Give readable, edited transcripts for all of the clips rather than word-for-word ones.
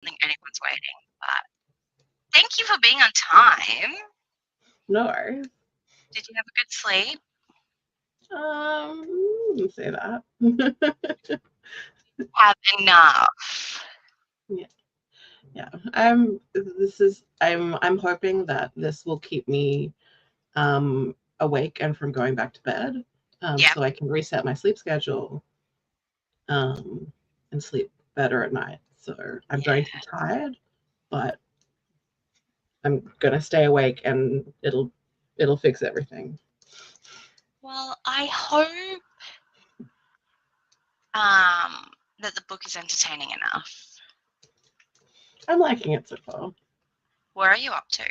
think anyone's waiting. But thank you for being on time. No worries. Did you have a good sleep? Didn't say that. Have enough. Yeah. I'm hoping that this will keep me awake and from going back to bed. Yeah. So I can reset my sleep schedule and sleep better at night. So I'm going to be tired, but I'm gonna stay awake and it'll fix everything. Well, I hope that the book is entertaining enough. I'm liking it so far. Where are you up to?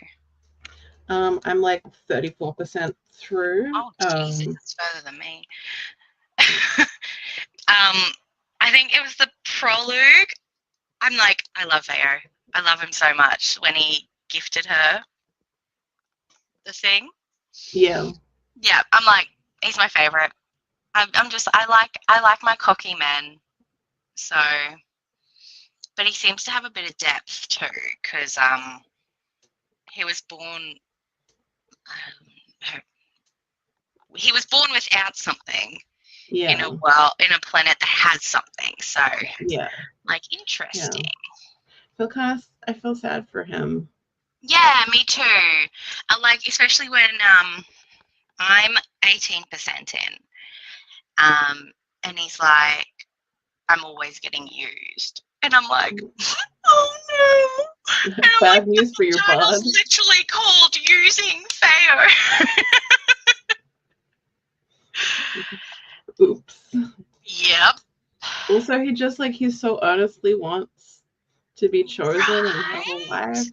I'm like 34% through. Oh, Jesus, it's further than me. I think it was the prologue. I'm like, I love Veo. I love him so much when he gifted her the thing. Yeah. Yeah, I'm like, he's my favorite. I like my cocky men. So, but he seems to have a bit of depth too, because he was born. He was born without something. Yeah. In a planet that has something. So yeah, like interesting. Yeah. I feel sad for him. Yeah, me too. I like, especially when I'm 18% in, and he's like, I'm always getting used, and I'm like, oh no. And I'm Bad like, news for your bud. title's literally called Using Feo. Oops. Yep. Also, he's so earnestly wants to be chosen and have a wife.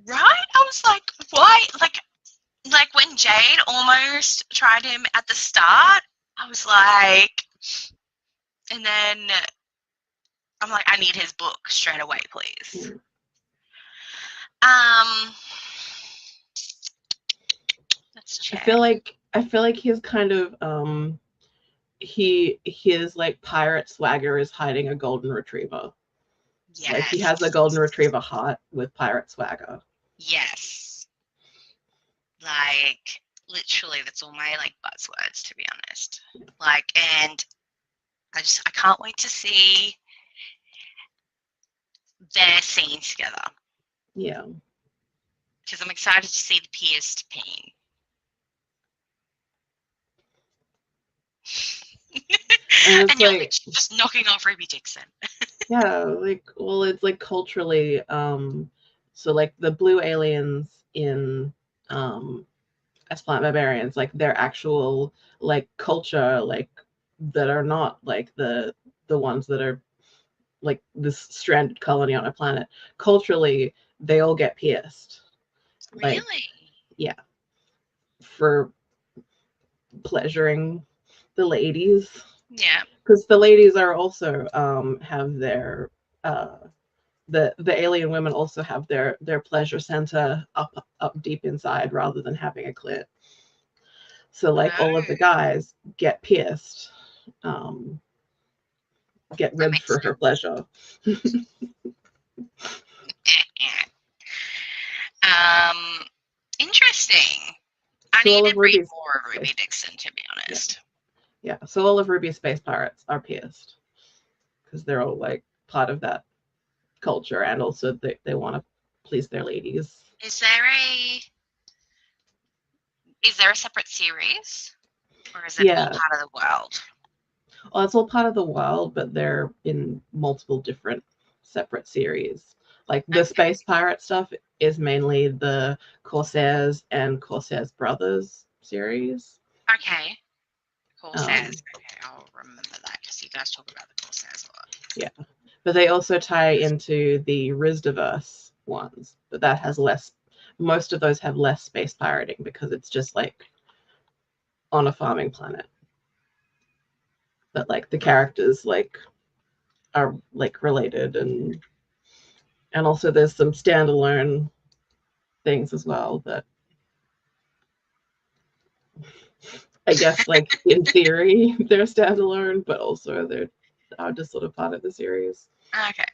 Right? I was like, why? Like when Jade almost tried him at the start, I was like, and then I'm like, I need his book straight away, please. Let's check. I feel like he's kind of his like pirate swagger is hiding a golden retriever. Yes. Like he has a golden retriever heart with pirate swagger. Yes. Like literally, that's all my like buzzwords, to be honest. Like, and I can't wait to see their scenes together. Yeah. Because I'm excited to see the pierced peen. And you're like just knocking off Ruby Dixon. Yeah, like, well, it's like culturally, so like the blue aliens in as plant barbarians, like their actual like culture, like that are not like the ones that are like this stranded colony on a planet. Culturally, they all get pierced. Really? Like, yeah. For pleasuring the ladies. Yeah. Because the ladies are also have their the alien women also have their pleasure center up deep inside rather than having a clit. So like all of the guys get pierced, get ribbed for her pleasure. Interesting. I So need to read more of Ruby Dixon, to be honest. Yeah. So all of Ruby's space pirates are pierced because they're all like part of that culture, and also they want to please their ladies. Is there a separate series, or is it all part of the world? Well, it's all part of the world, but they're in multiple different separate series. Like the space pirate stuff is mainly the Corsairs and Corsairs Brothers series. Okay. Corsairs. Okay, I'll remember that because you guys talk about the Corsairs a lot. Yeah. But they also tie into the Rizdiverse ones, but that has less. Most of those have less space pirating because it's just like on a farming planet. But like the characters like are like related, and also there's some standalone things as well that I guess like in theory they're standalone, but also they're just sort of part of the series. Okay.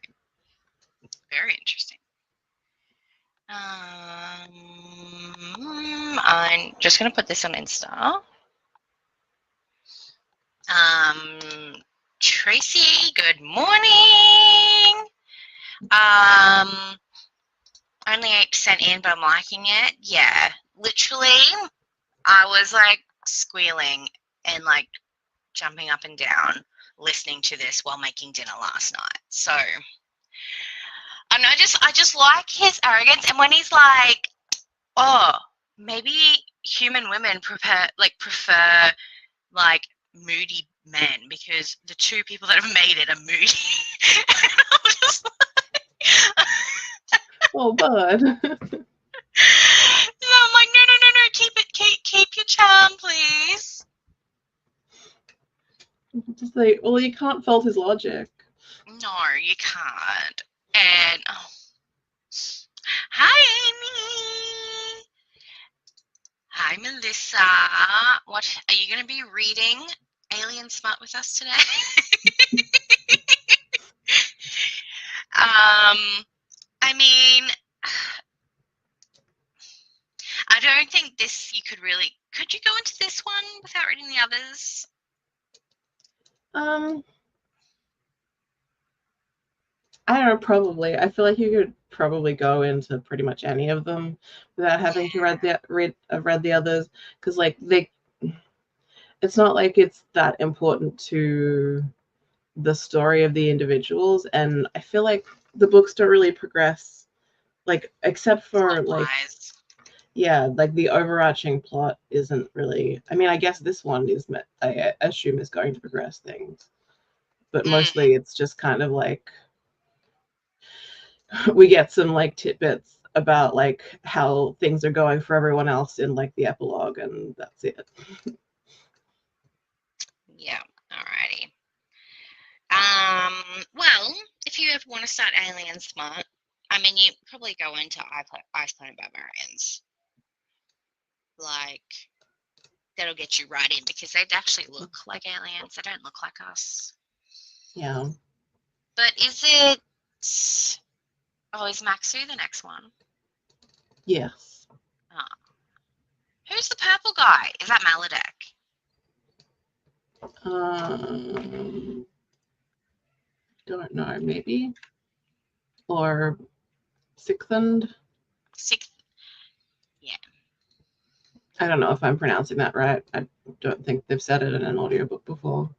Very interesting. I'm just going to put this on Insta. Tracy, good morning. Only 8% in, but I'm liking it. Yeah, literally, I was like squealing and like jumping up and down listening to this while making dinner last night. So, and I just like his arrogance, and when he's like, oh, maybe human women prefer like moody men because the two people that have made it are moody. I'm just like, Oh, bud. no, I'm like, no, keep your charm, please. Just like, well, you can't fault his logic. No, you can't. And oh, hi, Amy. Hi, Melissa. What are you going to be reading? Alien Smart with us today? I mean, I don't think this you could really. Could you go into this one without reading the others? I don't know, probably. I feel like you could probably go into pretty much any of them without having to read the others, because like it's not like it's that important to the story of the individuals, and I feel like the books don't really progress, like except for like like the overarching plot isn't really. I mean, I guess this one is I assume is going to progress things, but mostly it's just kind of like we get some like tidbits about like how things are going for everyone else in like the epilogue, and that's it. Yeah, alrighty. Well, if you ever want to start Alien Smart, I mean, you probably go into Ice Planet Barbarians. Like, that'll get you right in because they actually look like aliens. They don't look like us. Yeah. But is it? Oh, is Maxu the next one? Yes. Oh. Who's the purple guy? Is that Maladek? Don't know. Maybe. Or Sixthend. Sixth. Yeah. I don't know if I'm pronouncing that right. I don't think they've said it in an audiobook before.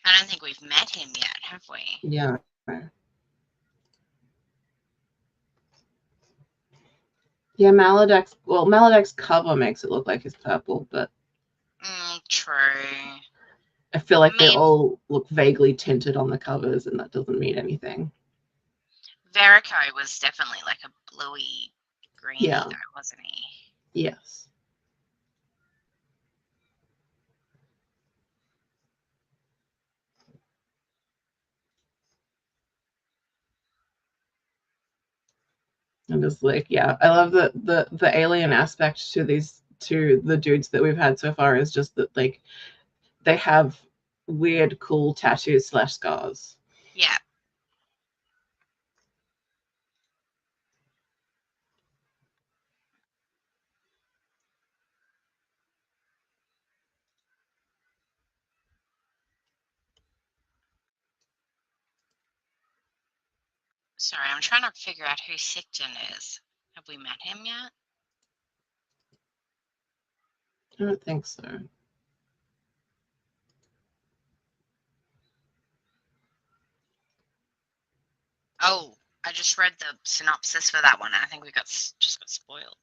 I don't think we've met him yet, have we? Yeah. Yeah, Maladek's cover makes it look like he's purple, but true. I feel like they all look vaguely tinted on the covers, and that doesn't mean anything. Verico was definitely like a bluey greeny though, wasn't he? Yes. I'm just like, yeah, I love the alien aspect to the dudes that we've had so far is just that like they have weird, cool tattoos / scars. Yeah. Sorry, I'm trying to figure out who Sicton is. Have we met him yet? I don't think so. Oh, I just read the synopsis for that one. I think we just got spoiled.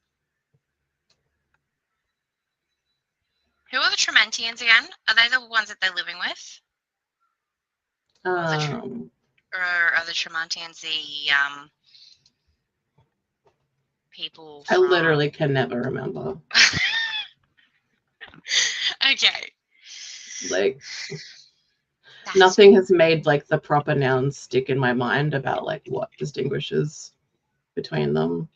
Who are the Trementians again? Are they the ones that they're living with? Or are the Trementians the people from... I literally can never remember. Okay. Like nothing has made like the proper nouns stick in my mind about like what distinguishes between them.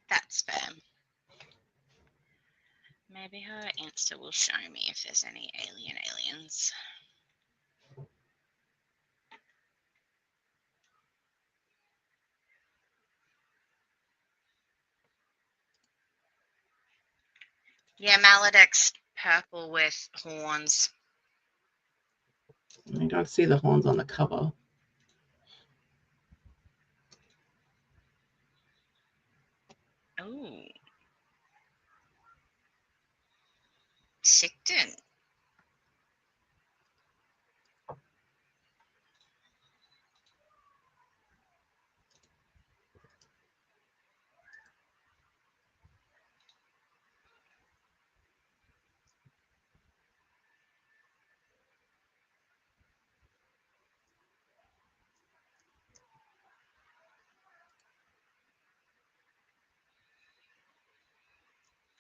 That's fair. Maybe her Insta will show me if there's any aliens. Yeah, Maledict's purple with horns. I don't see the horns on the cover. Oh. Sicton.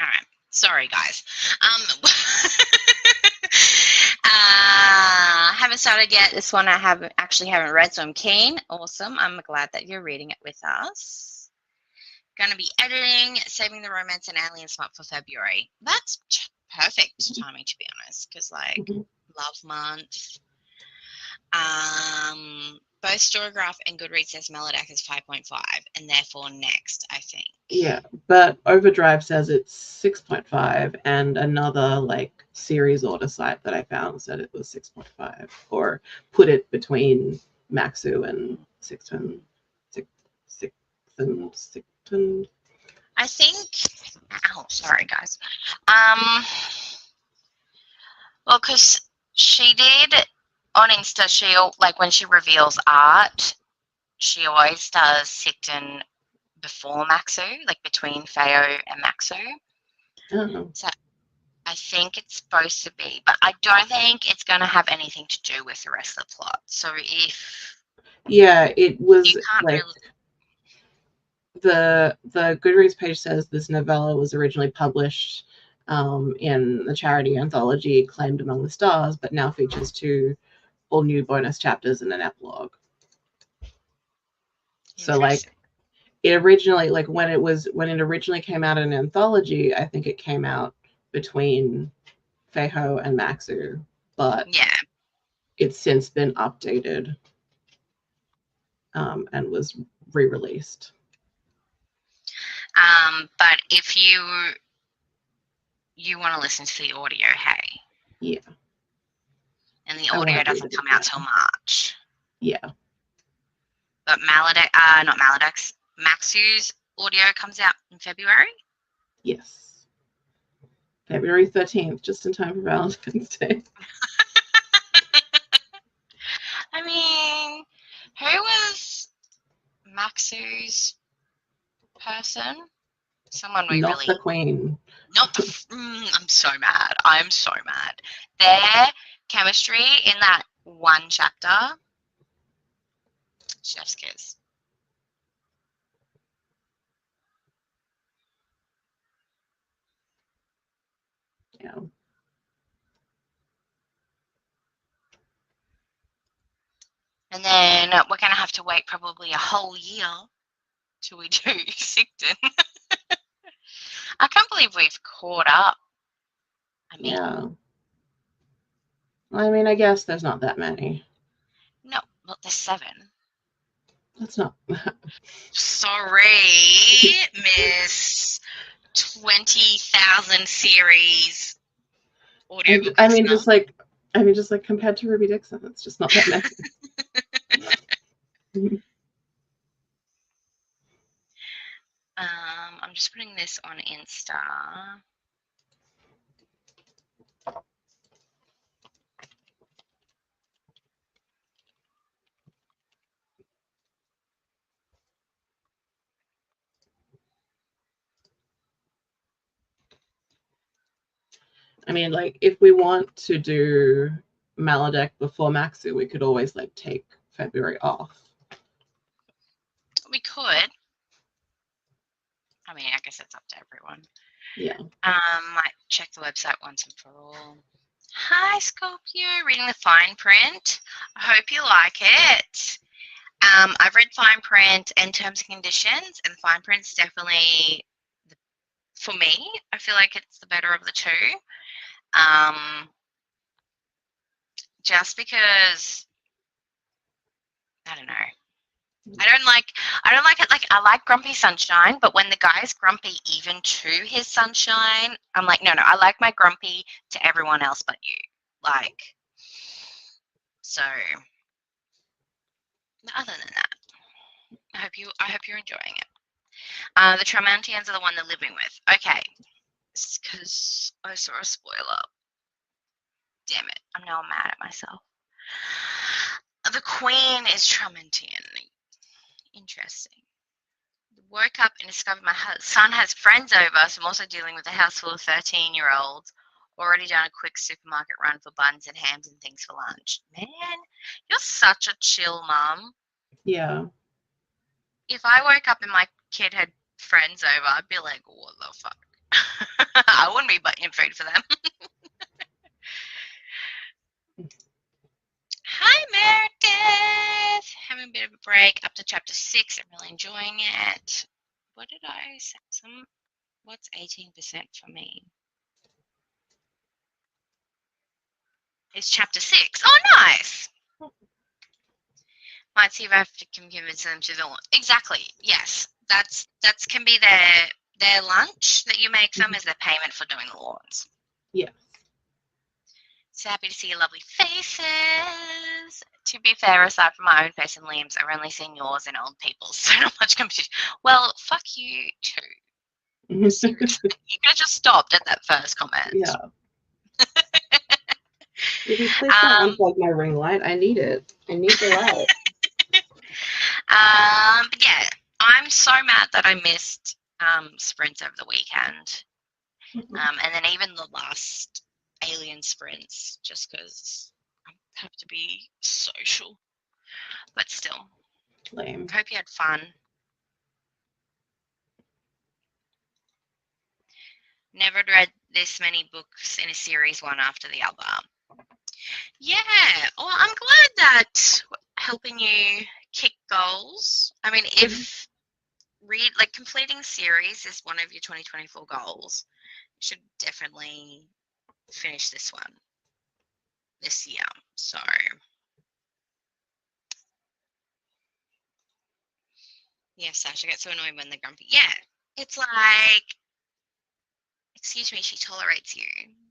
All right. Sorry, guys. Haven't started yet. This one I haven't read, so I'm keen. Awesome. I'm glad that you're reading it with us. Going to be editing, saving the romance and alien smut for February. That's perfect timing, to be honest, because love month. Both Storygraph and Goodreads says Melodac is 5.5, and therefore next, I think. Yeah, but Overdrive says it's 6.5, and another series order site that I found said it was 6.5, or put it between Maxu and Sicton. I think. Oh, sorry, guys. Well, because she did on Insta, when she reveals art, she always does Sicton before Maxu, between Feo and Maxu. Oh. So I think it's supposed to be, but I don't think it's going to have anything to do with the rest of the plot. So if it was you can't really. The Goodreads page says this novella was originally published in the charity anthology Claimed Among the Stars, but now features 2 all new bonus chapters and an epilogue. So it originally, when it originally came out in an anthology, I think it came out between Feiho and Maxu, but it's since been updated and was re-released. But if you want to listen to the audio, hey. Yeah. And the audio doesn't come out till March. Yeah. But not Maledict's, Maxu's audio comes out in February? Yes. February 13th, just in time for Valentine's Day. I mean, who was Maxu's person? Someone we Not really. the Queen. Not the. I'm so mad. I'm so mad. Their chemistry in that one chapter. Chef's kiss. Yeah. And then we're going to have to wait probably a whole year till we do Sicton. I can't believe we've caught up. Yeah. I mean, I guess there's not that many. No, well, there's 7. That's not. Sorry, Miss 20,000 series audiobook. I mean, just compared to Ruby Dixon, it's just not that many. I'm just putting this on Insta. I mean, if we want to do Maledict before Maxu, we could always take February off. We could. I mean, I guess it's up to everyone. Yeah. Might check the website once and for all. Hi, Scorpio. Reading the fine print. I hope you like it. I've read fine print and terms and conditions, and fine print's definitely, for me, I feel like it's the better of the 2. Just because, I don't know. I don't like it. Like, I like Grumpy Sunshine, but when the guy's grumpy even to his sunshine, I'm like, no, I like my grumpy to everyone else but you. Like, so other than that, I hope you're enjoying it. The Tramantians are the one they're living with. Okay, because I saw a spoiler. Damn it! I'm now mad at myself. The Queen is Tramantian. Interesting. Woke up and discovered my son has friends over, so I'm also dealing with a house full of 13-year-olds. Already done a quick supermarket run for buns and hams and things for lunch. Man, you're such a chill mum. Yeah. If I woke up and my kid had friends over, I'd be like, what the fuck? I wouldn't be buying food for them. Hi, Meredith. Having a bit of a break up to chapter 6. I'm really enjoying it. What did I say? What's 18% for me? It's chapter 6. Oh, nice. Might see if I have to convince them to the launch. Exactly. Yes. That's can be their lunch that you make them as their payment for doing the lawns. Yes. So happy to see your lovely faces. To be fair, aside from my own face and Liam's, I've only seen yours and old people's, so not much competition. Well, fuck you too. Seriously. You could have just stopped at that first comment. Yeah. Will you please don't unplug my ring light? I need it. I need the light. But yeah, I'm so mad that I missed sprints over the weekend. And then even the last alien sprints, just because I have to be social. But still. Lame. Hope you had fun. Never read this many books in a series, one after the other. Yeah, well, I'm glad that helping you kick goals. I mean, if completing series is one of your 2024 goals, you should definitely finish this one this year. So, yeah, Sasha gets so annoyed when they're grumpy. Yeah, it's like, excuse me, she tolerates you.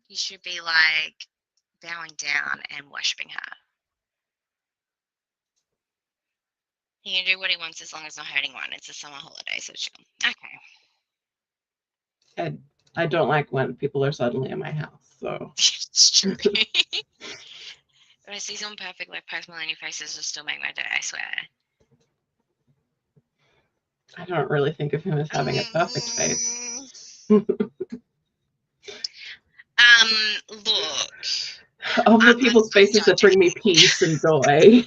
You should be like bowing down and worshipping her. He can do what he wants as long as not hurting one. It's a summer holiday, so chill. Okay. I don't like when people are suddenly in my house, so. It's true. When I see someone perfect like Post Malone faces, will still make my day, I swear. I don't really think of him as having a perfect face. Look. Of the people's faces that bring me peace and joy.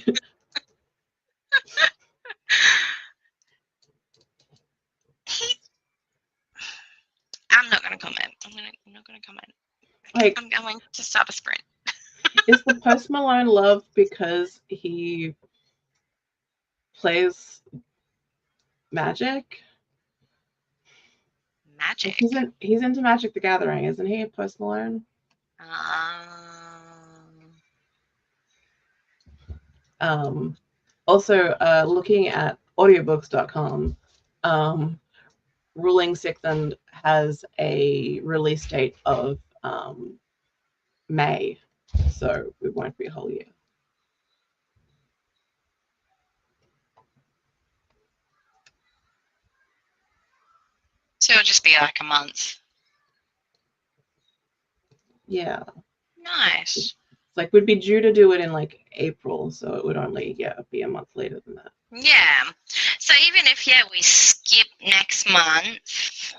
I'm not going to comment. I'm not going to comment. Like, I'm going to start a sprint. Is the Post Malone love because he plays Magic? Magic? He's into Magic the Gathering, isn't he, Post Malone? Also, looking at audiobooks.com, Ruling Sixth End has a release date of May, so it won't be a whole year. So it'll just be like a month. Yeah. Nice. It's like we'd be due to do it in like April, so it would only be a month later than that. Yeah. So even if we skip next month,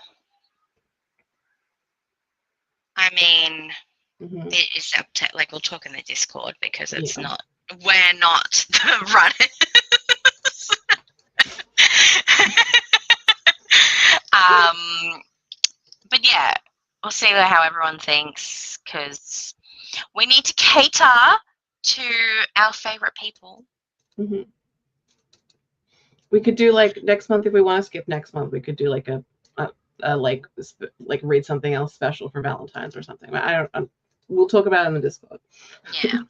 I mean, it is up to we'll talk in the Discord because it's not. We're not the runners. But yeah, we'll see how everyone thinks because we need to cater to our favorite people. Mm-hmm. We could do next month if we want to skip next month. We could do read something else special for Valentine's or something. We'll talk about it in the Discord. Yeah.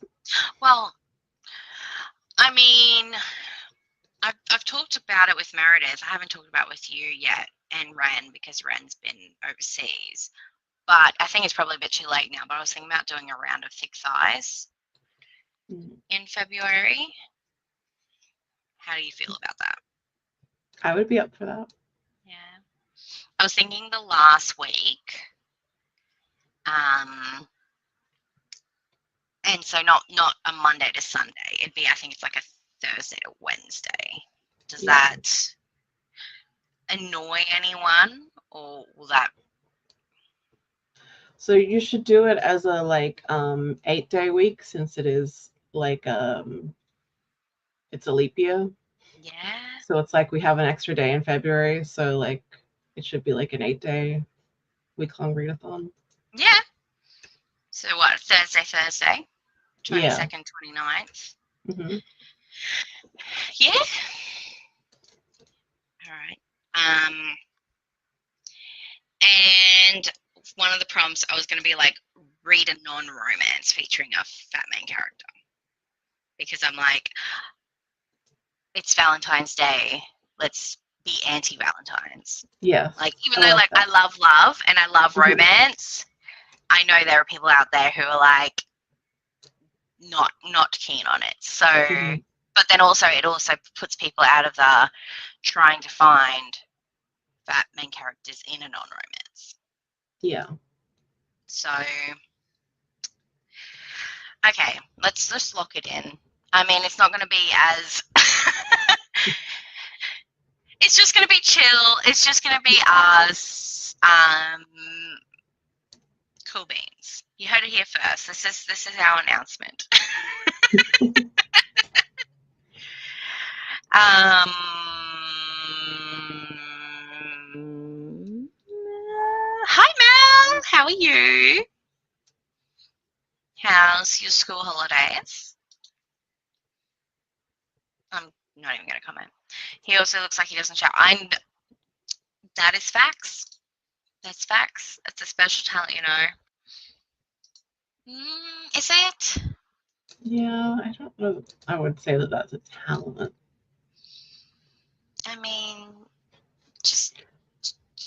Well, I mean, I've talked about it with Meredith. I haven't talked about it with you yet, and Ren, because Ren's been overseas. But I think it's probably a bit too late now. But I was thinking about doing a round of thick thighs in February. How do you feel about that? I would be up for that. Yeah. I was thinking the last week. And so not a Monday to Sunday. It'd be, I think it's like a Thursday to Wednesday. Does that annoy anyone, or will that? So you should do it as a 8-day week, since it is like it's a leap year. Yeah. So it's like we have an extra day in February, so like it should be like an 8-day week-long readathon. Yeah. So what, Thursday, 22nd, 29th? Mm-hmm. Yeah. All right. And one of the prompts, I was going to be like, read a non-romance featuring a fat main character. Because I'm like, it's Valentine's Day. Let's be anti-Valentine's. Yeah. Like, even though like I love love and I love romance, I know there are people out there who are like not keen on it. So, but then also it also puts people out of the trying to find fat main characters in a non-romance. Yeah. So, okay, let's just lock it in. I mean, it's not going to be as it's just going to be chill. It's just going to be us. Cool beans. You heard it here first. This is our announcement. Hi Mel, how are you? How's your school holidays? I'm not even going to comment. He also looks like he doesn't shower. That is facts. That's facts. It's a special talent, you know. Is it? Yeah, I don't know. I would say that that's a talent. I mean, just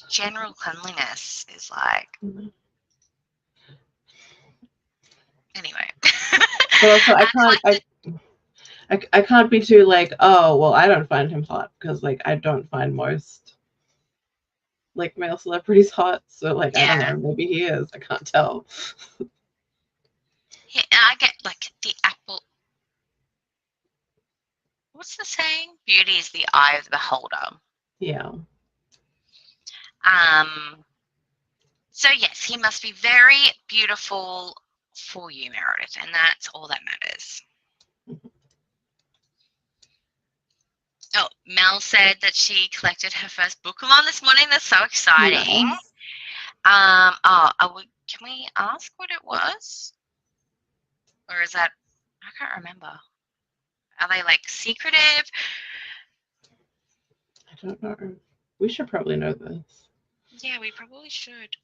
general cleanliness is like. Anyway. But also, I can't be too like, oh, well, I don't find him hot, because like I don't find most like male celebrities hot. So like I don't know, maybe he is. I can't tell. Yeah, I get like the apple. What's the saying? Beauty is the eye of the beholder. Yeah. So yes, he must be very beautiful for you, Meredith, and that's all that matters. Oh, Mel said that she collected her first Baruŋgam this morning. That's so exciting. Nice. Can we ask what it was? Or is that, I can't remember. Are they like secretive? I don't know. We should probably know this. Yeah, we probably should.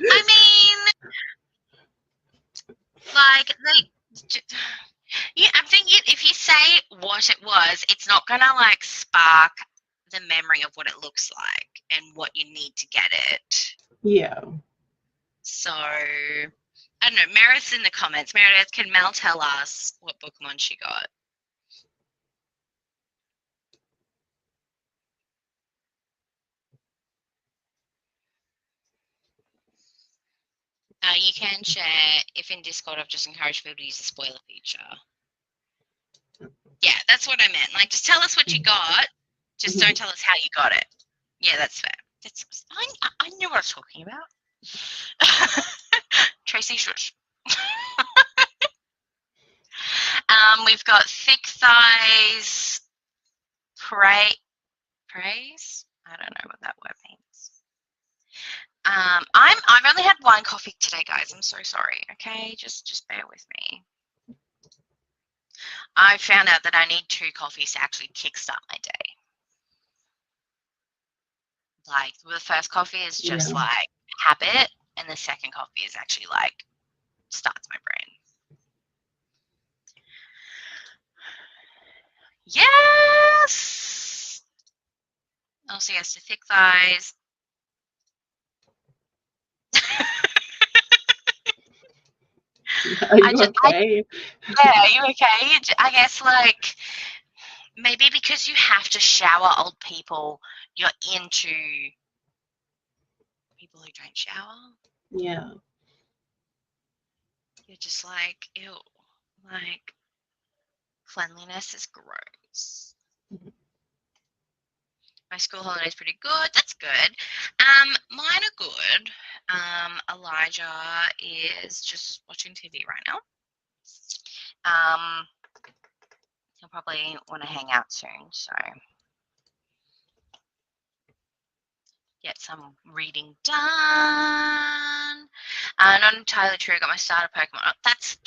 I mean, like, yeah, I'm thinking if you say what it was, it's not going to, like, spark the memory of what it looks like and what you need to get it. Yeah. So, I don't know. Meredith's in the comments. Meredith, can Mel tell us what Baruŋgam she got? You can share, if in Discord, I've just encouraged people to use the spoiler feature. Yeah, that's what I meant. Like, just tell us what you got. Just don't tell us how you got it. Yeah, that's fair. I knew what I was talking about. Tracy, shush. We've got thick thighs. Praise? I don't know what that word means. I've only had one coffee today, guys. I'm so sorry. Okay, just bear with me. I found out that I need 2 coffees to actually kickstart my day. Like, the first coffee is just like habit, and the second coffee is actually like starts my brain. Also, yes, to thick thighs. Are you okay? Yeah, are you okay? I guess, like, maybe because you have to shower old people, you're into people who don't shower. Yeah. You're just like, ew, like, cleanliness is gross. Mhm. My school holiday's pretty good. That's good. Mine are good. Elijah is just watching TV right now. He'll probably want to hang out soon, so get some reading done. Not entirely true. I got my starter Pokemon. That's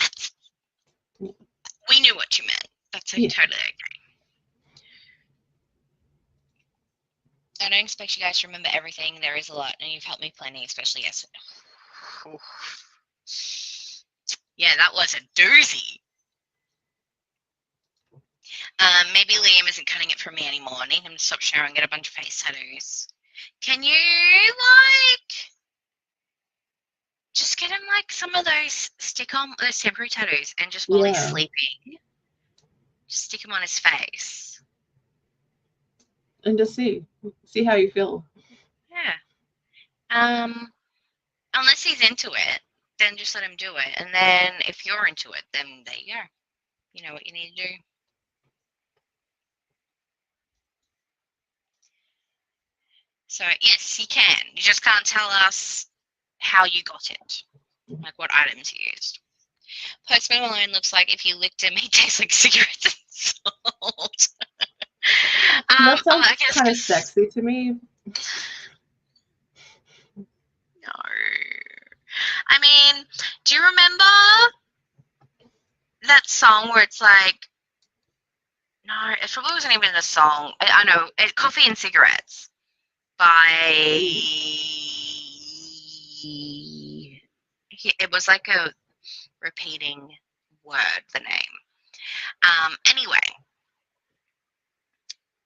we knew what you meant. That's Yeah. totally okay. I don't expect you guys to remember everything. There is a lot, and you've helped me plenty, especially yesterday. Yeah, that was a doozy. Maybe Liam isn't cutting it for me anymore. I need him to stop showering and get a bunch of face tattoos. Can you, like, just get him, like, some of those those temporary tattoos, and just while he's sleeping, just stick them on his face. And just see how you feel. Yeah. Unless he's into it, then just let him do it. And then if you're into it, then there you go. You know what you need to do. So, yes, you can. You just can't tell us how you got it. Like, what items you used. Postman Malone looks like if you licked him, he tastes like cigarettes and salt. That sounds I guess kind of sexy to me. No. I mean, do you remember that song where it's like, no, it probably wasn't even a song. I know, Coffee and Cigarettes by, it was like a repeating word, the name. Anyway,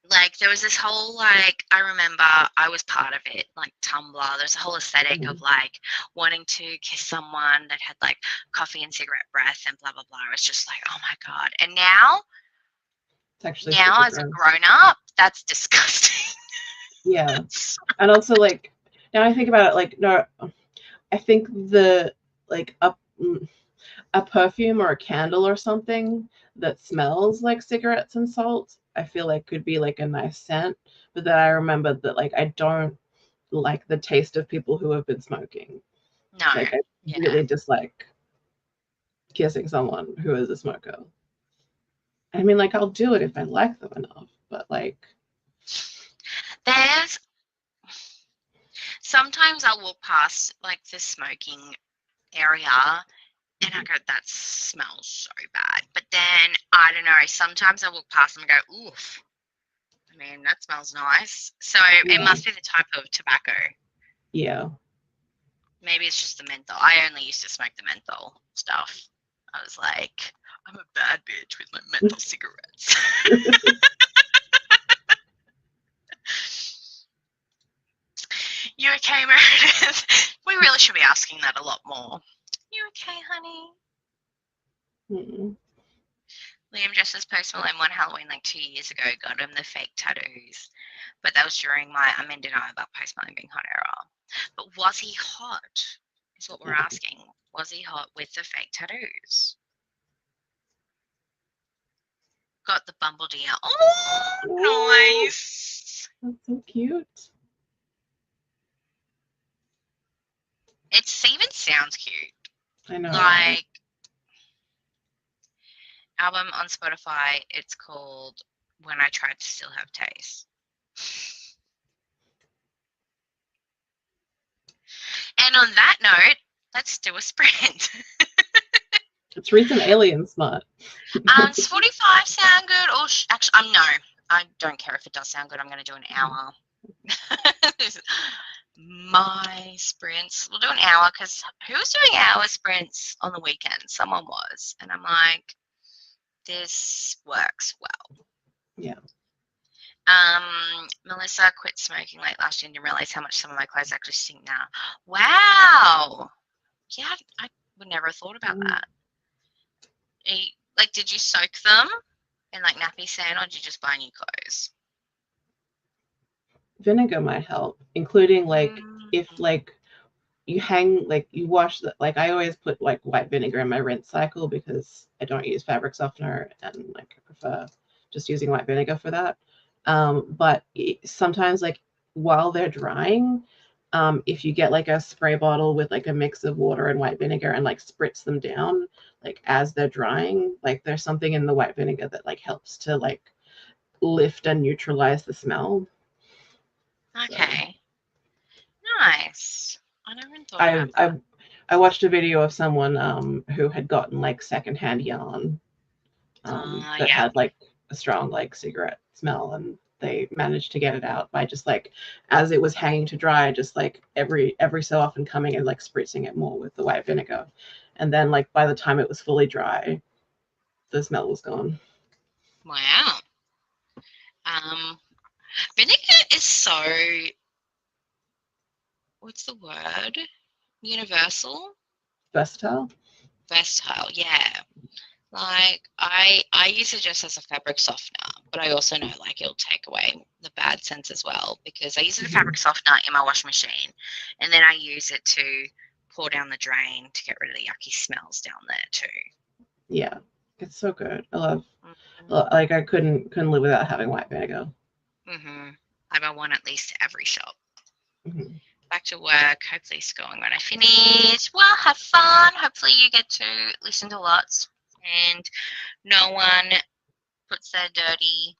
like, there was this whole, like, I remember I was part of it, like, Tumblr. There's a whole aesthetic of, like, wanting to kiss someone that had, like, coffee and cigarette breath and blah, blah, blah. It was just like, oh, my God. And now, as a grown-up, that's disgusting. Yeah. And also, like, now I think about it, like, no, I think like, a perfume or a candle or something that smells like cigarettes and salt, I feel like could be, like, a nice scent. But then I remember that, like, I don't like the taste of people who have been smoking. No. Like, I really dislike kissing someone who is a smoker. I mean, like, I'll do it if I like them enough, but, like, sometimes I'll walk past, like, the smoking area and I go, that smells so bad. But then, I don't know, sometimes I walk past them and go, oof. I mean, that smells nice. So it must be the type of tobacco. Yeah. Maybe it's just the menthol. I only used to smoke the menthol stuff. I was like, I'm a bad bitch with my menthol cigarettes. You okay, Meredith? We really should be asking that a lot more. You okay, honey? Mm-mm. Liam dressed as Post Malone one Halloween like 2 years ago, got him the fake tattoos. But that was during my I'm in denial about Post Malone being hot era. But was he hot? Is what we're asking. Was he hot with the fake tattoos? Got the bumble deer. Oh, nice. That's so cute. It even sounds cute. I know. Like, album on Spotify, it's called When I Tried to Still Have Taste. And on that note, let's do a sprint. Let's read some Alien Smut. Does 45 sound good? Or actually, no. I don't care if it does sound good. I'm going to do an hour. My sprints. We'll do an hour because who was doing hour sprints on the weekend? Someone was. And I'm like, this works well. Yeah. Melissa quit smoking late last year and didn't realize how much some of my clothes actually stink now. Wow. Yeah, I would never have thought about that. Like, did you soak them in like nappy sand, or did you just buy new clothes? Vinegar might help, including like if like you wash the, like I always put like white vinegar in my rinse cycle because I don't use fabric softener and like I prefer just using white vinegar for that. But sometimes like while they're drying, if you get like a spray bottle with like a mix of water and white vinegar and like spritz them down like as they're drying, like there's something in the white vinegar that like helps to like lift and neutralize the smell. Okay. Nice. I never even thought I about that. I watched a video of someone who had gotten like secondhand yarn that Yeah. had like a strong like cigarette smell, and they managed to get it out by just like as it was hanging to dry, just like every so often coming and like spritzing it more with the white vinegar, and then like by the time it was fully dry, the smell was gone. Wow. Vinegar is so, what's the word? Universal? Versatile. Versatile, yeah. Like I use it just as a fabric softener, but I also know like it'll take away the bad scents as well because I use it as a fabric softener in my washing machine, and then I use it to pour down the drain to get rid of the yucky smells down there too. Yeah, it's so good. I love Mm-hmm. like I couldn't live without having white vinegar. I buy one at least to every shop. Mm-hmm. Back to work. Hopefully it's going when I finish. Well, have fun. Hopefully you get to listen to lots and no one puts their dirty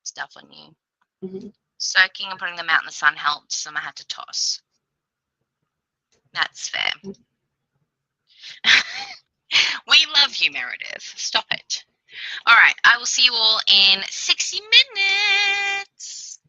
stuff on you. Mm-hmm. Soaking and putting them out in the sun helped. Some I had to toss. That's fair. We love you, Meredith. Stop it. All right. I will see you all in 60 minutes.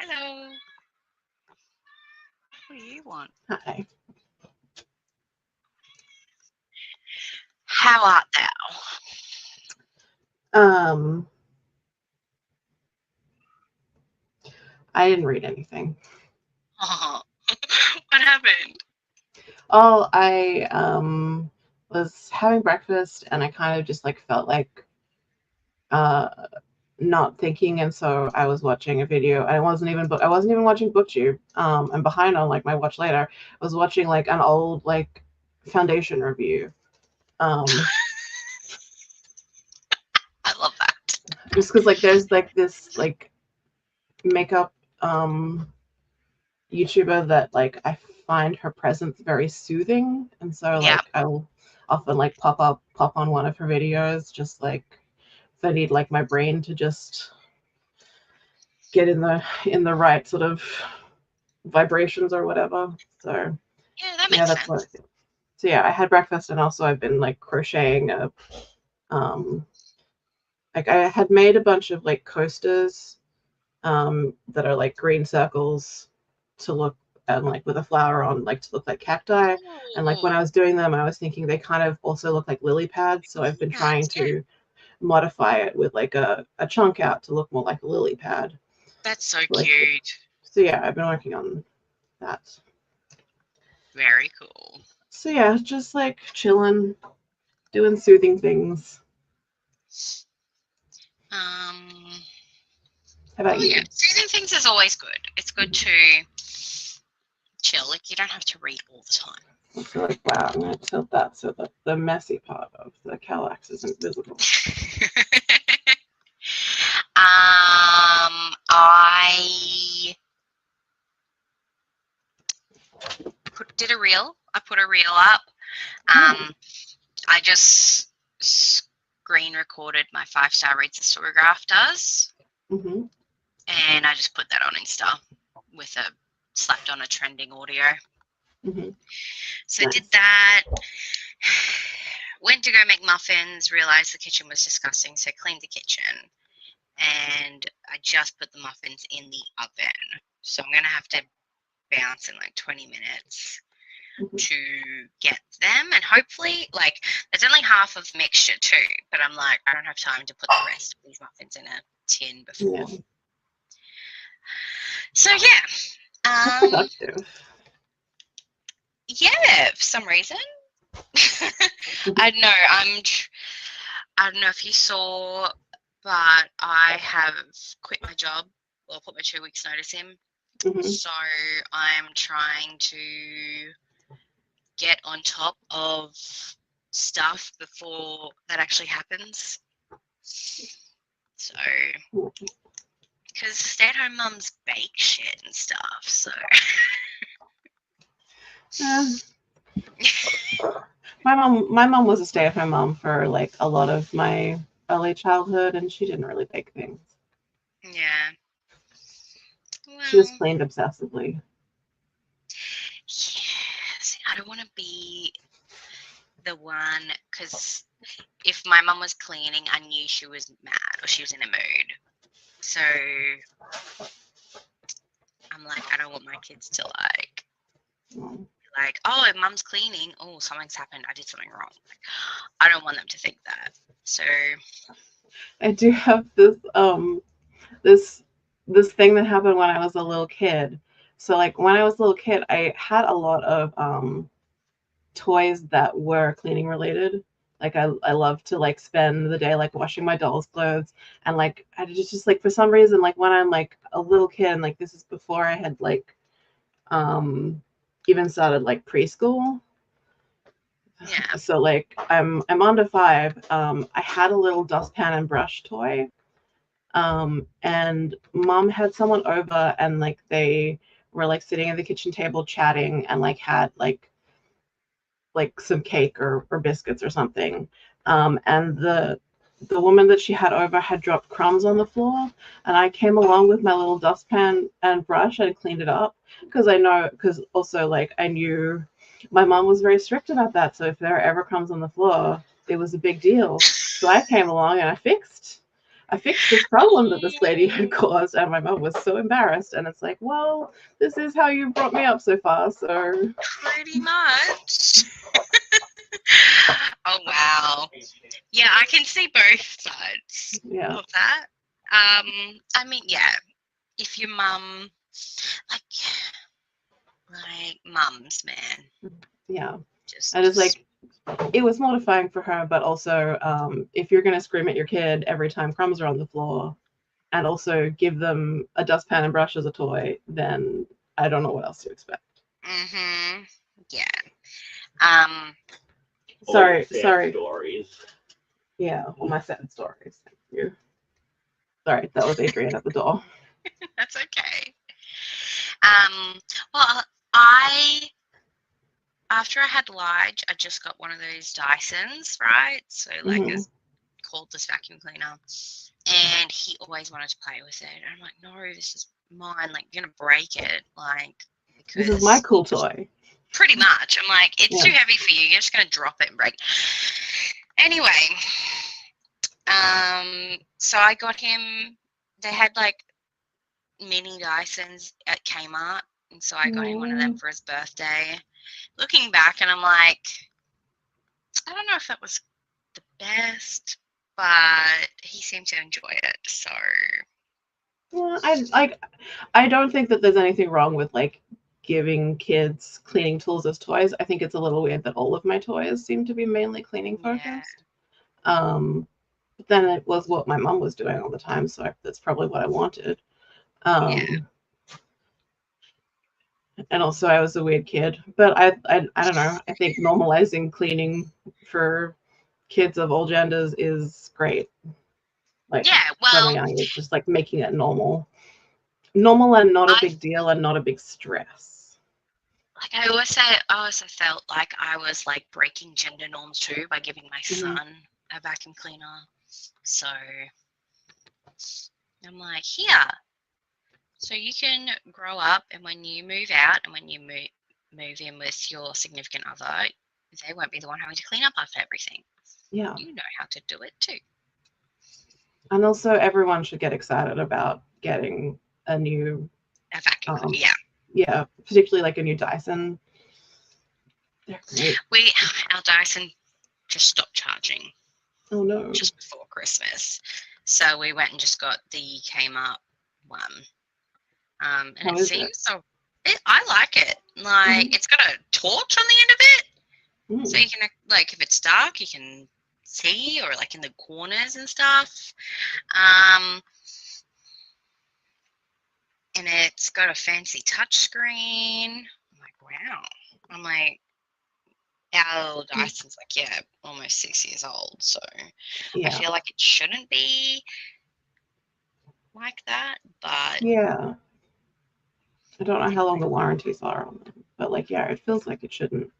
Hello. What do you want? Hi. How art thou? I didn't read anything. Oh, what happened? Oh, I was having breakfast and I kind of just like felt like not thinking, and so I was watching a video. I wasn't even watching BookTube. I'm behind on like my watch later. I was watching like an old like foundation review. I love that. Just because like there's like this like makeup YouTuber that like I find her presence very soothing, and so Yeah. like I'll often like pop on one of her videos just like if I need like my brain to just get in the right sort of vibrations or whatever. So Yeah, that makes that's sense. what. So yeah, I had breakfast and also I've been like crocheting a like I had made a bunch of like coasters that are like green circles to look and like with a flower on like to look like cacti. And like when I was doing them, I was thinking they kind of also look like lily pads. So I've been trying to modify it with like a chunk out to look more like a lily pad. That's so like, cute. So yeah, I've been working on that. Very cool. So yeah, just like chilling, doing soothing things. How about you? Yeah, soothing things is always good. It's good to chill. Like you don't have to read all the time. I feel like, wow, I'm going to tilt that so that the messy part of the Kallax isn't visible. I did a reel. I put a reel up. I just screen recorded my 5-star reads the Storygraph does. Mm-hmm. And I just put that on Insta with slapped on a trending audio. Mm-hmm. So nice. I did that. Went to go make muffins, realized the kitchen was disgusting, so cleaned the kitchen. And I just put the muffins in the oven. So I'm going to have to bounce in like 20 minutes to get them. And hopefully, like, there's only half of the mixture too. But I'm like, I don't have time to put the rest of these muffins in a tin before. Yeah. So, yeah. Productive. Yeah, for some reason. I don't know. I don't know if you saw, but I have quit my job. Well, put my 2 weeks notice in. Mm-hmm. So I'm trying to get on top of stuff before that actually happens. So, because stay-at-home mums bake shit and stuff, so. My mom was a stay-at-home mom for like a lot of my early childhood, and she didn't really bake things. Yeah. Well, she just cleaned obsessively. Yes, I don't want to be the one, because if my mum was cleaning, I knew she was mad or she was in a mood. So I'm like, I don't want my kids to like, oh, if mum's cleaning, oh, something's happened, I did something wrong. Like, I don't want them to think that. So I do have this this thing that happened when I was a little kid. So like when I was a little kid, I had a lot of toys that were cleaning related. Like I love to like spend the day like washing my doll's clothes, and like I just like for some reason like when I'm like a little kid, and like this is before I had like even started like preschool. Yeah. So like I'm on to 5. I had a little dustpan and brush toy. And mom had someone over, and like they were like sitting at the kitchen table chatting, and like had like some cake or biscuits or something. And the woman that she had over had dropped crumbs on the floor, and I came along with my little dustpan and brush and cleaned it up, because also like I knew my mom was very strict about that. So if there were ever crumbs on the floor, it was a big deal. So I came along and I fixed I fixed this problem that this lady had caused, and my mum was so embarrassed. And it's like, well, this is how you brought me up so far, so Pretty much. Oh wow. Yeah, I can see both sides yeah. of that. I mean, yeah, if your mum, like mums, man, Yeah. just, And it's like, it was mortifying for her, but also if you're going to scream at your kid every time crumbs are on the floor and also give them a dustpan and brush as a toy, then I don't know what else to expect. Yeah. Sorry. Stories. Yeah, all my sad stories. Thank you. Sorry, that was Adrian at the door. That's okay. Well, after I had Lige, I just got one of those Dysons, right? So like Mhm. it's cordless vacuum cleaner, and he always wanted to play with it. And I'm like, no, this is mine. Like, you're gonna break it, like, because This is my cool toy. pretty much. I'm like, it's Yeah. too heavy for you. You're just gonna drop it and break. Anyway, so I got him. They had like mini Dysons at Kmart, and so I got him one of them for his birthday. Looking back, and I'm like, I don't know if that was the best, but he seemed to enjoy it. So Yeah, I don't think that there's anything wrong with like giving kids cleaning tools as toys. I think it's a little weird that all of my toys seem to be mainly cleaning focused. But then it was what my mom was doing all the time, so that's probably what I wanted. And also I was a weird kid, but I don't know. I think normalizing cleaning for kids of all genders is great. Like from a young age, just like making it normal and not a big deal and not a big stress. Like I also felt like I was like breaking gender norms too by giving my son a vacuum cleaner. So I'm like, here, so you can grow up, and when you move out and when you move in with your significant other, they won't be the one having to clean up after everything. Yeah. You know how to do it too. And also everyone should get excited about getting a vacuum cleaner. Yeah, particularly like a new Dyson. They're great. Our Dyson just stopped charging. Oh no. Just before Christmas. So we went and just got the Kmart one. And How it seems so. I like it. Like it's got a torch on the end of it, so you can like if it's dark, you can see, or like in the corners and stuff. And it's got a fancy touch screen. I'm like, wow. I'm like, our Dyson's like, almost 6 years old, so I feel like it shouldn't be like that, but yeah. I don't know how long the warranties are on them, but like, yeah, it feels like it shouldn't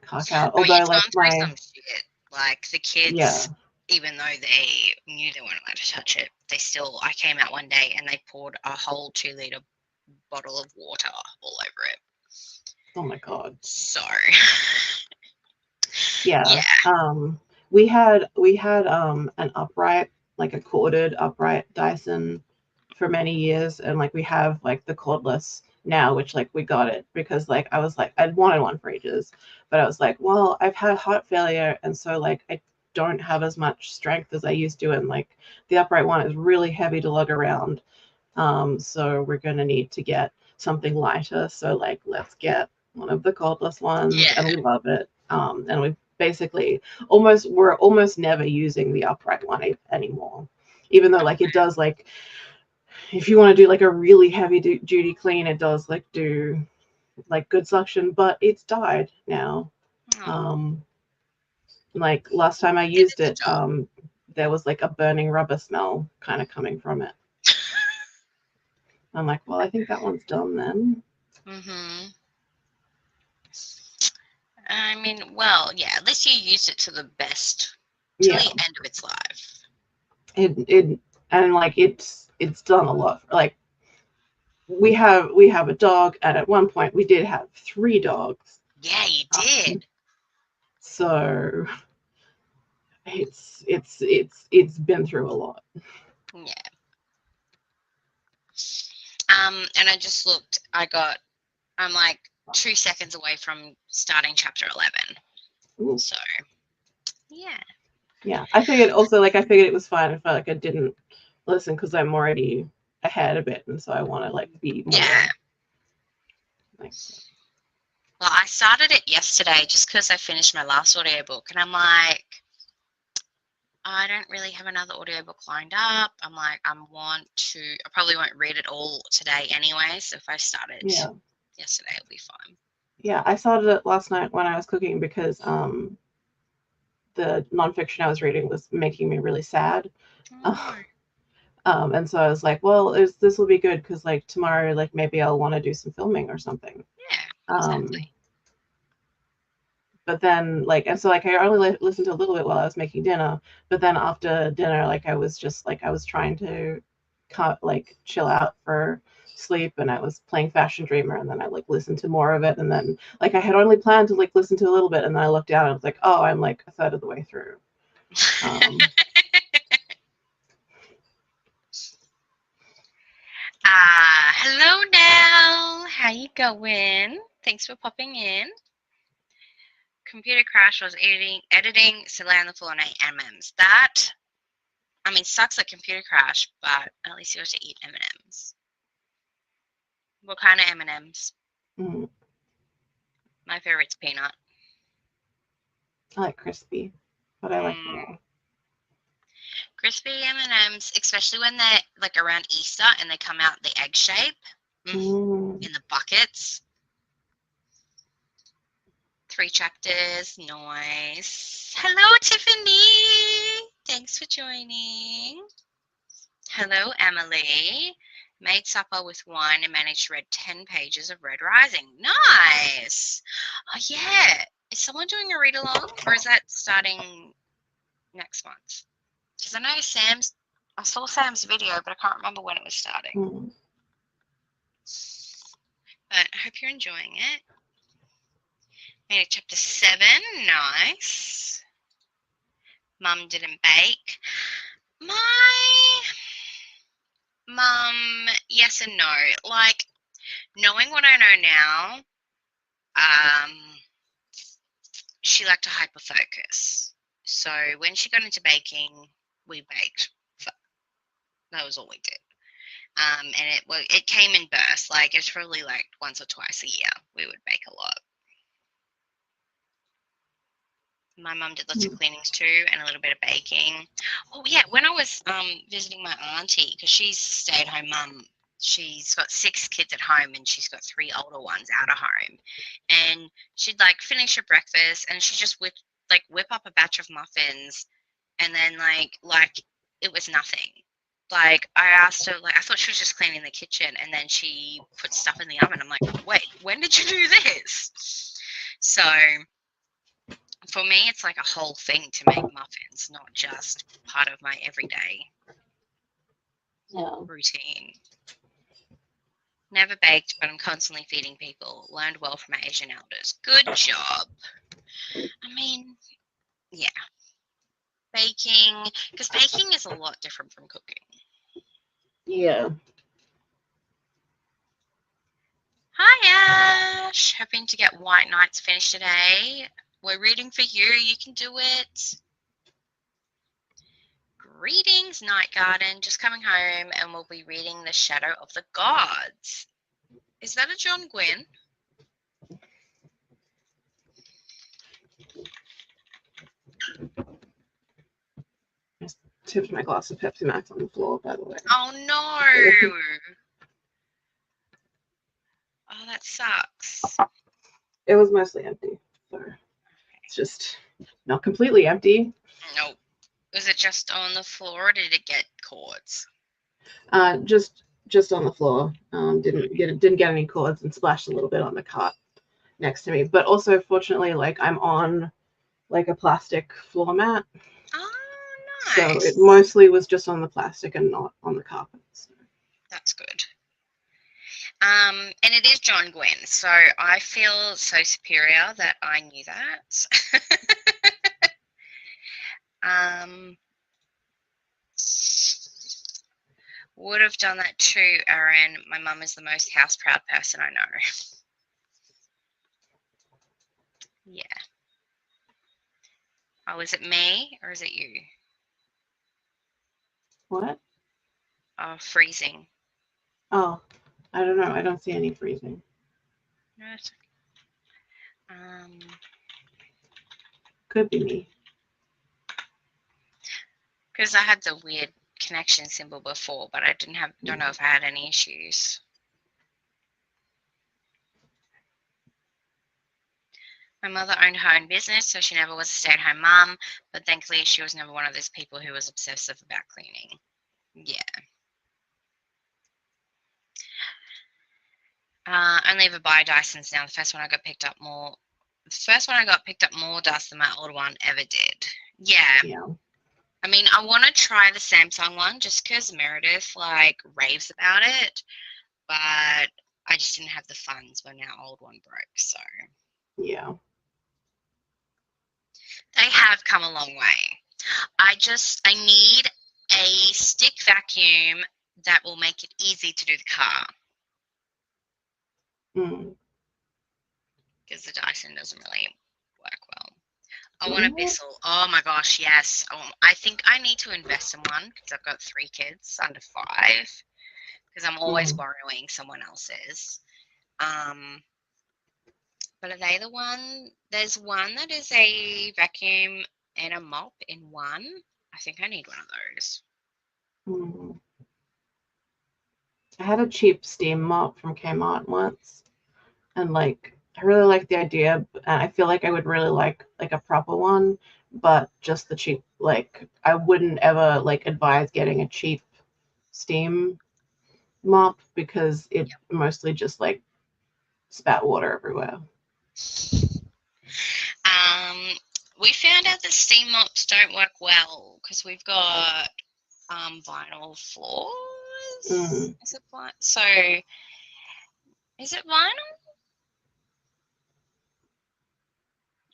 cock out. Although, it's like gone through some shit. Like the kids, even though they knew they weren't allowed to touch it, I came out one day and they poured a whole 2-liter bottle of water all over it. Oh my god. So yeah. We had an upright, like a corded upright Dyson for many years, and like we have like the cordless now, which like we got it because like I was like I'd wanted one for ages, but I was like, well, I've had heart failure, and so like I don't have as much strength as I used to, and like the upright one is really heavy to lug around, so we're gonna need to get something lighter, so like let's get one of the cordless ones. And we love it, and we basically we're almost never using the upright one anymore, even though like it does, like if you want to do like a really heavy duty clean, it does like do like good suction, but it's died now. Like last time I used it, there was like a burning rubber smell kind of coming from it. I'm like, well, I think that one's done then. I mean, well, yeah, at least you used it to the best, to the end of its life. And like it's done a lot. Like we have a dog, and at one point we did have 3 dogs. Yeah, you did. So it's been through a lot. Yeah. And I just looked. I'm like 2 seconds away from starting chapter 11. Ooh. So, yeah. Yeah, I figured it was fine if I didn't listen because I'm already ahead a bit, and so I want to like be more. Yeah. Like, Well, I started it yesterday just because I finished my last audiobook, and I'm like, I don't really have another audiobook lined up. I'm like, I probably won't read it all today anyway, so if I started yesterday, it'll be fine. Yeah, I started it last night when I was cooking because the nonfiction I was reading was making me really sad. Oh. And so I was like, well, this will be good because like tomorrow, like maybe I'll want to do some filming or something. Yeah, exactly. But then and so like I only listened to a little bit while I was making dinner. But then after dinner, like I was trying to chill out for sleep, and I was playing Fashion Dreamer, and then I like listened to more of it, and then like I had only planned to like listen to a little bit, and then I looked down and I was like, oh, I'm like a third of the way through. Hello Nell, how you going? Thanks for popping in. Computer crash, was editing, so lay on the floor and ate M&Ms. That, I mean, sucks like computer crash, but at least you got to eat M&Ms. What kind of M&Ms? Mm. My favorite's peanut. I like crispy, but I like more. Crispy M&Ms, especially when they're like around Easter and they come out the egg shape in the buckets. 3 chapters, nice. Hello, Tiffany. Thanks for joining. Hello, Emily. Made supper with wine and managed to read 10 pages of Red Rising. Nice. Oh, yeah. Is someone doing a read-along, or is that starting next month? Because I know I saw Sam's video, but I can't remember when it was starting. But I hope you're enjoying it. Made it chapter 7. Nice. Mum didn't bake. My mum, yes and no. Like, knowing what I know now, she liked to hyper-focus. So when she got into baking, we baked. That was all we did. And it came in bursts. Like, it's probably like once or twice a year we would bake a lot. My mum did lots of cleanings too, and a little bit of baking. Oh yeah, when I was visiting my auntie, because she's a stay-at-home mum, she's got 6 kids at home, and she's got 3 older ones out of home. And she'd like finish her breakfast, and she'd just whip up a batch of muffins, and then like it was nothing. Like I asked her, like I thought she was just cleaning the kitchen, and then she put stuff in the oven. I'm like, wait, when did you do this? So for me, it's like a whole thing to make muffins, not just part of my everyday routine. Never baked, but I'm constantly feeding people. Learned well from my Asian elders. Good job. I mean, yeah. Baking, because baking is a lot different from cooking. Yeah. Hi, Ash. Hoping to get White Nights finished today. We're reading for you. You can do it. Greetings, Night Garden. Just coming home, and we'll be reading The Shadow of the Gods. Is that a John Gwynne? I just tipped my glass of Pepsi Max on the floor, by the way. Oh, no. Oh, that sucks. It was mostly empty, so it's just not completely empty. Nope. Was it just on the floor, or did it get cords? Just on the floor. Didn't get any cords, and splashed a little bit on the cart next to me. But also, fortunately, like I'm on like a plastic floor mat. Oh, So nice. it mostly was just on the plastic and not on the carpet. So. That's good. And it is John Gwynne, so I feel so superior that I knew that. Would have done that too, Erin. My mum is the most house-proud person I know. Yeah. Oh, is it me or is it you? What? Oh, freezing. Oh, I don't know. I don't see any freezing. No, it's okay. Could be me. Because I had the weird connection symbol before, but I don't know if I had any issues. My mother owned her own business, so she never was a stay-at-home mum, but thankfully she was never one of those people who was obsessive about cleaning. Yeah. Only ever buy Dysons now. The first one I got picked up more dust than my old one ever did. Yeah. Yeah. I mean, I want to try the Samsung one just because Meredith raves about it, but I just didn't have the funds when our old one broke. So Yeah. they have come a long way. I need a stick vacuum that will make it easy to do the car. Because the Dyson doesn't really work well. I want a Bissell. Oh my gosh, yes. I think I need to invest in one because I've got 3 kids under 5. Because I'm always borrowing someone else's. But are they the one? There's one that is a vacuum and a mop in one. I think I need one of those. I had a cheap steam mop from Kmart once, and I really liked the idea, and I feel like I would really like a proper one, but just the cheap, I wouldn't ever advise getting a cheap steam mop because it mostly just spat water everywhere. We found out that steam mops don't work well because we've got vinyl floors. Is it vinyl? So, is it vinyl?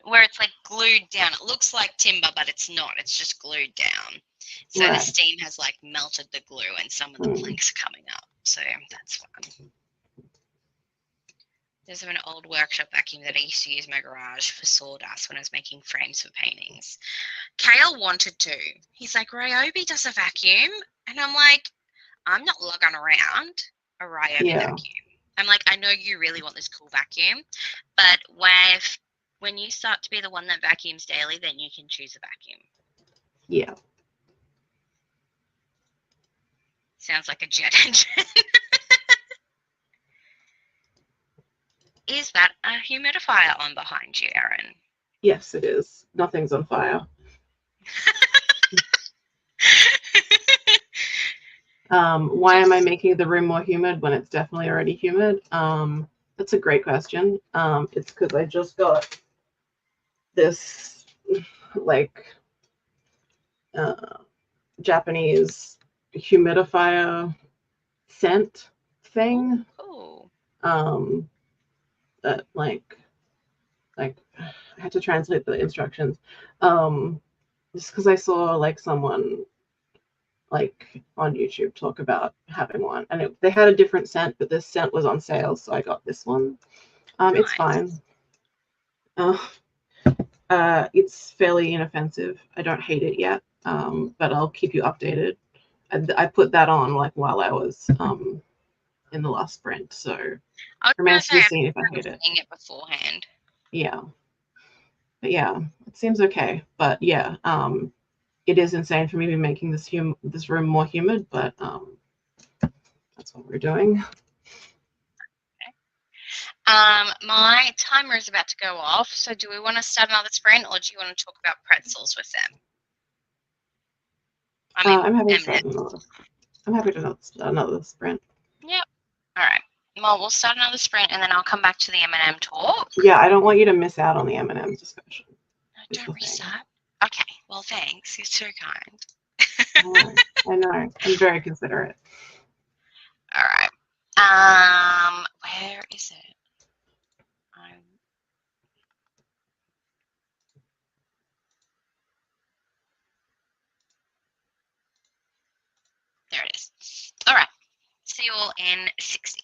Where it's glued down. It looks like timber, but it's not. It's just glued down. So the steam has melted the glue, and some of the planks are coming up. So that's fun. There's an old workshop vacuum that I used to use in my garage for sawdust when I was making frames for paintings. Kale wanted to. He's like, Ryobi does a vacuum. And I'm like, I'm not lugging around a Ryobi vacuum. I'm like, I know you really want this cool vacuum, but when you start to be the one that vacuums daily, then you can choose a vacuum. Yeah. Sounds like a jet engine. Is that a humidifier on behind you, Erin? Yes, it is. Nothing's on fire. Why am I making the room more humid when it's definitely already humid? That's a great question. It's because I just got this Japanese humidifier scent thing. Oh. That I had to translate the instructions. Just because I saw someone on YouTube talk about having one, and they had a different scent, but this scent was on sale, so I got this one. Nice. It's fine. It's fairly inoffensive. I don't hate it yet, but I'll keep you updated. I put that on while I was in the last sprint, so remains to be seen if I hate it. It beforehand. Yeah, but yeah, it seems okay. But yeah, it is insane for me to be making this room more humid, but that's what we're doing. My timer is about to go off, so do we want to start another sprint, or do you want to talk about pretzels with them? I'm happy to start another sprint. Yep. All right. Well, we'll start another sprint, and then I'll come back to the M&M talk. Yeah, I don't want you to miss out on the M&M discussion. Don't restart. Okay. Well, thanks. You're so kind. I know. I'm very considerate. All right. Where is it? There it is. All right. see you all in 60.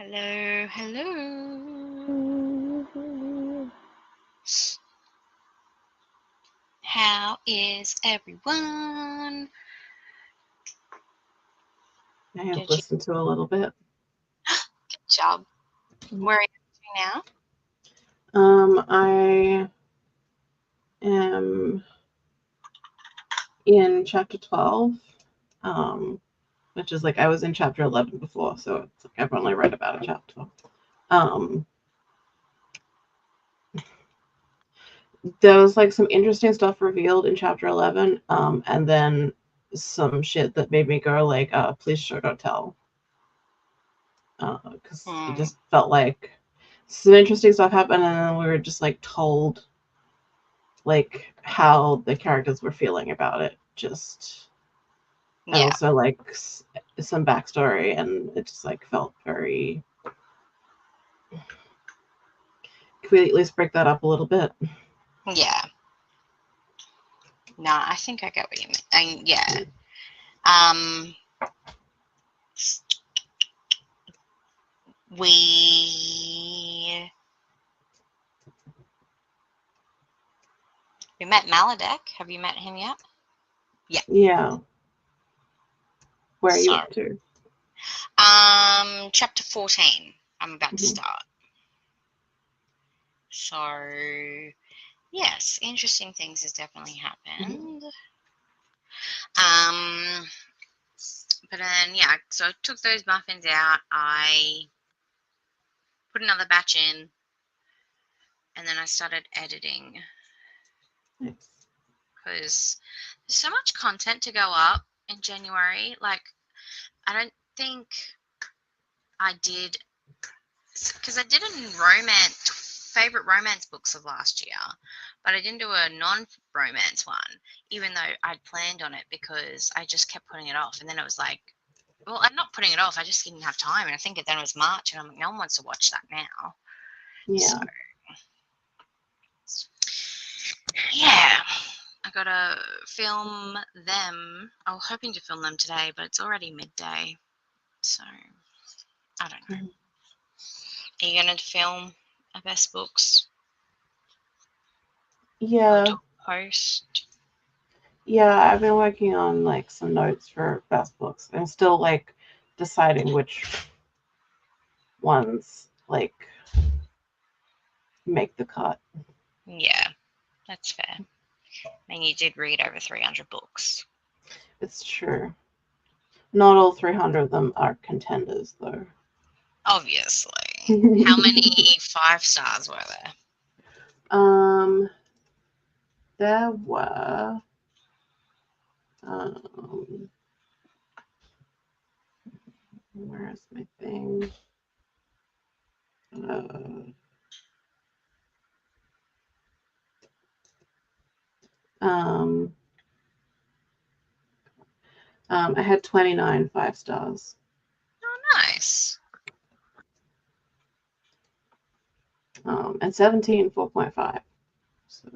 Hello, hello. How is everyone? I have Did you? listened to a little bit. Good job. Where are you now? I am in chapter 12, which is like I was in chapter 11 before, so it's like I've only read about a chapter. There was like some interesting stuff revealed in chapter 11, and then some shit that made me go like, please show, don't tell. Because it just felt like some interesting stuff happened, and then we were just like told like how the characters were feeling about it, and also like some backstory, and it just like felt very. Can we at least break that up a little bit? Yeah. No, I think I get what you mean. And yeah. We met Maladek. Have you met him yet? Yeah. Yeah. Where are you up to? Chapter 14. I'm about to start. So, yes, interesting things has definitely happened. But then, yeah, so I took those muffins out. I put another batch in, and then I started editing. Nice. Because there's so much content to go up in January. Like, I don't think I did, because I did a favorite romance books of last year, but I didn't do a non-romance one, even though I'd planned on it, because I just kept putting it off. And then it was like, well, I'm not putting it off, I just didn't have time. And I think then it was March, and I'm like, no one wants to watch that now. Yeah. So, yeah. I gotta film them. I was hoping to film them today, but it's already midday. So, I don't know. Are you going to film our best books? Yeah. Or do a post? Yeah, I've been working on like some notes for best books. I'm still like deciding which ones like make the cut. Yeah, that's fair. I mean, you did read over 300 books. It's true. Not all 300 of them are contenders, though. Obviously. How many 5 stars were there? There were. Where is my thing? I had 29 5 stars. Oh, nice. And 17 4.5. So.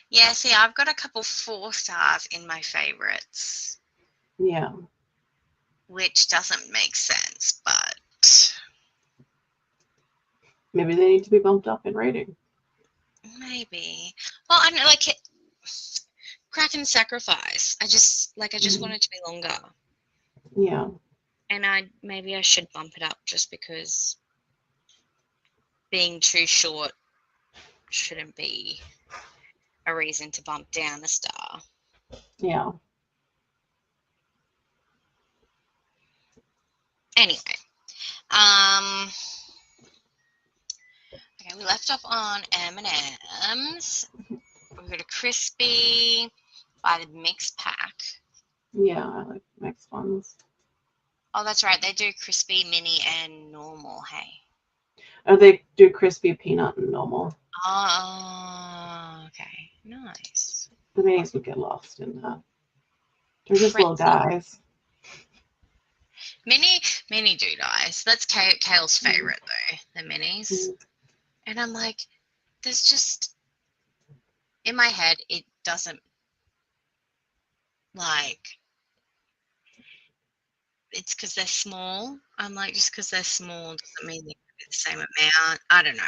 Yeah, see, I've got a couple 4 stars in my favorites. Yeah. Which doesn't make sense, but maybe they need to be bumped up in rating. Maybe. Well, I don't know, like Kraken Sacrifice. I just want it to be longer. Yeah. And maybe I should bump it up, just because being too short shouldn't be a reason to bump down a star. Yeah. Anyway, okay, we left off on M&M's. We're going to Crispy by the mixed pack. Yeah, I like mixed ones. Oh, that's right. They do crispy, mini, and normal. Hey. Oh, they do crispy, peanut, and normal. Oh, okay. Nice. The minis would get lost in that. They're just little guys. Mini do nice. That's Kale's favorite though, the minis. And I'm like, there's just, in my head, it doesn't, like, it's because they're small. I'm like, just because they're small doesn't mean they're gonna be the same amount. I don't know.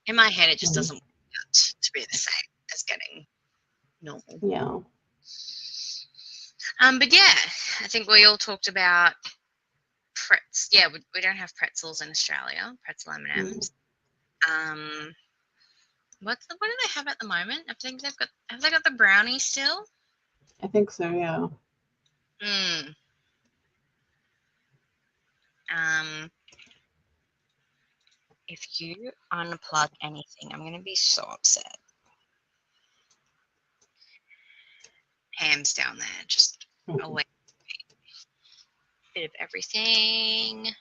In my head, it just doesn't work out to be the same as getting normal. Yeah. But yeah, I think we all talked about pretz. Yeah, we don't have pretzels in Australia. Pretzel M&Ms. What do they have at the moment? I think have they got the brownie still? I think so, yeah. If you unplug anything, I'm going to be so upset. Ham's down there, just away. Bit of everything.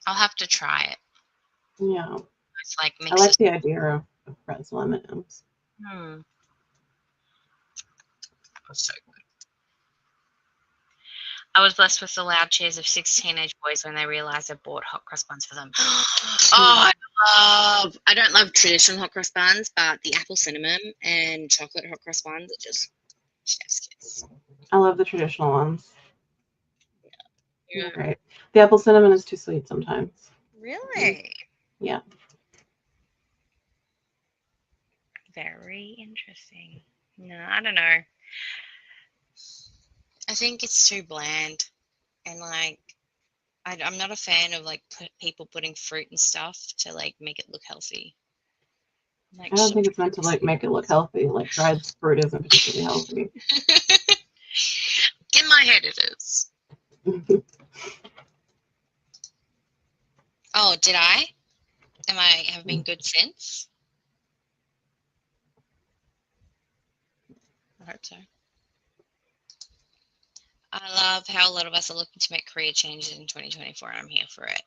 I'll have to try it. Yeah. It's like I like the idea of pretzel M&Ms. So good. I was blessed with the loud cheers of 6 teenage boys when they realised I bought hot cross buns for them. I don't love traditional hot cross buns, but the apple cinnamon and chocolate hot cross buns are just chef's kiss. I love the traditional ones. Yeah. They're great. The apple cinnamon is too sweet sometimes. Really? Yeah. Very interesting. No, I don't know. I think it's too bland, and like I'm not a fan of like people putting fruit and stuff to like make it look healthy. Like, I don't think it's meant to like make it look healthy. Like dried fruit isn't particularly healthy. In my head, it is. Oh, did I? Have been good since? I hope so. I love how a lot of us are looking to make career changes in 2024, and I'm here for it.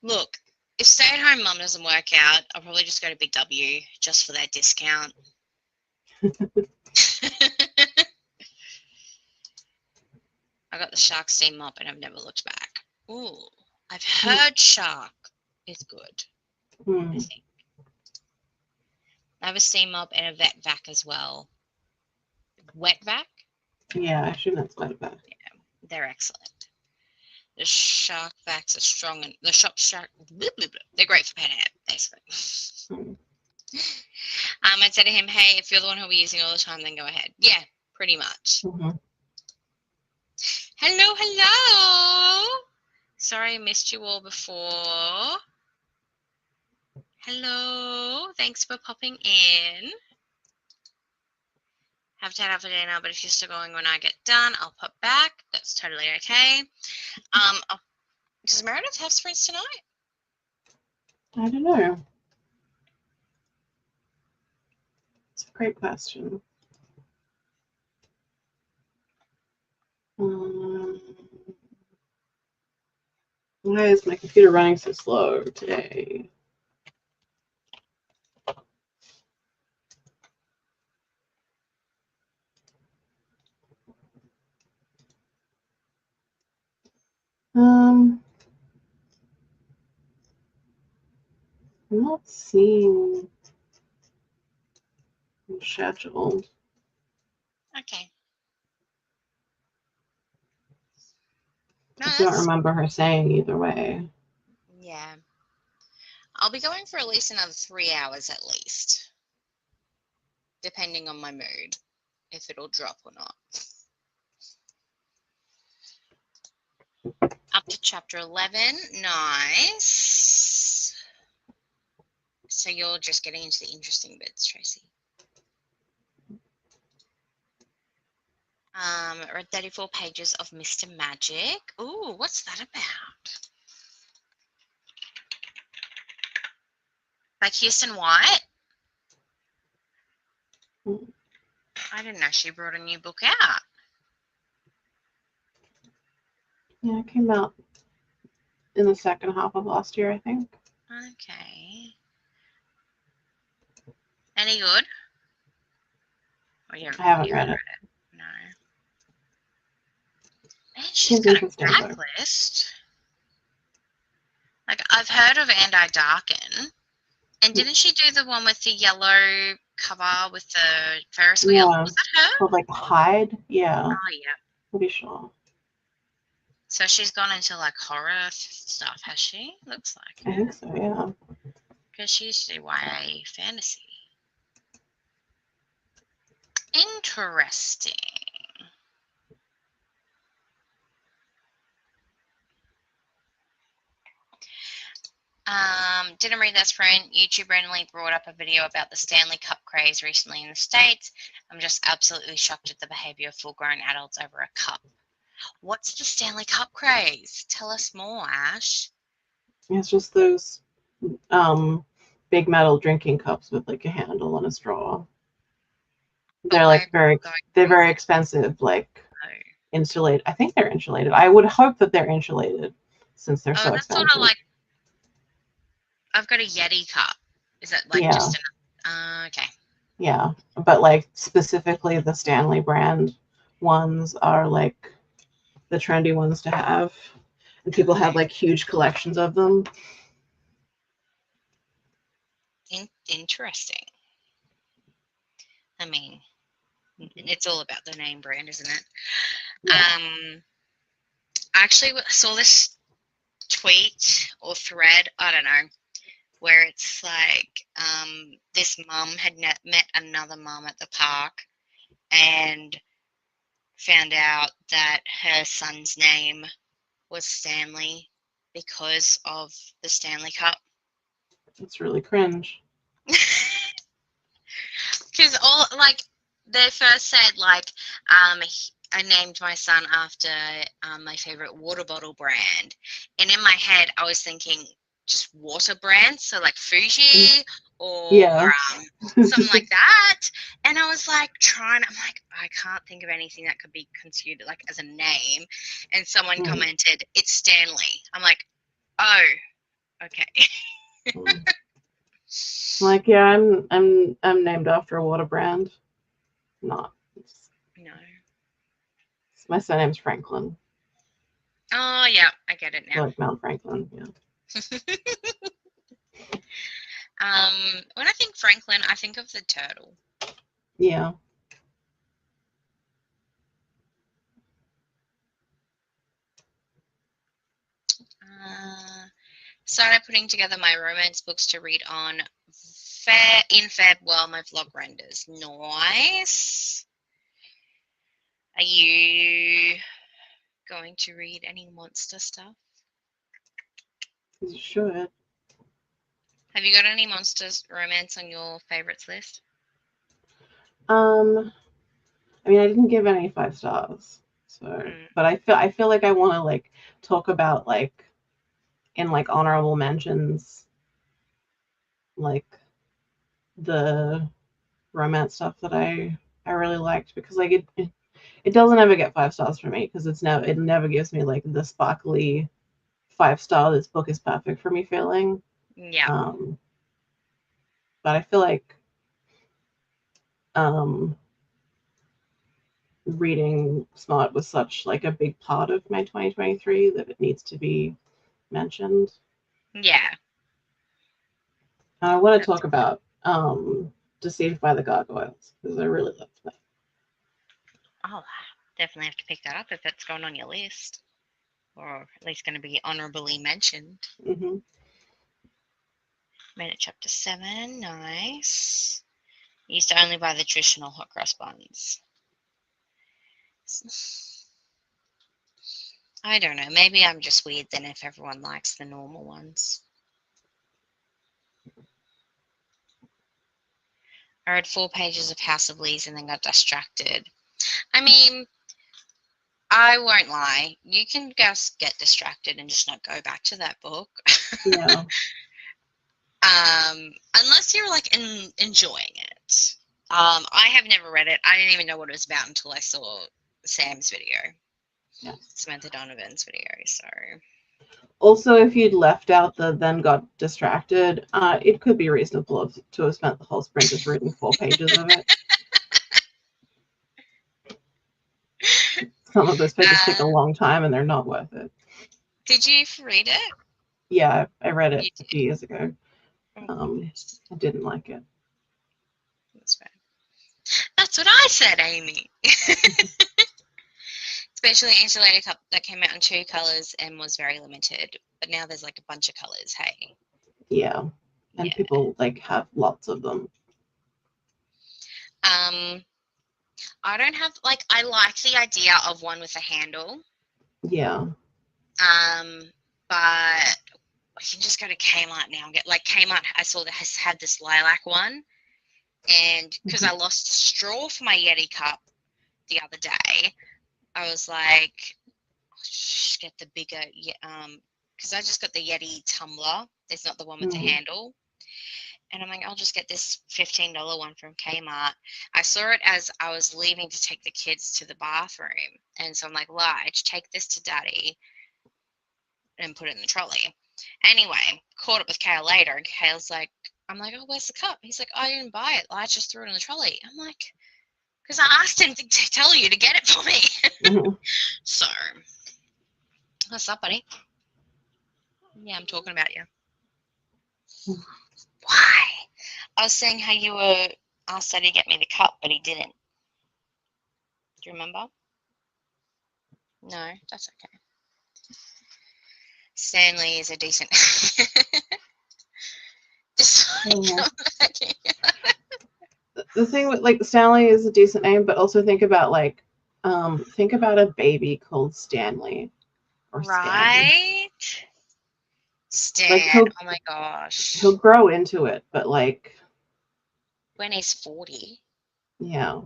Look, if stay-at-home mum doesn't work out, I'll probably just go to Big W just for that discount. I got the Shark Steam mop, and I've never looked back. Ooh, I've heard Shark is good. I think. I have a steam mop and a vet vac as well. Wet vac? Yeah, I assume that's wet vac. Yeah, they're excellent. The Shark vacs are strong, and the Shark, they're great for pet hair, basically. I said to him, hey, if you're the one who'll be using all the time, then go ahead. Yeah, pretty much. Hello. Sorry I missed you all before. Hello. Thanks for popping in. Have to head out for dinner, but if you're still going when I get done, I'll pop back. That's totally okay. Does Meredith have sprints tonight? I don't know. It's a great question. Why is my computer running so slow today? I'm not seeing scheduled. Okay. No, I don't remember her saying either way. Yeah. I'll be going for at least another 3 hours at least, depending on my mood, if it'll drop or not. Up to chapter 11. Nice. So you're just getting into the interesting bits, Tracy. Read 34 pages of Mr. Magic. Ooh, what's that about? By Kirsten White? I didn't know she brought a new book out. Yeah, it came out in the second half of last year, I think. Okay. Any good? I haven't read it. No. Man, she's got a backlist. Like, I've heard of Anti Darken. And didn't she do the one with the yellow cover with the Ferris wheel. Yeah. Was that her? Called like Hide. Yeah, Oh, yeah. pretty sure. So she's gone into like horror stuff, has she? Looks like I it. think so. Yeah. Because she used to do YA fantasy. Interesting. Didn't read this friend. YouTube randomly brought up a video about the Stanley Cup craze recently in the States. I'm just absolutely shocked at the behavior of full-grown adults over a cup. What's the Stanley Cup craze? Tell us more, Ash. It's just those big metal drinking cups with like a handle and a straw. They're like very expensive, like insulated. I think they're insulated. I would hope that they're insulated since they're so that's expensive. sort of like, I've got a Yeti cup. Is that like just an, okay. Yeah, but like specifically the Stanley brand ones are like the trendy ones to have. And people have like huge collections of them. Interesting. I mean, it's all about the name brand, isn't it? Yeah. I actually saw this tweet or thread, I don't know, where it's like this mum had met another mum at the park and found out that her son's name was Stanley because of the Stanley Cup. It's really cringe. Because all like they first said like I named my son after my favorite water bottle brand, and in my head I was thinking just water brands, so like Fuji or something like that. And I was like I'm like, I can't think of anything that could be considered like as a name. And someone commented, it's Stanley. I'm like, oh, okay. Like, yeah, I'm named after a water brand. Not. No. My surname's Franklin. Oh yeah, I get it now. Like Mount Franklin, yeah. When I think Franklin, I think of the turtle. Yeah. Started putting together my romance books to read on in Feb while my vlog renders. Nice. Are you going to read any monster stuff? You should. Have you got any monsters romance on your favorites list? I mean, I didn't give any 5 stars, so but I feel like I want to like talk about like in like honorable mentions, like the romance stuff that I really liked, because like it doesn't ever get 5 stars for me because it never gives me like the sparkly 5-star this book is perfect for me feeling. Yeah. But I feel like reading smart was such like a big part of my 2023 that it needs to be mentioned. Yeah. I want to talk about Deceived by the Gargoyles because I really loved that. Oh, definitely have to pick that up if it's going on your list, or at least going to be honorably mentioned. Mm-hmm. Made it chapter 7. Nice. Used to only buy the traditional hot cross buns. I don't know. Maybe I'm just weird then if everyone likes the normal ones. I read 4 pages of House of Leaves and then got distracted. I mean, I won't lie. You can just get distracted and just not go back to that book. Yeah. Unless you're like enjoying it. I have never read it. I didn't even know what it was about until I saw Sam's video. Yeah. Samantha Donovan's video. So. Also, if you'd left out the then got distracted, it could be reasonable to have spent the whole sprint just reading 4 pages of it. Some of those pages take a long time and they're not worth it. Did you read it? Yeah, I read it a few years ago. I didn't like it. That's That's what I said, Amy. Especially insulated cup that came out in 2 colours and was very limited. But now there's like a bunch of colours, hey. Yeah. And Yeah. people like have lots of them. I don't have like I like the idea of one with a handle. Yeah. But I can just go to Kmart now and get like Kmart. I saw that has had this lilac one, and because I lost straw for my Yeti cup the other day, I was like, just get the bigger. Because I just got the Yeti tumbler. It's not the one with the handle. And I'm like, I'll just get this $15 one from Kmart. I saw it as I was leaving to take the kids to the bathroom. And so I'm like, Lige, take this to Daddy and put it in the trolley. Anyway, caught up with Kale later. And Kale's like, I'm like, oh, where's the cup? He's like, I didn't buy it. Lige just threw it in the trolley. I'm like, because I asked him to tell you to get it for me. So, what's up, buddy? Yeah, I'm talking about you. Why? I was saying how you were asked Daddy to get me the cup, but he didn't. Do you remember? No, that's okay. Stanley is a decent. Just the thing with like Stanley is a decent name, but also think about like a baby called Stanley or right. Stan. Like oh my gosh. He'll grow into it, but like when he's 40. Yeah.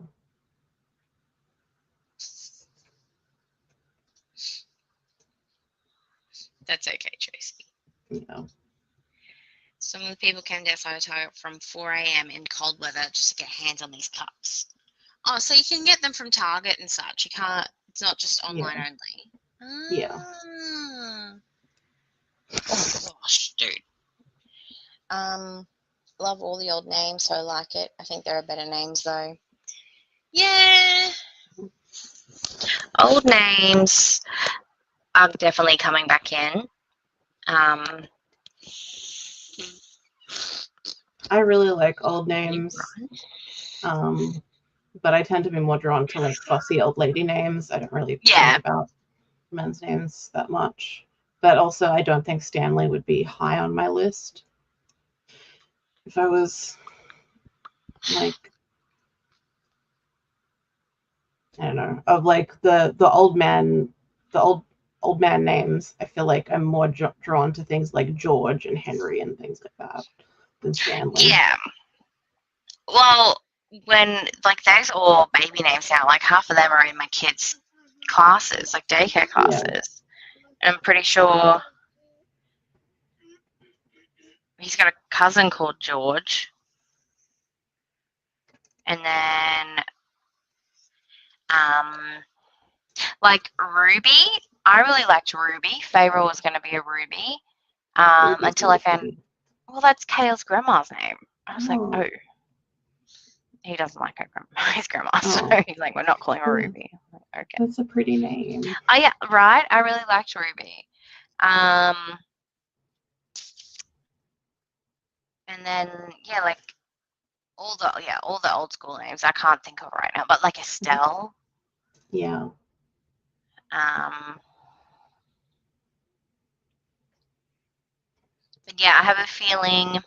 That's okay, Tracy. Yeah. Some of the people came down Target from 4 a.m. in cold weather just to get hands on these cups. Oh, so you can get them from Target and such. You can't. It's not just online only. Yeah. Oh gosh, dude. Love all the old names, so I like it. I think there are better names though. Yeah. Old names are definitely coming back in. I really like old names. But I tend to be more drawn to like fussy old lady names. I don't really think about men's names that much. But also I don't think Stanley would be high on my list. If I was like, I don't know, of like the old man names, I feel like I'm more drawn to things like George and Henry and things like that than Stanley. Yeah. Well, when like those are all baby names now, like half of them are in my kids' classes, like daycare classes. Yeah. And I'm pretty sure he's got a cousin called George. And then like Ruby, I really liked Ruby. Favourite was going to be a Ruby. Until I found, well, that's Kale's grandma's name. I was like, oh. He doesn't like his grandma, so he's like, we're not calling her Ruby. Like, okay. That's a pretty name. Oh, yeah, right? I really liked Ruby. And then, yeah, like, all the old school names I can't think of right now, but like Estelle. Yeah. But yeah, I have a feeling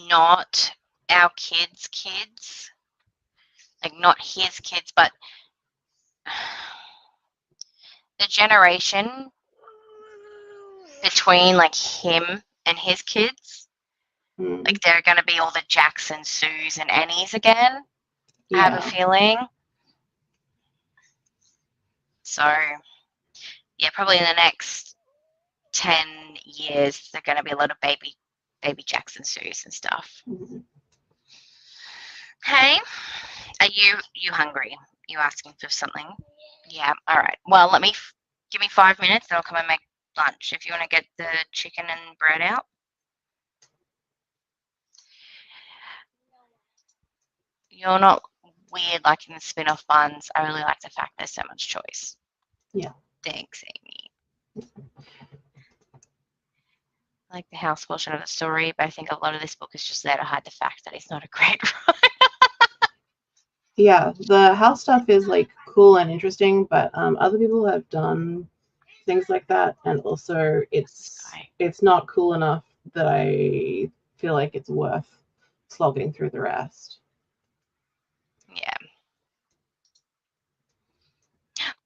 not our kids, like not his kids, but the generation between like him and his kids, like they're going to be all the Jacksons, Sues, and Annies again. Yeah. I have a feeling. So, yeah, probably in the next 10 years, they're going to be a lot of baby Jackson Sues and stuff. Hey, are you hungry? You asking for something? Yeah. All right. Well, give me 5 minutes, and I'll come and make lunch. If you want to get the chicken and bread out. You're not weird like in the spin-off buns. I really like the fact there's so much choice. Yeah. Thanks, Amy. I like the house portion of the story, but I think a lot of this book is just there to hide the fact that he's not a great writer. Yeah, the house stuff is like cool and interesting, but other people have done things like that, and also Sky. it's not cool enough that I feel like it's worth slogging through the rest. Yeah.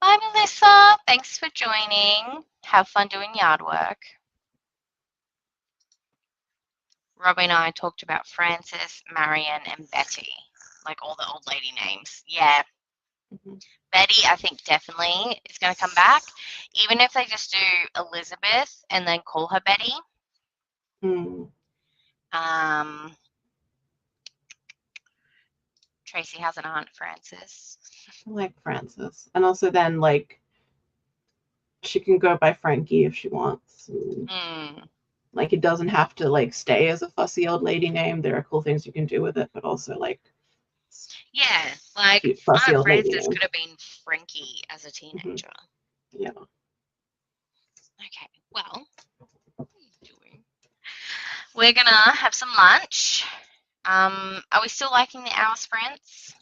Bye, Melissa. Thanks for joining. Have fun doing yard work. Robbie and I talked about Frances, Marion, and Betty, like all the old lady names. Yeah, Mhm. Betty, I think definitely is going to come back, even if they just do Elizabeth and then call her Betty. Mm, Um, Tracy has an aunt, Frances. I like Frances, and also then like she can go by Frankie if she wants. And, Mm. like it doesn't have to like stay as a fussy old lady name. There are cool things you can do with it, but also like Yeah, like cute fussy Aunt old lady Frances name. could have been Frankie as a Hmm. teenager. Yeah. Okay, well, what are you doing? We're gonna have some lunch. Are we still liking the hour sprints?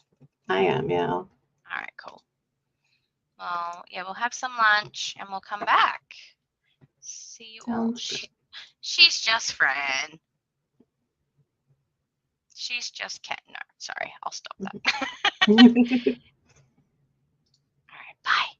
I am, yeah. All right, cool. Well, yeah, we'll have some lunch and we'll come back. See you all. Sounds good. She's just Fran. She's just Cat. No, sorry, I'll stop that. All right, bye.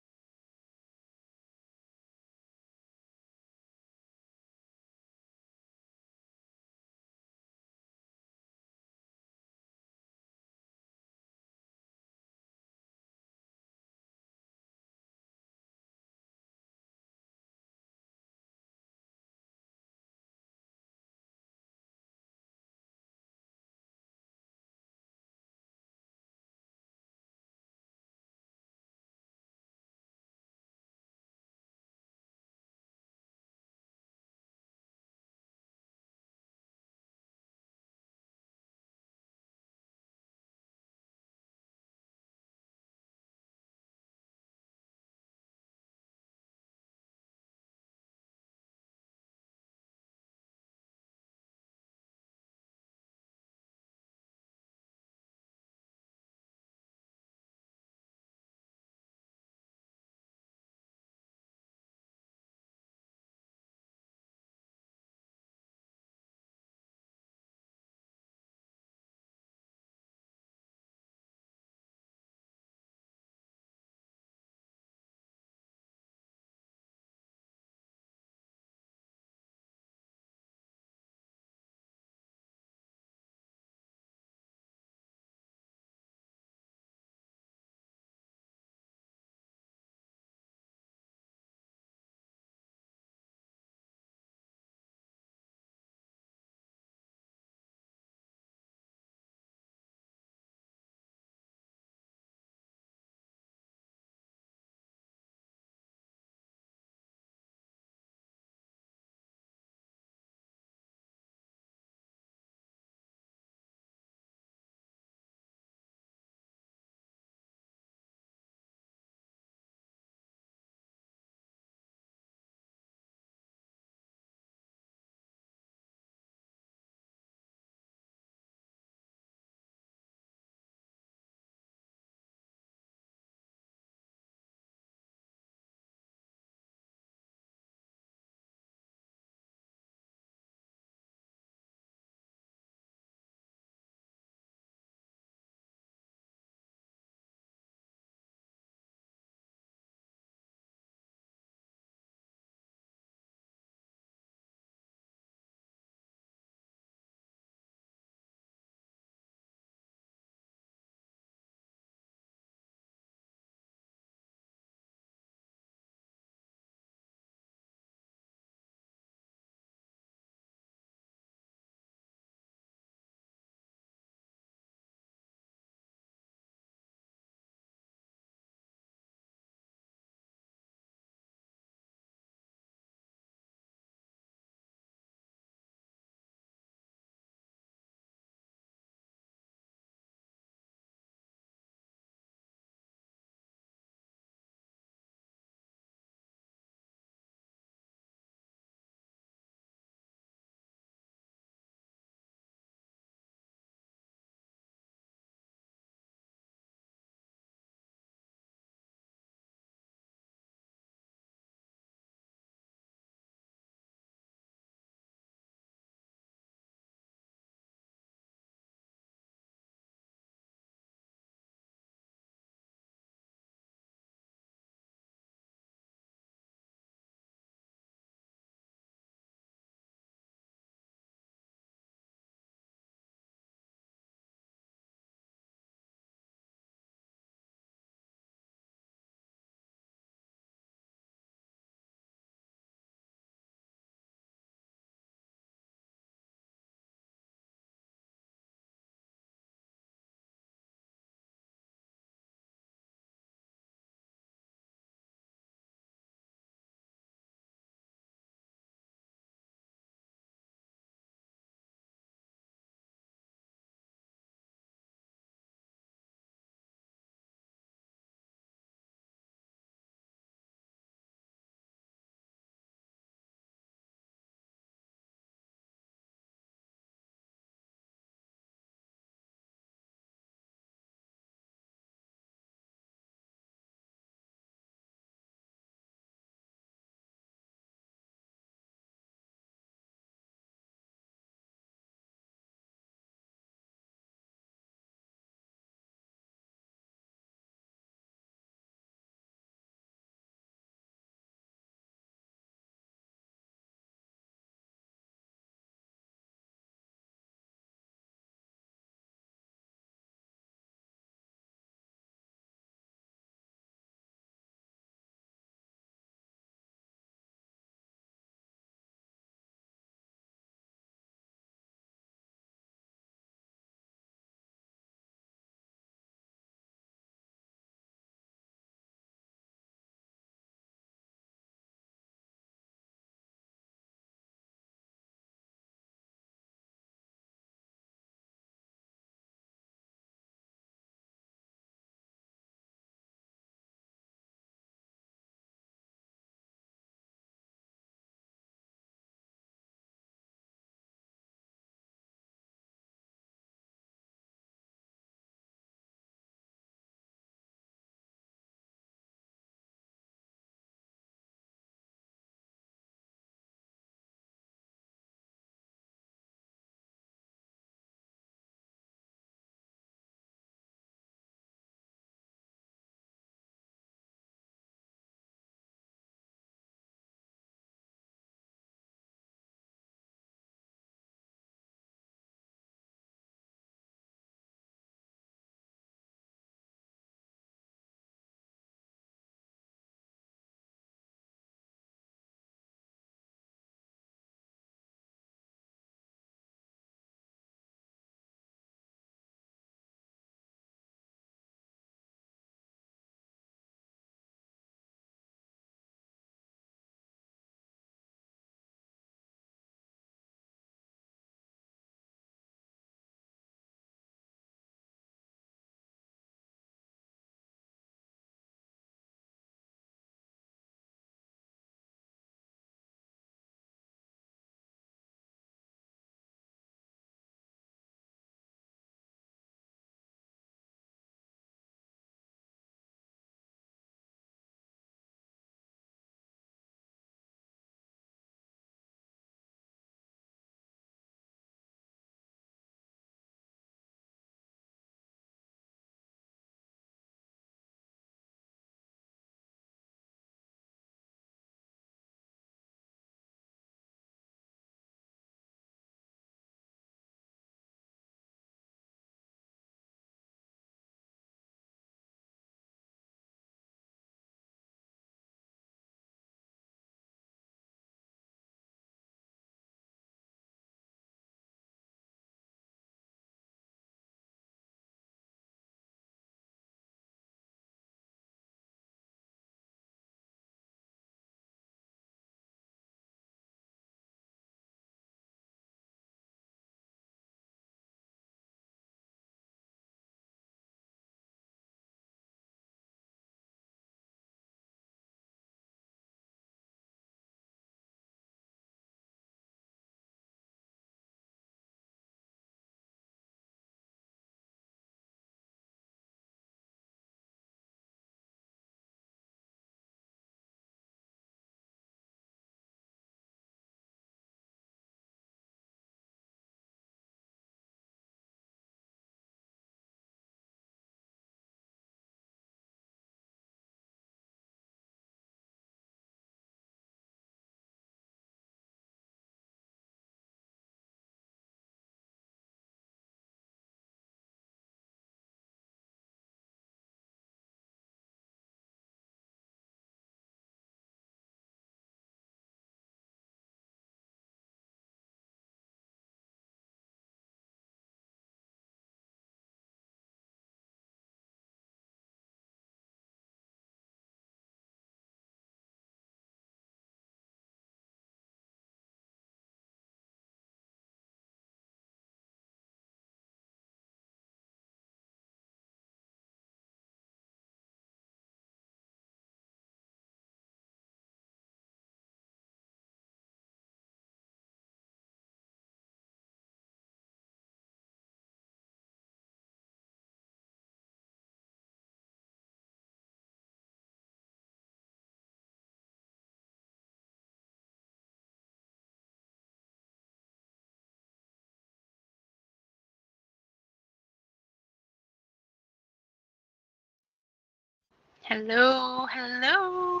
Hello, hello.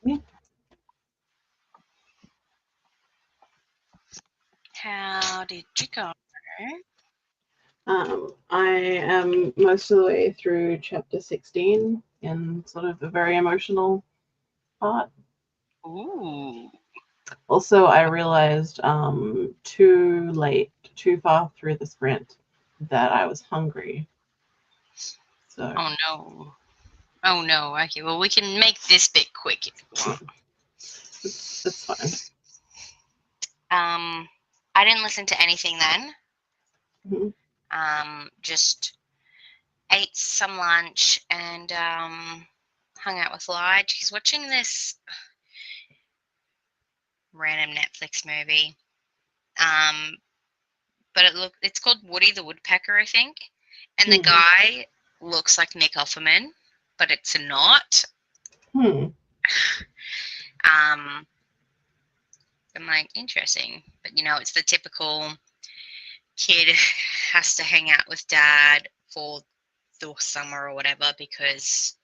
Yeah. How did you go? I am most of the way through chapter 16 in sort of a very emotional part. Ooh. Also, I realized too late, too far through the sprint, that I was hungry. So. Oh no. Oh no. Okay, well, we can make this bit quick if you want. It's fine. I didn't listen to anything then. Mm-hmm. Just ate some lunch and hung out with Lige. He's watching this random Netflix movie. But it's called Woody the Woodpecker, I think. And the guy looks like Nick Offerman, but it's not. I'm like, interesting. But it's the typical kid has to hang out with dad for the summer or whatever because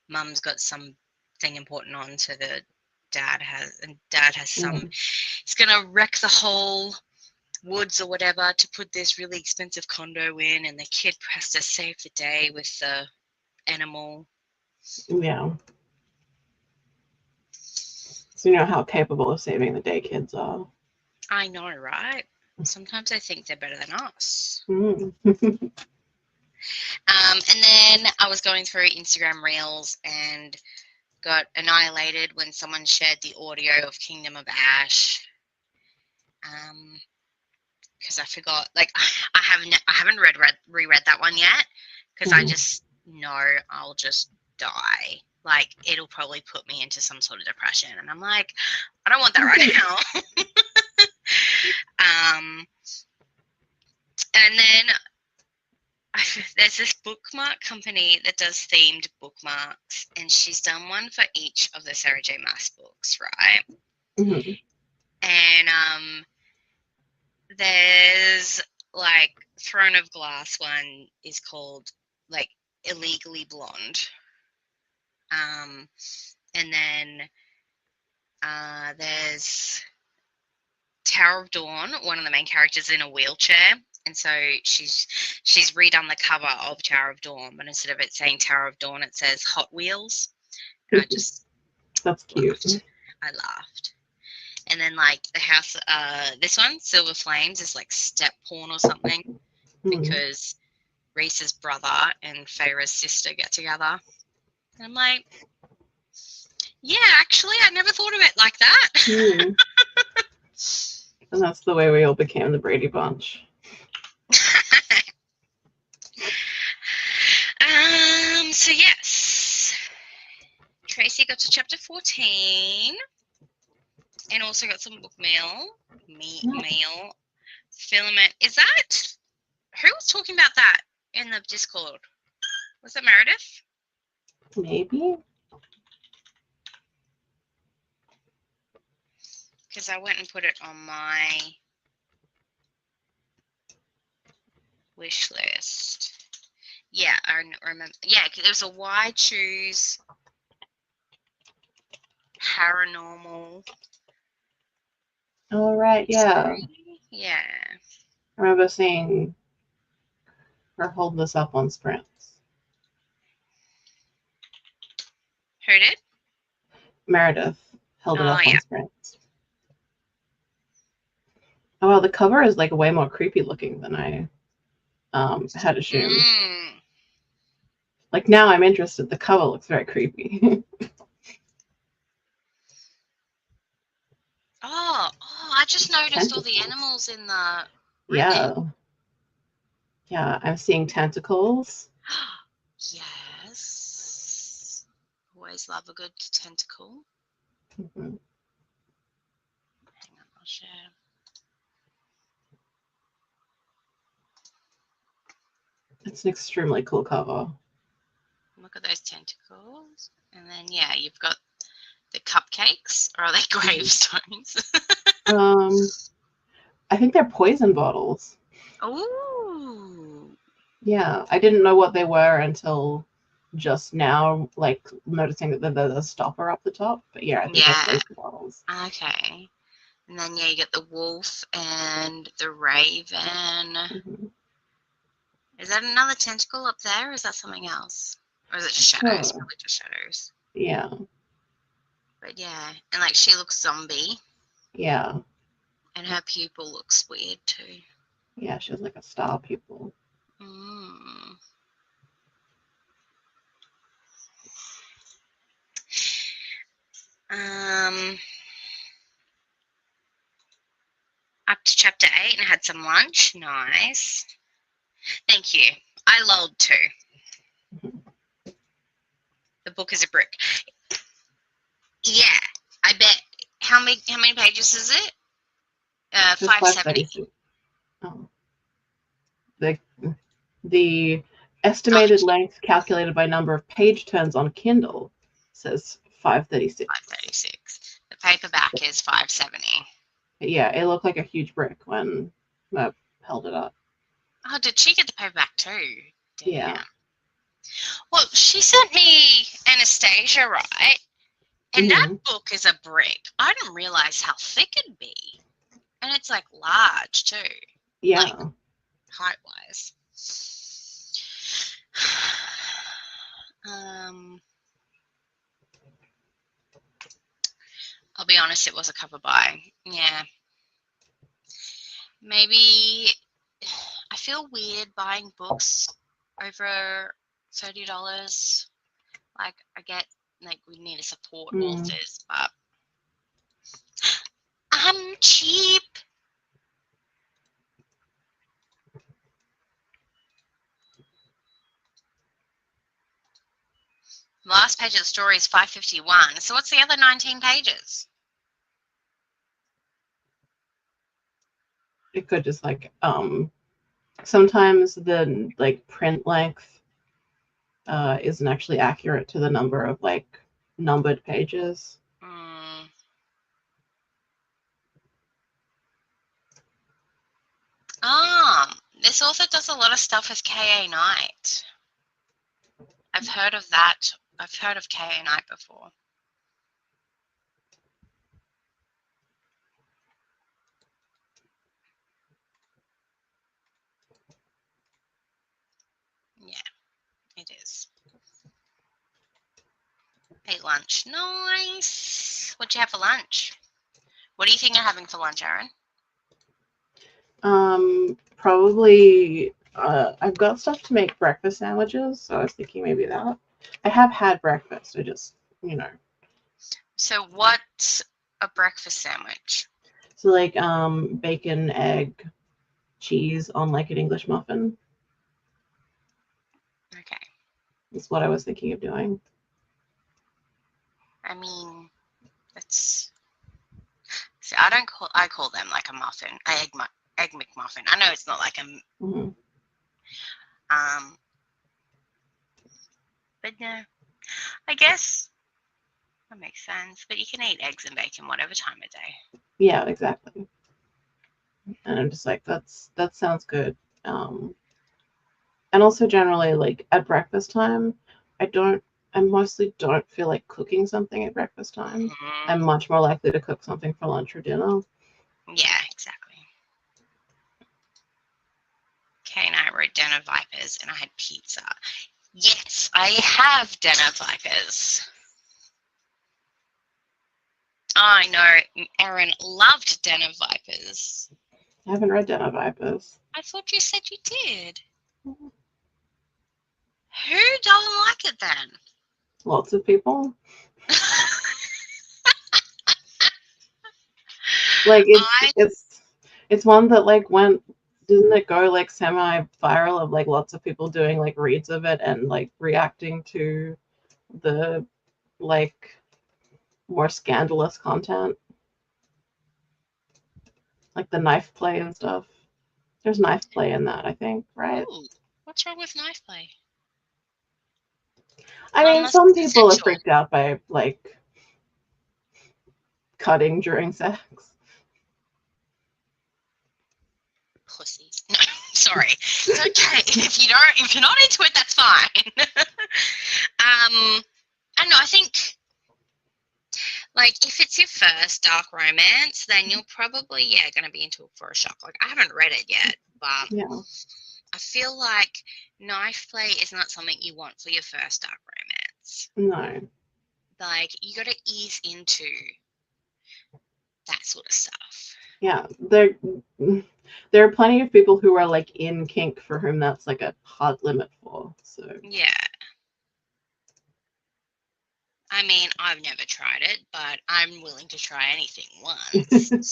mum's got something important on, so the dad has some. He's gonna wreck the whole woods or whatever to put this really expensive condo in, and the kid has to save the day with the animal. Yeah. So you know how capable of saving the day kids are. I know, right? Sometimes I think they're better than us. And then I was going through Instagram Reels and got annihilated when someone shared the audio of Kingdom of Ash. Because I forgot, like I haven't reread that one yet because I just know I'll just die. Like it'll probably put me into some sort of depression, and I'm like, I don't want that right now. And then there's this bookmark company that does themed bookmarks, and she's done one for each of the Sarah J. Maas books, right? Mm-hmm. And there's like Throne of Glass one is called like Illegally Blonde. And then there's Tower of Dawn. One of the main characters in a wheelchair, and so she's redone the cover of Tower of Dawn, but instead of it saying Tower of Dawn, it says Hot Wheels. And I just that's cute. laughed. I laughed. And then like the house, this one, Silver Flames, is like step porn or something because Reese's brother and Feyre's sister get together. And I'm like, yeah, actually, I never thought of it like that. And that's the way we all became the Brady Bunch. So yes, Tracy got to chapter 14 and also got some book mail. Filament. Is that, who was talking about that in the Discord? Was it Meredith? Maybe. Because I went and put it on my wish list. Yeah, I remember. Yeah, because there was a Why Choose Paranormal. Oh, right, yeah. Yeah. I remember seeing her hold this up on sprints. Who did? Meredith held it up yeah. on sprints. Oh, well, the cover is like way more creepy looking than I had assumed. Like now I'm interested. The cover looks very creepy. Oh, I just noticed all the animals in the ribbon. Yeah, I'm seeing tentacles. Yes. Always love a good tentacle. Mm-hmm. Hang on, I'll share. It's an extremely cool cover. Look at those tentacles. And then, yeah, you've got the cupcakes. Or are they gravestones? I think they're poison bottles. Ooh. Yeah, I didn't know what they were until just now, like noticing that there's a stopper up the top. But yeah, I think Yeah. that's those models. Okay. And then yeah, you get the wolf and the raven. Mm-hmm. Is that another tentacle up there, or is that something else? Or is it just shadows? Sure. Probably just shadows. Yeah. But yeah, and like she looks zombie, Yeah. and her pupil looks weird too. Yeah, she has like a star pupil. Mm. Up to chapter 8 and I had some lunch. Nice. Thank you. I lolled too. The book is a brick. Yeah, I bet. How many pages is it? 570. Oh. The estimated length calculated by number of page turns on Kindle says 536. 536. The paperback is 570. Yeah, it looked like a huge brick when I held it up. Oh, did she get the paperback too? Damn. Yeah. Well, she sent me Anastasia, right? And that book is a brick. I didn't realize how thick it'd be. And it's like large too. Yeah. Like height-wise. I'll be honest, it was a cover buy. Yeah. Maybe I feel weird buying books over $30. Like, I get, like, we need to support authors, but I'm cheap. The last page of the story is 551. So what's the other 19 pages? It could just like sometimes the like print length isn't actually accurate to the number of like numbered pages. This author does a lot of stuff with K.A. Knight. I've heard of that. I've heard of K.A. Knight before. Yeah, it is. Ate lunch. Nice. What'd you have for lunch? What do you think you're having for lunch, Aaron? Probably I've got stuff to make breakfast sandwiches, so I was thinking maybe that. I have had breakfast. I just, you know. So what's a breakfast sandwich? So like bacon, egg, cheese on like an English muffin. Okay. Is what I was thinking of doing. I mean, that's. See, I call them like a muffin, egg McMuffin. I know it's not like a. But no, I guess that makes sense. But you can eat eggs and bacon whatever time of day. Yeah, exactly. And I'm just like, that sounds good. And also generally like at breakfast time, I mostly don't feel like cooking something at breakfast time. I'm much more likely to cook something for lunch or dinner. Yeah, exactly. Okay, and I wrote Den of Vipers and I had pizza. Yes, I have Den of Vipers. I know Aaron loved Den of Vipers. I haven't read Den of Vipers. I thought you said you did. Who don't like it then? Lots of people. Like it's one that like didn't it go like semi-viral of like lots of people doing like reads of it and like reacting to the like more scandalous content, like the knife play and stuff. There's knife play in that, I think, right? Ooh, what's wrong with knife play? I mean, some people are freaked out by like cutting during sex. Pussies. No, Sorry. It's okay. If you're not into it, that's fine. I don't know, I think, like, if it's your first dark romance, then you're probably, going to be into it for a shock. Like, I haven't read it yet, but Yeah. I feel like knife play is not something you want for your first dark romance. No. Like, you got to ease into that sort of stuff. Yeah, there are plenty of people who are like in kink for whom that's like a hard limit for. So Yeah. I mean, I've never tried it, but I'm willing to try anything once.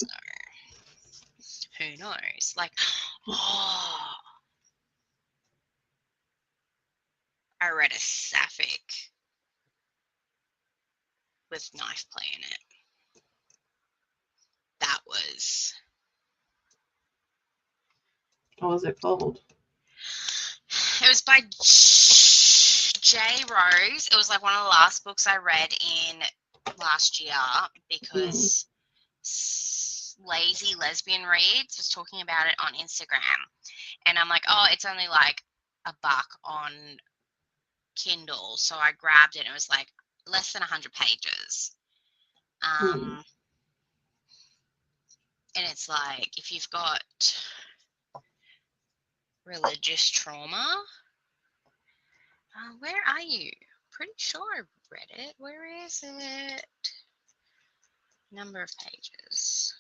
So who knows? Like, I read a sapphic with knife play in it. That was... what was it called? It was by J. Rose. It was like one of the last books I read in last year because Lazy Lesbian Reads was talking about it on Instagram. And I'm like, oh, it's only like $1 on Kindle. So I grabbed it and it was like less than 100 pages. And it's like, if you've got religious trauma, where are you? Pretty sure I read it. Where is it? Number of pages.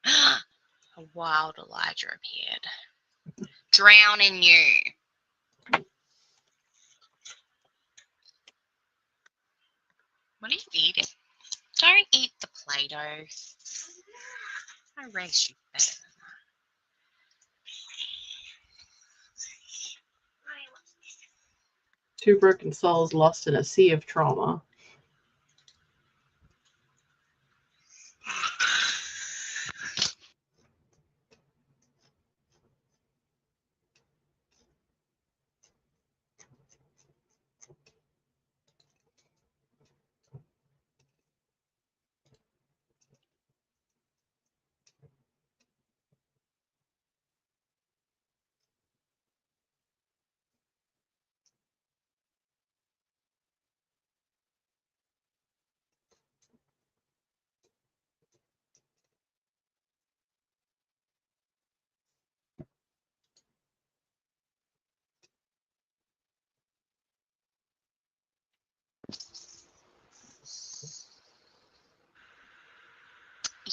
A wild Elijah appeared. Drown in you. What are you eating? Don't eat the Play-Doh. I raised you better than that. Two broken souls lost in a sea of trauma.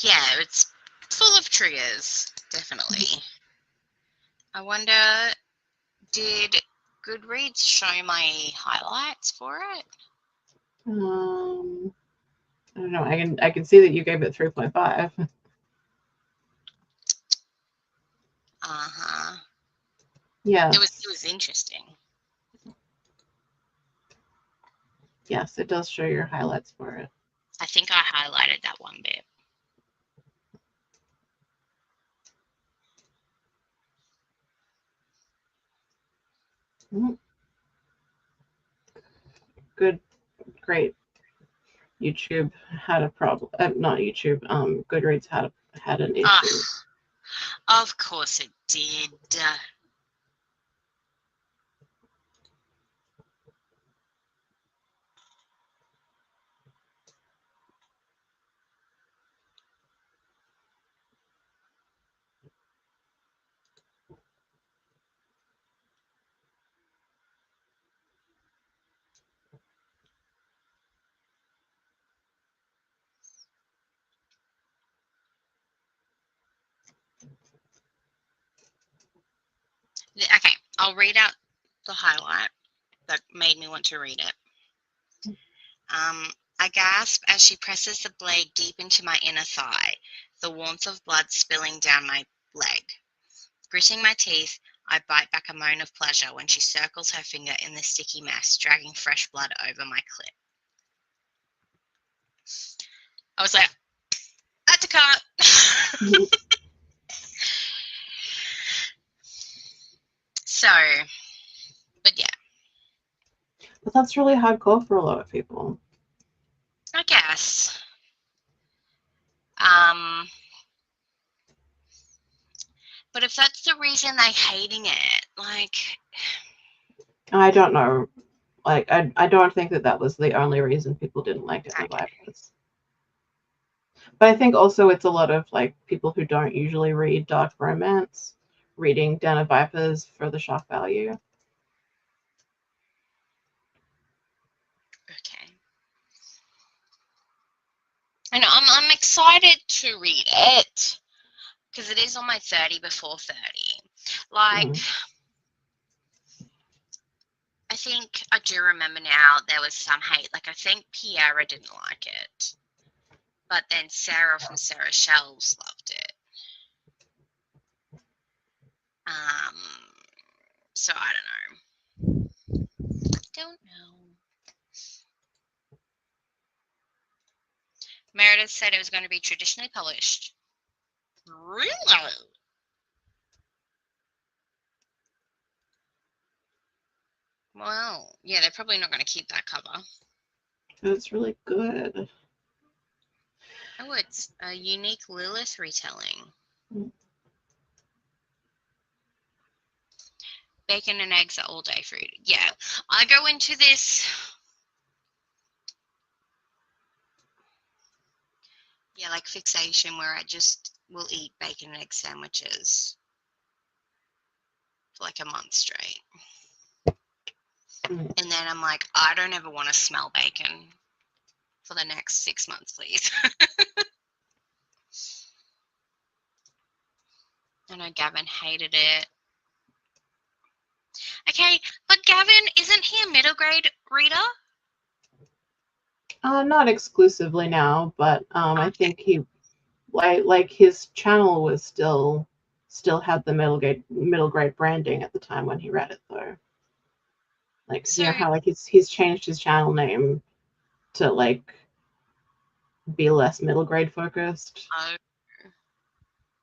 Yeah, it's full of triggers, definitely. I wonder, did Goodreads show my highlights for it? I don't know. I can see that you gave it 3.5. Uh-huh. Yeah. It was interesting. Yes, it does show your highlights for it. I think I highlighted that one bit. Good, great. YouTube had a problem. Not YouTube. Goodreads had an issue. Of course it did. Okay, I'll read out the highlight that made me want to read it. I gasp as she presses the blade deep into my inner thigh, the warmth of blood spilling down my leg. Gritting my teeth, I bite back a moan of pleasure when she circles her finger in the sticky mess, dragging fresh blood over my clit. I was like, that's a cut. So, but yeah. But that's really hardcore for a lot of people. I guess. But if that's the reason they're hating it, like... I don't know. Like, I don't think that was the only reason people didn't like Den of Okay. Vipers. But I think also it's a lot of, like, people who don't usually read dark romance reading Den of Vipers for the shock value. Okay. And I'm excited to read it because it is on my 30 before 30. Like, I think I do remember now there was some hate. Like, I think Piera didn't like it. But then Sarah from Sarah Shelves loved it. So I don't know. Don't know. Meredith said it was going to be traditionally published. Really? Well, yeah, they're probably not going to keep that cover. It's really good. Oh, it's a unique Lilith retelling. Bacon and eggs are all day food. Yeah, I go into this. Yeah, like fixation where I just will eat bacon and egg sandwiches for like a month straight. And then I'm like, I don't ever want to smell bacon for the next 6 months, please. I know Gavin hated it. Okay, but Gavin, isn't he a middle grade reader? Not exclusively now, but I think he, like his channel was still had the middle grade branding at the time when he read it, though. Like, so, you know how like he's changed his channel name to like be less middle grade focused. Oh.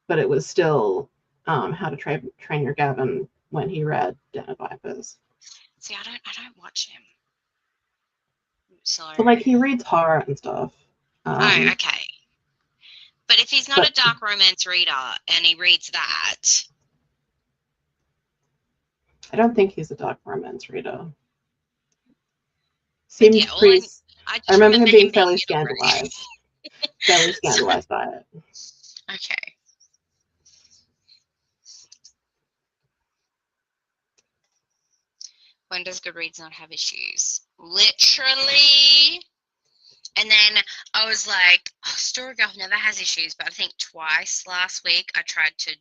But it was still How to Train Your Gavin when he read Den of Vipers. See, I don't watch him. So. But like he reads horror and stuff. Oh, okay. But if he's not a dark romance reader and he reads that, I don't think he's a dark romance reader. Seemed yeah, pretty. I remember him being fairly scandalized. Fairly scandalized by it. Okay. When does Goodreads not have issues? Literally. And then I was like, oh, Storygraph never has issues, but I think twice last week I tried to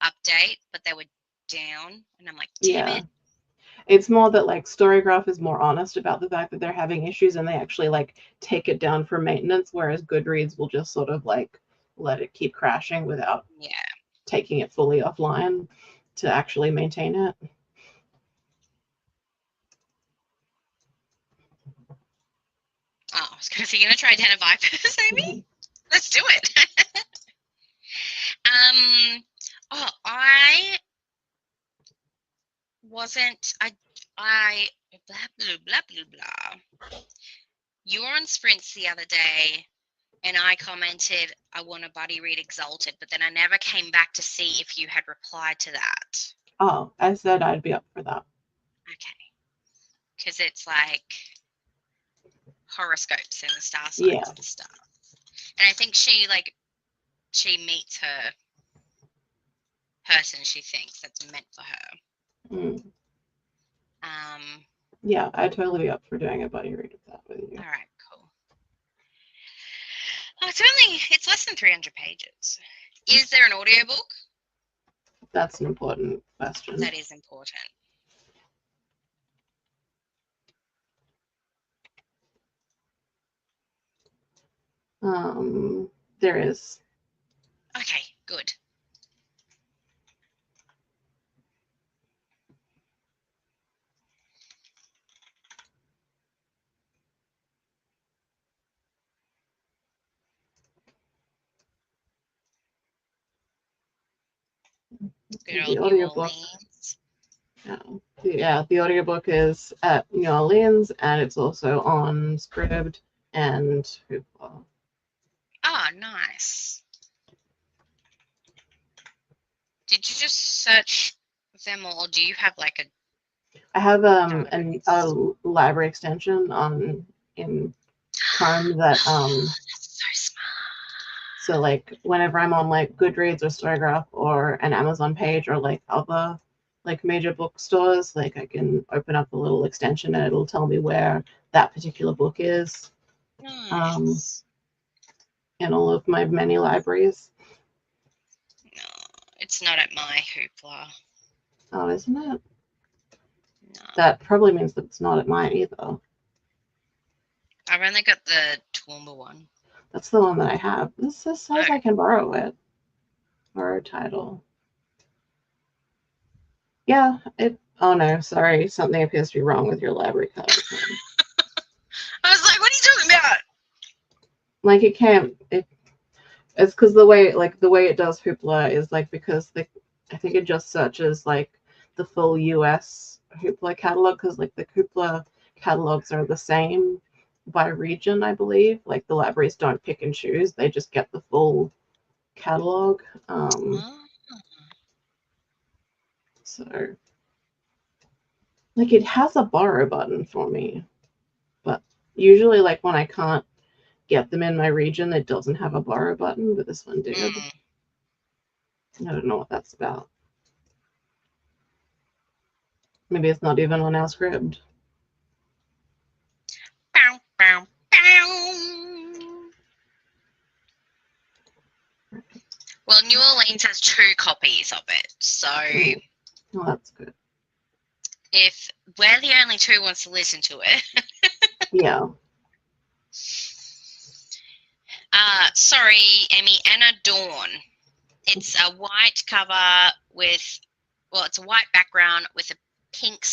update, but they were down, and I'm like, damn it. It's more that like Storygraph is more honest about the fact that they're having issues, and they actually like take it down for maintenance, whereas Goodreads will just sort of like let it keep crashing without taking it fully offline to actually maintain it. Oh, I was going to say, you're going to try Den of Vipers, maybe? Let's do it. I wasn't, I, blah, blah, blah, blah, blah. You were on Sprints the other day, and I commented, I want a buddy read Exalted, but then I never came back to see if you had replied to that. Oh, I said I'd be up for that. Okay. Because it's like horoscopes and the star signs and stuff. And I think she meets her person she thinks that's meant for her. Yeah, I'd totally be up for doing a buddy read of that with you. All right, cool. Oh, it's less than 300 pages. Is there an audiobook? That's an important question. That is important. There is. Okay, good. The audiobook. The audiobook is at New Orleans, and it's also on Scribd and Hoopla. Oh, nice. Did you just search them, or do you have like a I have a database? library extension in Chrome that That's so smart. so like whenever I'm on like Goodreads or Storygraph or an Amazon page or like other like major bookstores, like I can open up a little extension and it'll tell me where that particular book is um, Nice. in all of my many libraries. No, it's not at my Hoopla. Oh, isn't it? No, That probably means that it's not at mine either. I've only got the Toowoomba one. That's the one that I have. This says Oh, I can borrow it. Borrow title. Yeah, it. Oh no, sorry. Something appears to be wrong with your library card. I was like, what are you talking about? Like it can't. It's because the way it does Hoopla is like because I think it just searches like the full US Hoopla catalog because like the Hoopla catalogs are the same by region, I believe. Like the libraries don't pick and choose; they just get the full catalog. Oh, So like it has a borrow button for me, but usually like when I can't get them in my region, it doesn't have a borrow button, but this one did. mm. I don't know what that's about. Maybe it's not even on our script. Bow, bow, bow. Well, New Orleans has 2 copies of it, so Oh, that's good. if we're the only 2 wants to listen to it. Yeah. Sorry, Emmy, Anna Dawn. It's a white cover with, well, it's a white background with a pink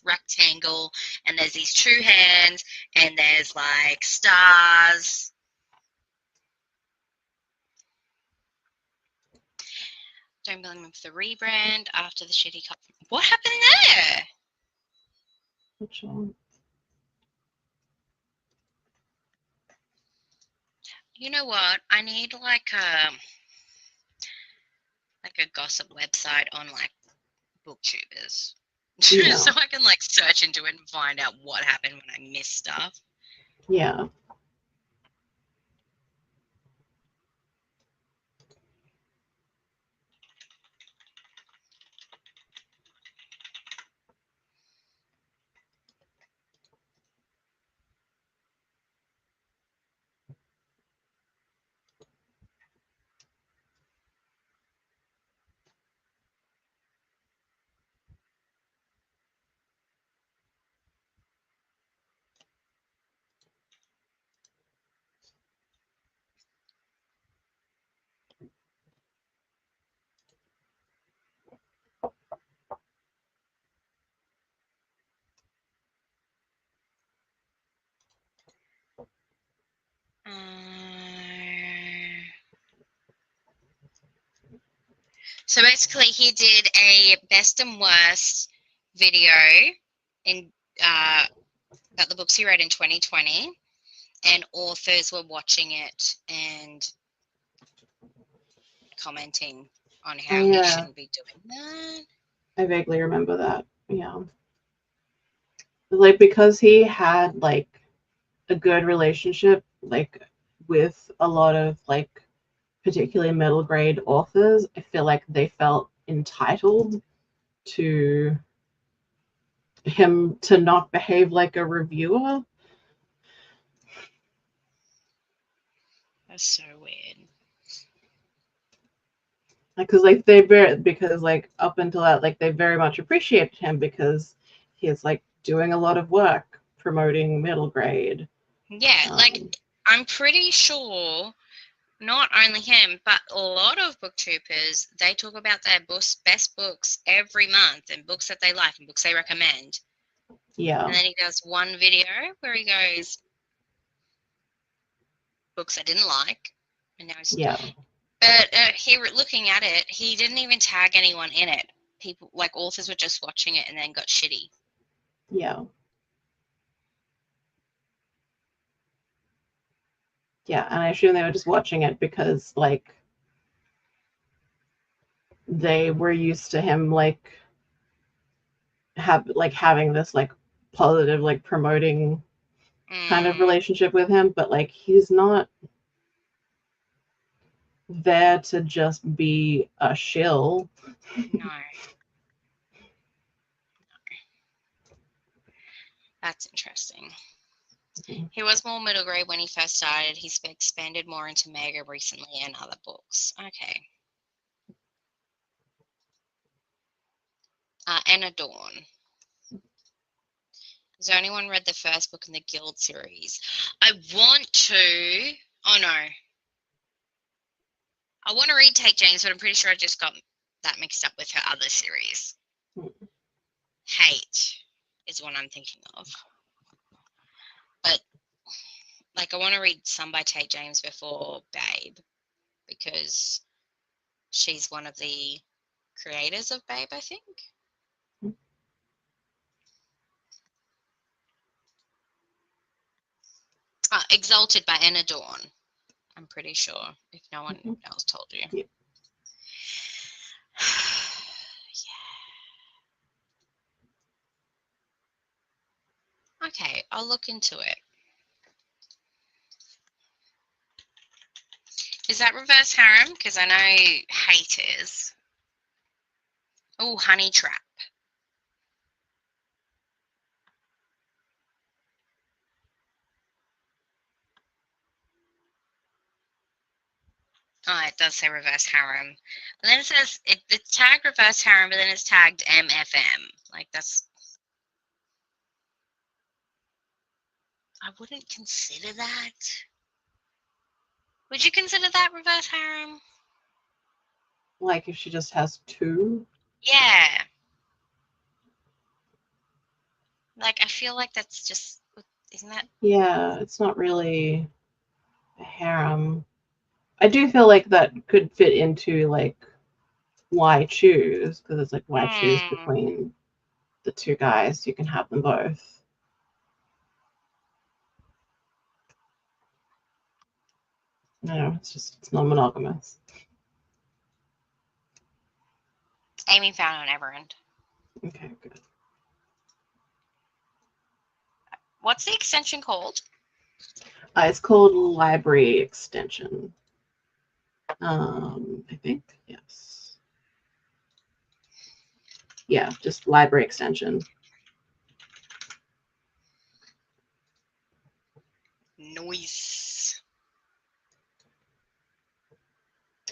rectangle, and there's these 2 hands, and there's like stars. Don't blame him for the rebrand after the shitty cup. What happened there? Which one? You know what? I need like a gossip website on like booktubers. Yeah. So I can like search into it and find out what happened when I miss stuff. Yeah. So basically, he did a best and worst video in about the books he read in 2020, and authors were watching it and commenting on how he I shouldn't be doing that. I vaguely remember that. Yeah. Like because he had like a good relationship like with a lot of like particularly middle grade authors, I feel like they felt entitled to him to not behave like a reviewer. That's so weird. Because like they very because like up until that like they very much appreciated him because he's like doing a lot of work promoting middle grade. Yeah, like Um, I'm pretty sure not only him, but a lot of booktubers, they talk about their best books every month and books that they like and books they recommend. yeah, And then he does one video where he goes, books I didn't like. And now he's, yeah, but looking at it, he didn't even tag anyone in it. People, like authors were just watching it and then got shitty. yeah, yeah. And I assume they were just watching it because like they were used to him like having this like positive, like promoting kind of relationship with him, but like he's not there to just be a shill. No. That's interesting. He was more middle grade when he first started. He's expanded more into manga recently and other books. Okay. Anna Dawn. Has anyone read the first book in the Guild series? I want to. Oh no. I want to read Take James, but I'm pretty sure I just got that mixed up with her other series. Hate is one I'm thinking of. But, like, I want to read some by Take James before Babe, because she's one of the creators of Babe, I think. Exalted by Anna Dawn. I'm pretty sure, if no one else told you. Yeah. Yeah. Okay, I'll look into it. Is that reverse harem? Because I know Hate is. Oh, Honey Trap. Oh, it does say reverse harem. And then it says, it's tagged reverse harem, but then it's tagged MFM. Like, that's... I wouldn't consider that. Would you consider that reverse harem? Like if she just has two? Yeah. Like, I feel like that's just... Isn't that... Yeah, it's not really a harem. I do feel like that could fit into like why choose, because it's like why choose between the two guys, you can have them both. No, it's non-monogamous. Amy found on Everend. Okay, good. What's the extension called? It's called Library Extension. I think, yes. Yeah, just Library Extension. Nice.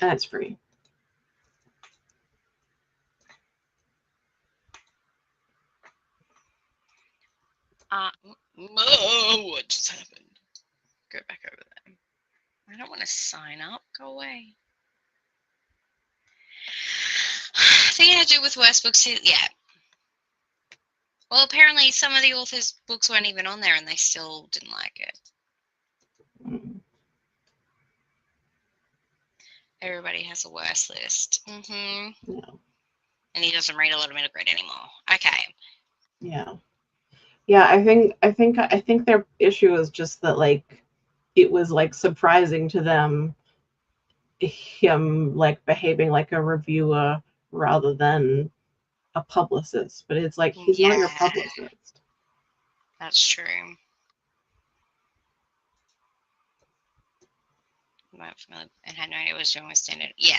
And it's free. What just happened? Go back over there. I don't want to sign up. Go away. I think it had to do with worst books. Yeah. Well, apparently some of the authors' books weren't even on there and they still didn't like it. Everybody has a worst list. Yeah. And he doesn't read a lot of middle grade anymore. Okay. Yeah. Yeah, I think their issue is just that like it was like surprising to them him like behaving like a reviewer rather than a publicist. But it's like he's not your publicist. That's true. And had no idea what was doing with standard. Yeah.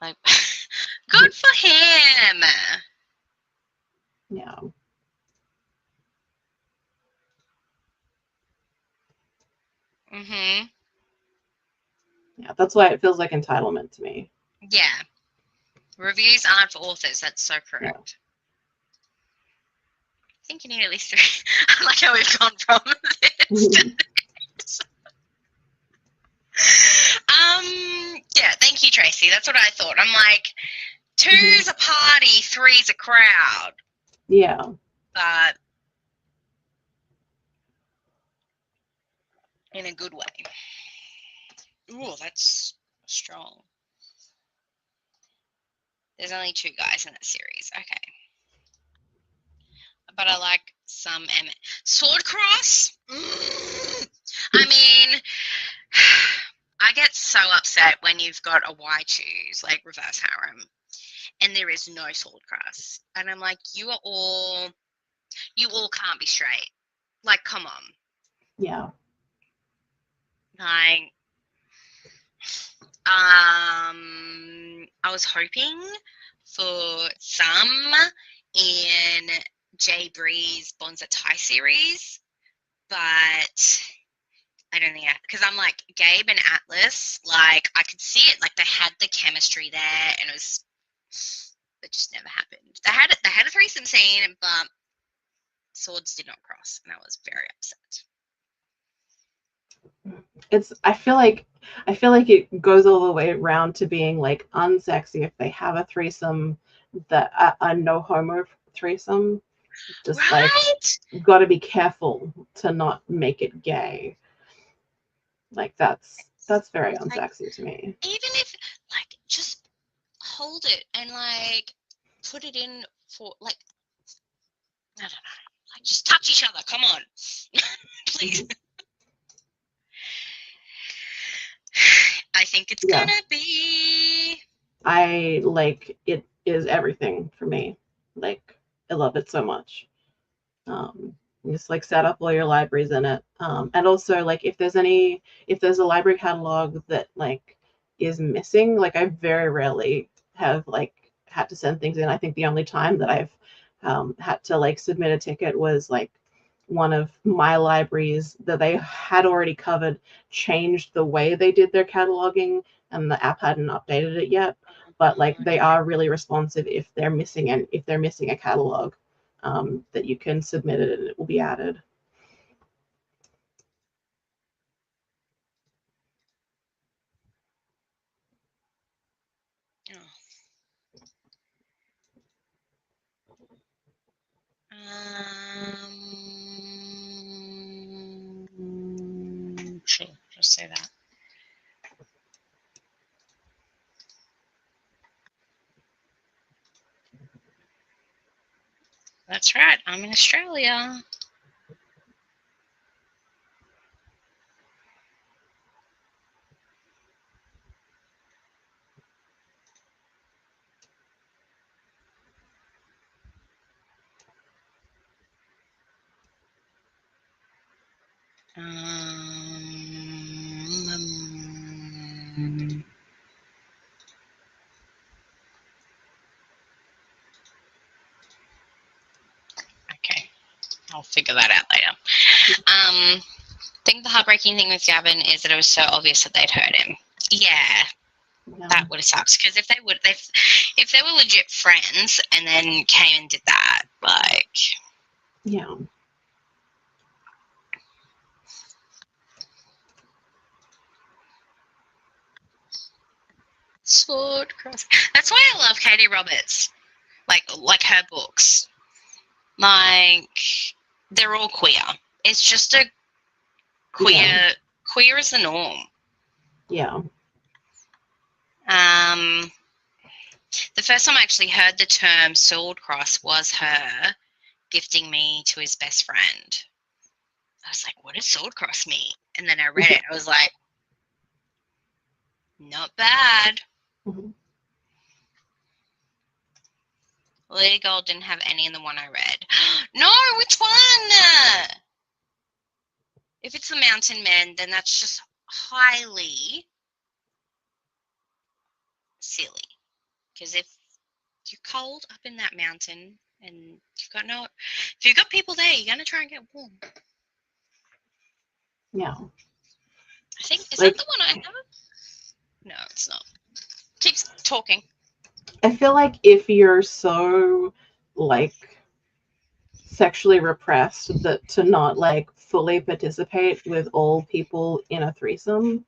Like, good for him. Yeah. Yeah, that's why it feels like entitlement to me. Yeah. Reviews aren't for authors. That's so correct. I think you need at least 3. I like how we've gone from this. Yeah, thank you, Tracy. That's what I thought. I'm like, 2's a party, 3's a crowd. Yeah. But in a good way. Ooh, that's strong. There's only 2 guys in that series. Okay. But I like some Sword Cross? I mean, I get so upset when you've got a Y choose, like reverse harem, and there is no sword crust. And I'm like, you all can't be straight. Like, come on. Yeah. Like, I was hoping for some in Jay Bree's Bonza Tai series, but I don't think because I'm like Gabe and Atlas, like I could see it, like they had the chemistry there, and it just never happened. They had a threesome scene, but swords did not cross, and I was very upset. I feel like it goes all the way around to being like unsexy if they have a threesome, that a no homo threesome. Just right? like, got to be careful to not make it gay. Like that's very unsexy to me. Even if like just hold it and like put it in for like I don't know, like just touch each other. Come on, please. I think it's gonna be. I like it is everything for me. Like I love it so much. Just like set up all your libraries in it. And also like if there's a library catalog that like is missing, like I very rarely have like had to send things in. I think the only time that I've had to like submit a ticket was like one of my libraries that they had already covered changed the way they did their cataloging, and the app hadn't updated it yet. But like they are really responsive if they're missing a catalog, that you can submit it and it will be added. Sure, just say that. That's right. I'm in Australia. Okay, I'll figure that out later. I think the heartbreaking thing with Gavin is that it was so obvious that they'd hurt him. Yeah, that would have sucked. Because if they were legit friends and then came and did that, like, yeah. Sword cross. That's why I love Katie Roberts. Like her books. Like they're all queer. It's just a queer. Yeah. Queer is the norm. Yeah. The first time I actually heard the term sword cross was her gifting me to his best friend. I was like, what does sword cross mean? And then I read it. I was like, not bad. Mm-hmm. Lady Gold didn't have any in the one I read. No, which one? If it's the Mountain Men, then that's just highly silly. Because if you're cold up in that mountain and if you've got people there, you're gonna try and get warm. Yeah. I think is that the one I have? No, it's not. Keeps talking. I feel like if you're so like sexually repressed that to not like fully participate with all people in a threesome,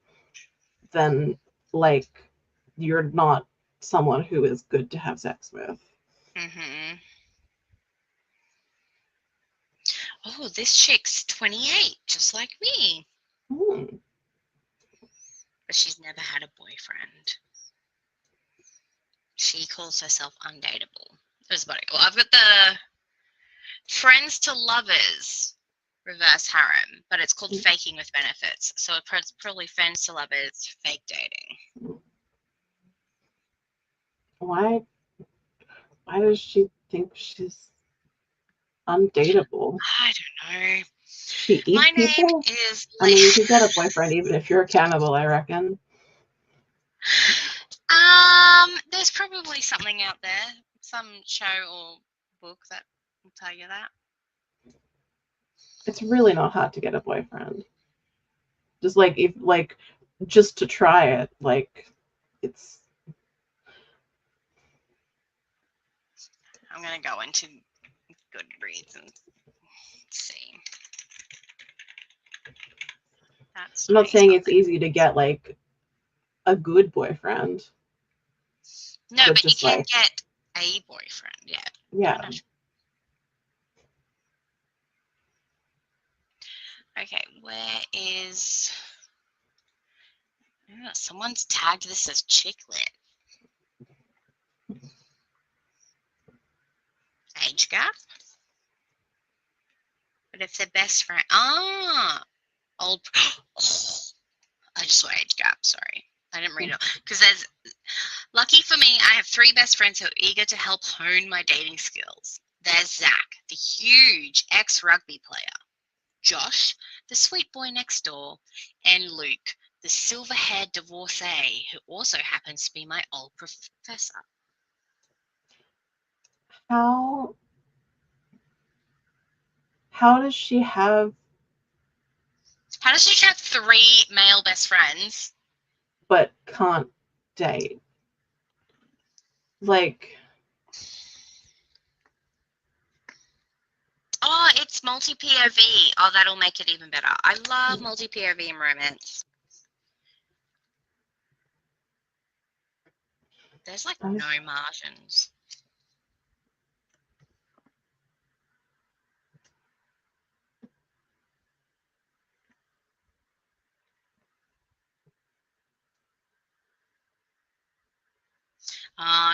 then like you're not someone who is good to have sex with. Mm-hmm. Oh, this chick's 28, just like me. Hmm. But she's never had a boyfriend. She calls herself undateable. There's about it. Well, I've got the friends to lovers. reverse harem, but it's called Mm. faking with benefits. So it's probably friends to lovers, fake dating. Why does she think she's undateable? I don't know. She My eat name people? is I mean, you could get a boyfriend even if you're a cannibal, I reckon. There's probably something out there, some show or book that will tell you that. It's really not hard to get a boyfriend. Just like if like just to try it, like it's I'm gonna go into Goodreads and see. That's I'm not saying it's easy to get like a good boyfriend. No, but you just can like get a boyfriend. Yeah. yeah. Okay, where is? Oh, someone's tagged this as chicklet. Age gap. But if they're best friend, old. I just saw age gap. Sorry, I didn't read it because there's. Lucky for me, I have 3 best friends who are eager to help hone my dating skills. There's Zach, the huge ex-rugby player, Josh, the sweet boy next door, and Luke, the silver-haired divorcee who also happens to be my old professor. How does she have? How does she have 3 male best friends But can't date? Like, oh, it's multi-POV. Oh, that'll make it even better. I love multi-POV in romance. There's like no margins.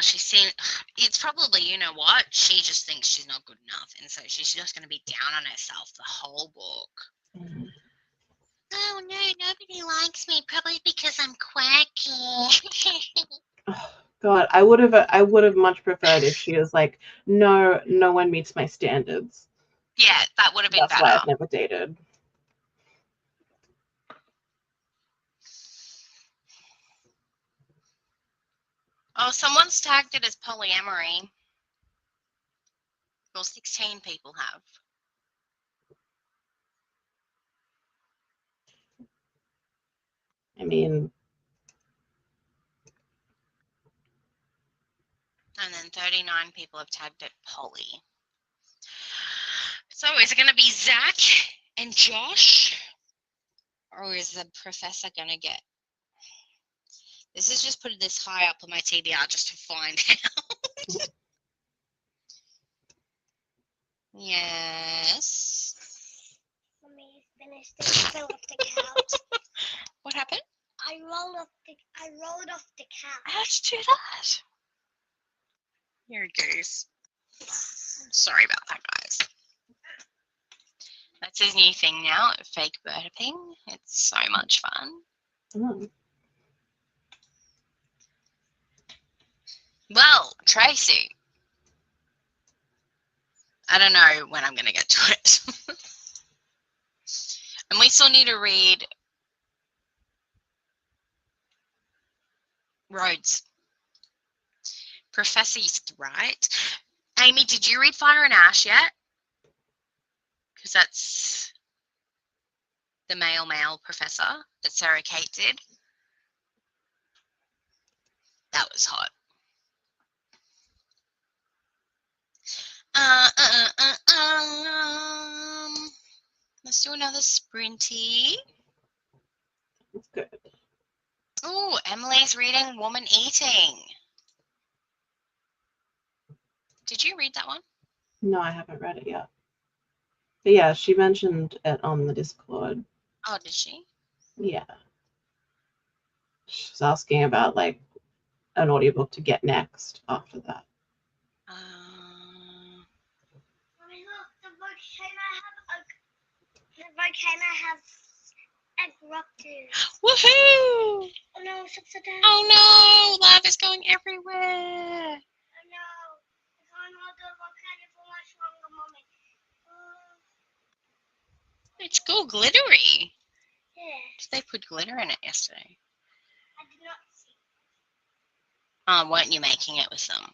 She's seen. It's probably, you know what? She just thinks she's not good enough, and so she's just going to be down on herself the whole book. Oh no, nobody likes me. Probably because I'm quirky. oh, God, I would have much preferred if she was like, no one meets my standards. Yeah, that would have been That's better. why I've never dated. Oh, someone's tagged it as polyamory. Well, 16 people have. I mean, And then 39 people have tagged it poly. So is it going to be Zach and Josh? Or is the professor going to get... This is just putting this high up on my TBR just to find out. Yes. Let me finish this. I fell off the couch. What happened? I rolled off the couch. How'd you do that? You're a goose. Sorry about that, guys. That's his new thing now, fake burping. It's so much fun. Well, Tracy. I don't know when I'm going to get to it. And we still need to read Rhodes. Professor used to write. Amy, did you read Fire and Ash yet? Because that's the male professor that Sarah Kate did. That was hot. Let's do another sprinty. That's good. Oh, Emily's reading Woman Eating. Did you read that one? No, I haven't read it yet. But yeah, she mentioned it on the Discord. Oh, did she? Yeah. She's asking about like an audiobook to get next after that. The volcano has erupted. Woohoo! Oh no, it's upside down. Oh no, lava's going everywhere. Oh no, I can't hold the volcano for much longer, Mommy. It's cool, glittery. Yeah, Did they put glitter in it yesterday? I did not see. Weren't you making it with them?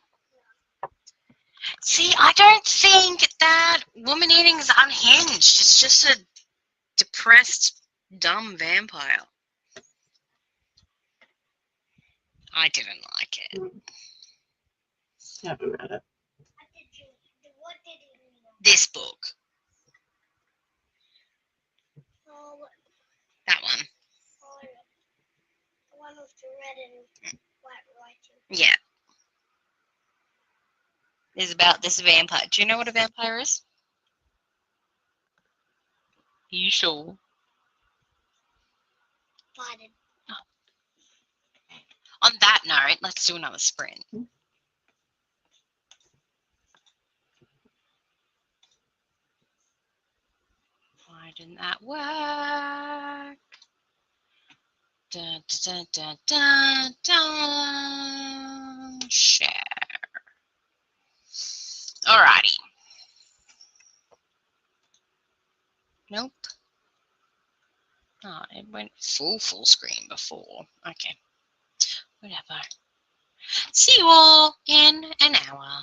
See, I don't think that woman eating is unhinged. It's just a depressed, dumb vampire. I didn't like it. Haven't read it. What did you read? This book. Oh, That one. the one with the red and white writing. Yeah. It's about this vampire. Do you know what a vampire is? Are you sure? Pardon. On that note, let's do another sprint. Why didn't that work? Dun, dun, dun, dun, dun. Share. Alrighty. Nope. Oh, it went full screen before. Okay. Whatever. See you all in an hour.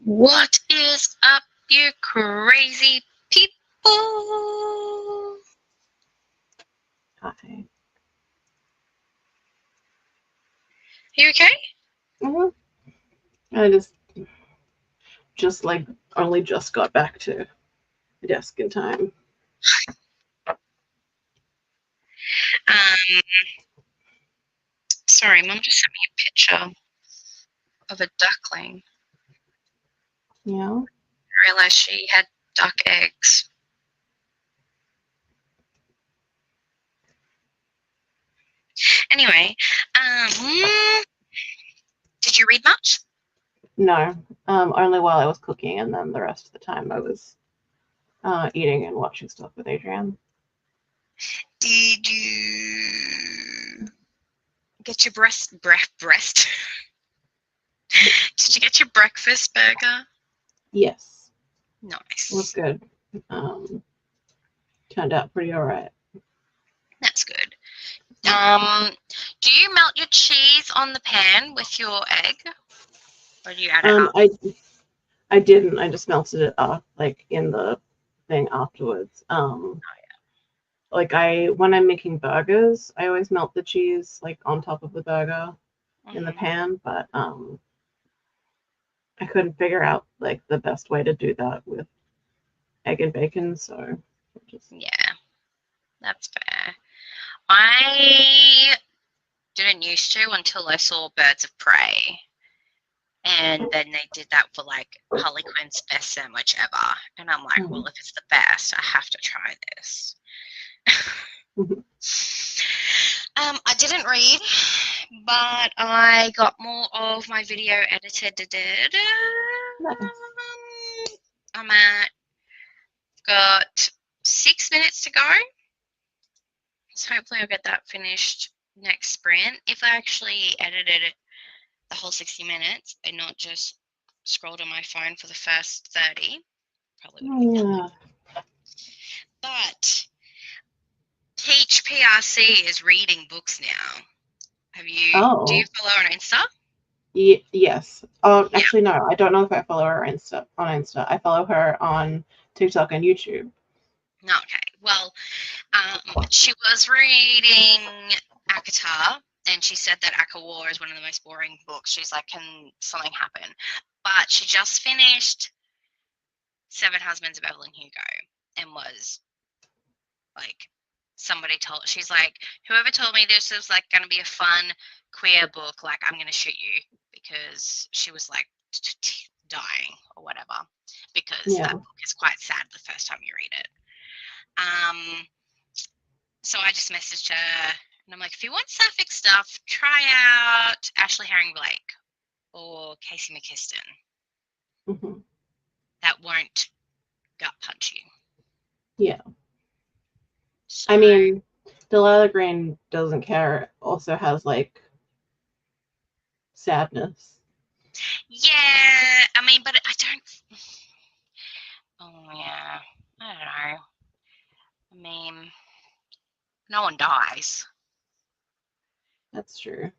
What is up, you crazy people? Hi. You okay? I just like only just got back to the desk in time. Sorry, Mum just sent me a picture of a duckling. Yeah. I realised she had duck eggs. Anyway, did you read much? No. Only while I was cooking, and then the rest of the time I was eating and watching stuff with Adrienne. Did you get your breast? Did you get your breakfast burger? Yes. Nice. It was good. Turned out pretty alright. That's good. Do you melt your cheese on the pan with your egg? Or do you add it up? I didn't. I just melted it up like in the thing afterwards. Like when I'm making burgers, I always melt the cheese like on top of the burger in the pan, but I couldn't figure out like the best way to do that with egg and bacon, so Yeah, that's fair. I didn't used to until I saw Birds of Prey. And then they did that for like Harley Quinn's best sandwich ever. And I'm like, well, if it's the best, I have to try this. I didn't read, but I got more of my video edited. I'm got 6 minutes to go. So hopefully I'll get that finished next sprint. If I actually edited it the whole 60 minutes and not just scrolled on my phone for the first 30, probably would be done. But Peach PRC is reading books now. Do you follow her on Insta? Yes. Oh, actually, no. I don't know if I follow her on Insta. I follow her on TikTok and YouTube. Okay. Well, she was reading Akatar, and she said that Aka War is one of the most boring books. She's like, can something happen? But she just finished Seven Husbands of Evelyn Hugo and was like, she's like, whoever told me this was like going to be a fun queer book, like I'm going to shoot you, because she was like dying or whatever, because that book is quite sad the first time you read it. So I just messaged her and I'm like, if you want sapphic stuff, try out Ashley Herring Blake or Casey McKiston. That won't gut punch you. Yeah. So, I mean, Delilah Green Doesn't Care also has like sadness. Yeah, I mean, but I don't. Oh yeah, I don't know. I mean, no one dies. That's true.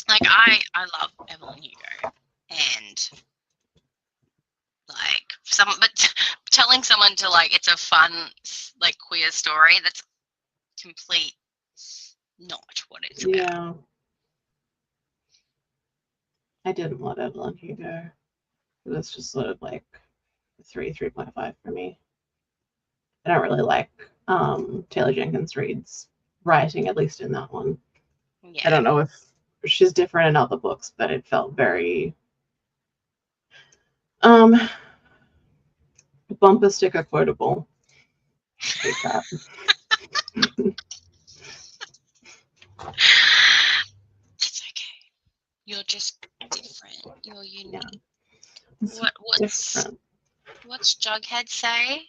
Like I love Evelyn Hugo, and like but telling someone to like it's a fun like queer story, that's complete not what it's about. Yeah. I didn't love Evelyn Hugo. It was just sort of like 3.5 for me. I don't really like Taylor Jenkins Reid's writing, at least in that one. Yeah. I don't know if she's different in other books, but it felt very bumper sticker quotable. It's okay. You're just different. You're unique. Yeah. What's Jughead say?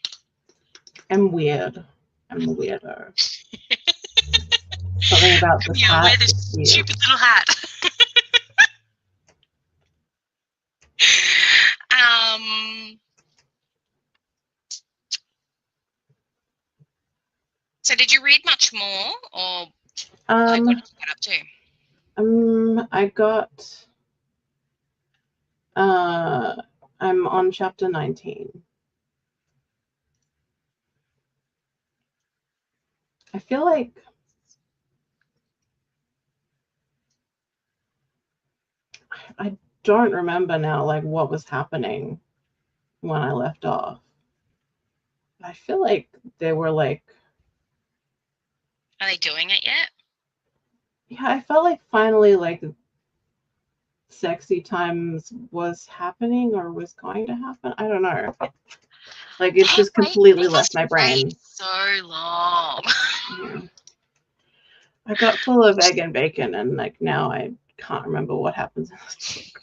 I'm weird. I'm a weirdo. Something about this hat. Wear this stupid little hat. So did you read much more, or like what did you get up to? I got. I'm on chapter 19. I feel like I don't remember now, like what was happening when I left off. I feel like they were like. Are they doing it yet? Yeah, I felt like finally like sexy times was happening or was going to happen. I don't know. Like it's just completely left my brain. So long. Yeah. I got full of egg and bacon, and like now I can't remember what happens in this book.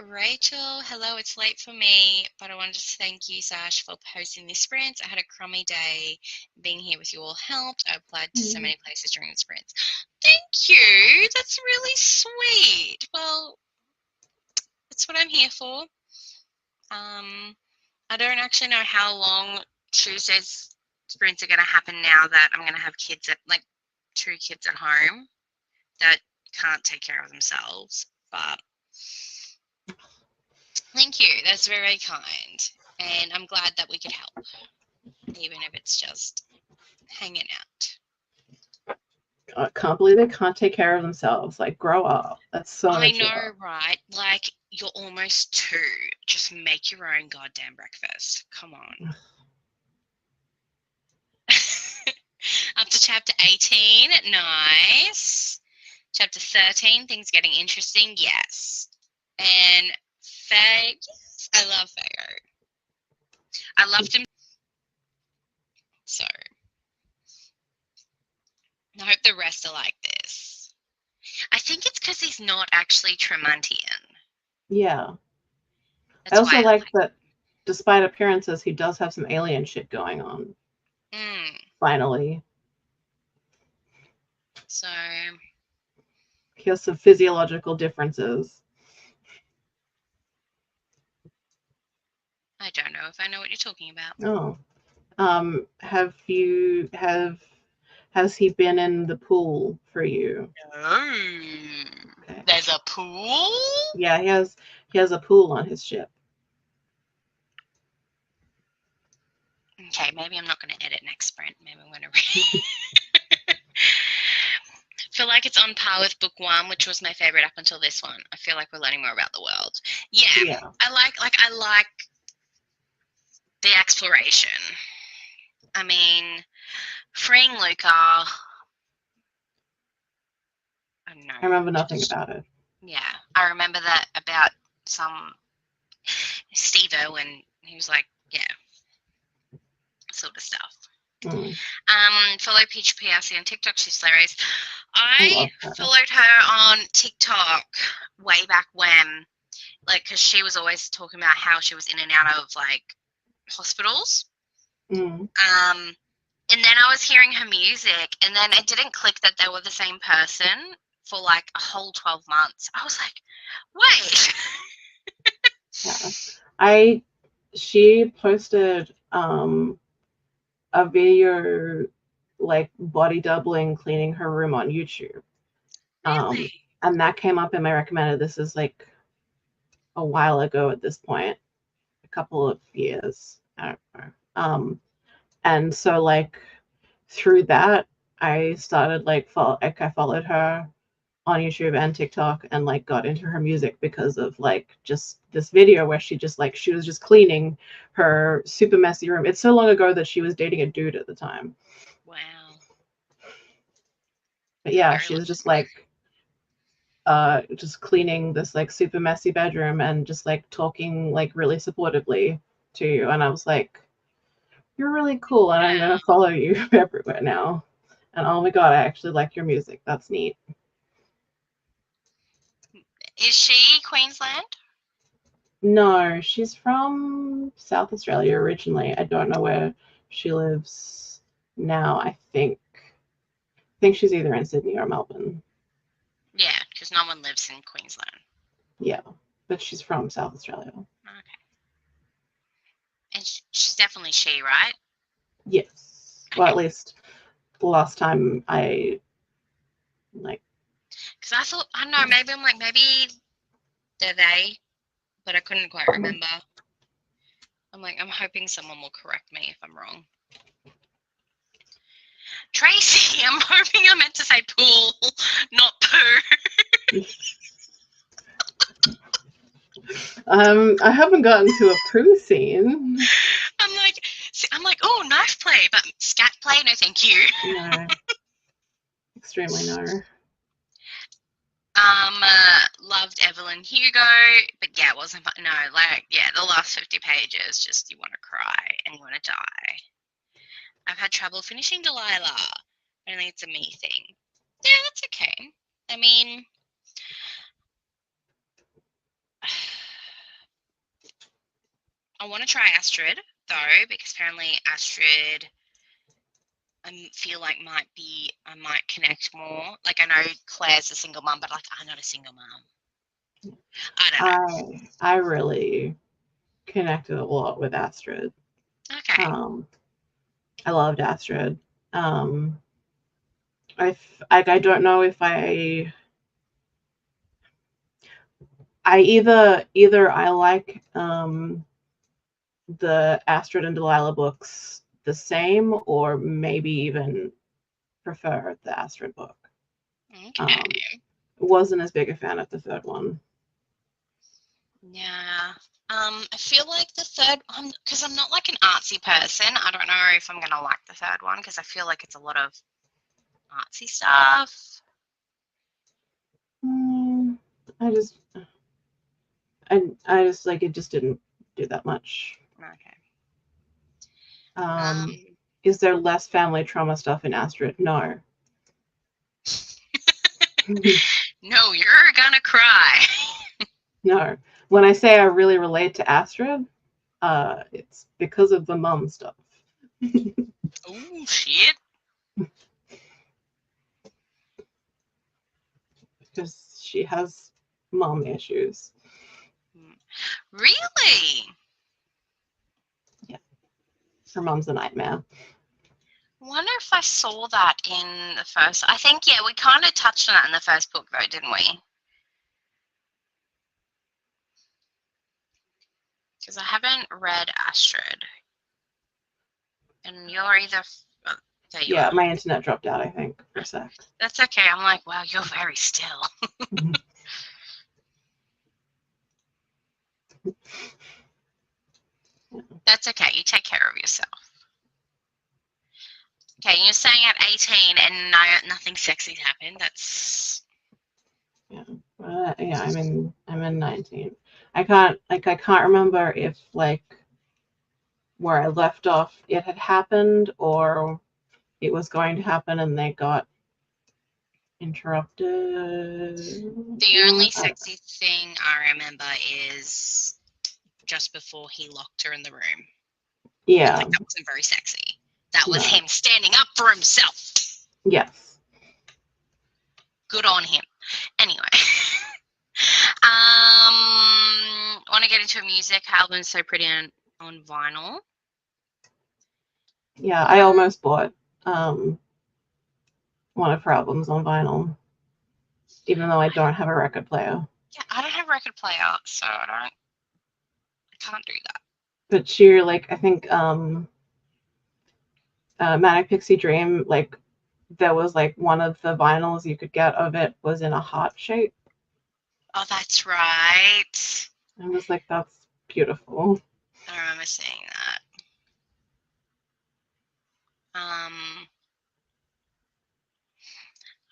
Rachel, hello, it's late for me, but I wanted to thank you, Sash, for posting this sprint. I had a crummy day. Being here with you all helped. I applied to so many places during the sprints. Thank you. That's really sweet. Well, that's what I'm here for. I don't actually know how long Tuesday's sprints are going to happen now that I'm going to have kids at, like, 2 kids at home that can't take care of themselves, but thank you. That's very, very kind. And I'm glad that we could help, even if it's just hanging out. I can't believe they can't take care of themselves. Like, grow up. That's so I mature. know, right? Like, you're almost 2. Just make your own goddamn breakfast. Come on. Up to chapter 18. Nice. Chapter 13. Things getting interesting. Yes. And Faye. Yes, I love Faye. I loved him. So I hope the rest are like this. I think it's because he's not actually Tremontian. Yeah. That's I also why like that despite appearances, he does have some alien shit going on. Finally. So he has some physiological differences. I don't know if I know what you're talking about. Oh. Has he been in the pool for you? No. Okay. There's a pool? Yeah, he has a pool on his ship. Okay, maybe I'm not going to edit next sprint. Maybe I'm going to read. Feel like it's on par with book 1, which was my favorite up until this one. I feel like we're learning more about the world. Yeah. I like the exploration. I mean, freeing Luca. I don't know. I remember nothing about it. Yeah, I remember that about some Steve Irwin. He was like, yeah, sort of stuff. Follow Peach PRC on TikTok. She's hilarious. I followed her on TikTok way back when, like, because she was always talking about how she was in and out of like hospitals. And then I was hearing her music, and then it didn't click that they were the same person for like a whole 12 months. I was like, wait. Yeah. She posted a video like body doubling cleaning her room on YouTube. Really? And that came up in my recommended. This is like a while ago at this point, a couple of years. I don't know. And so like through that, I started I followed her on YouTube and TikTok and like got into her music because of like just this video where she was just cleaning her super messy room. It's so long ago that she was dating a dude at the time. Wow. But yeah, she was just like just cleaning this like super messy bedroom and just like talking like really supportively to you. And I was like, you're really cool and I'm gonna follow you everywhere now. And oh my god, I actually like your music. That's neat. Is she Queensland? No, she's from South Australia originally. I don't know where she lives now. I think she's either in Sydney or Melbourne. Yeah, because no one lives in Queensland. Yeah, but she's from South Australia. Okay. And she's definitely she, right? Yes. Well, at Okay. least the last time I like. Because I thought, I don't know, maybe I'm like, maybe they're they, but I couldn't quite remember. I'm like, I'm hoping someone will correct me if I'm wrong. Tracy, I'm hoping I meant to say pool, not poo. I haven't gotten to a poo scene. I'm like, oh, knife play, but scat play, no thank you. No. Extremely no. Loved Evelyn Hugo, but yeah, it wasn't fun. No, like, yeah, the last 50 pages, just you want to cry and you want to die. I've had trouble finishing Delilah. Only it's a me thing. Yeah, that's okay. I mean, I want to try Astrid, though, because apparently Astrid, I feel like I might connect more. Like, I know Claire's a single mum, but, like, I'm not a single mum. I don't know. I really connected a lot with Astrid. Okay. I loved Astrid. I don't know if I either I like the Astrid and Delilah books the same, or maybe even prefer the Astrid book. Okay. Wasn't as big a fan of the third one. Yeah. I feel like the third one, because I'm not like an artsy person, I don't know if I'm going to like the third one, because I feel like it's a lot of artsy stuff. I just like, it just didn't do that much. Okay. Is there less family trauma stuff in Astrid? No. No, you're gonna cry. No. When I say I really relate to Astrid, it's because of the mum stuff. Oh, shit. Because she has mom issues. Really? Yeah. Her mom's a nightmare. I wonder if I saw that in the first. I think, yeah, we kind of touched on that in the first book, though, didn't we? Because I haven't read Astrid. And you're either. There you Yeah, are. my internet dropped out, I think, for a sec. That's okay. I'm like, wow, you're very still. That's okay. You take care of yourself. Okay, you're saying at 18 and nothing sexy's happened. That's. Yeah. Yeah, I'm in 19. I can't remember if, like, where I left off it had happened, or it was going to happen and they got interrupted. The only sexy thing I remember is just before he locked her in the room. Yeah. Like, that wasn't very sexy. That was No. him standing up for himself. Yes. Good on him. Anyway. Want to get into a music album So Pretty on vinyl. Yeah, I almost bought one of her albums on vinyl, even though I don't have a record player. Yeah, I don't have a record player, so I can't do that. But she, like, I think Manic Pixie Dream, like, there was, like, one of the vinyls you could get of it was in a heart shape. Oh, that's right. I was like, that's beautiful. I remember seeing that. I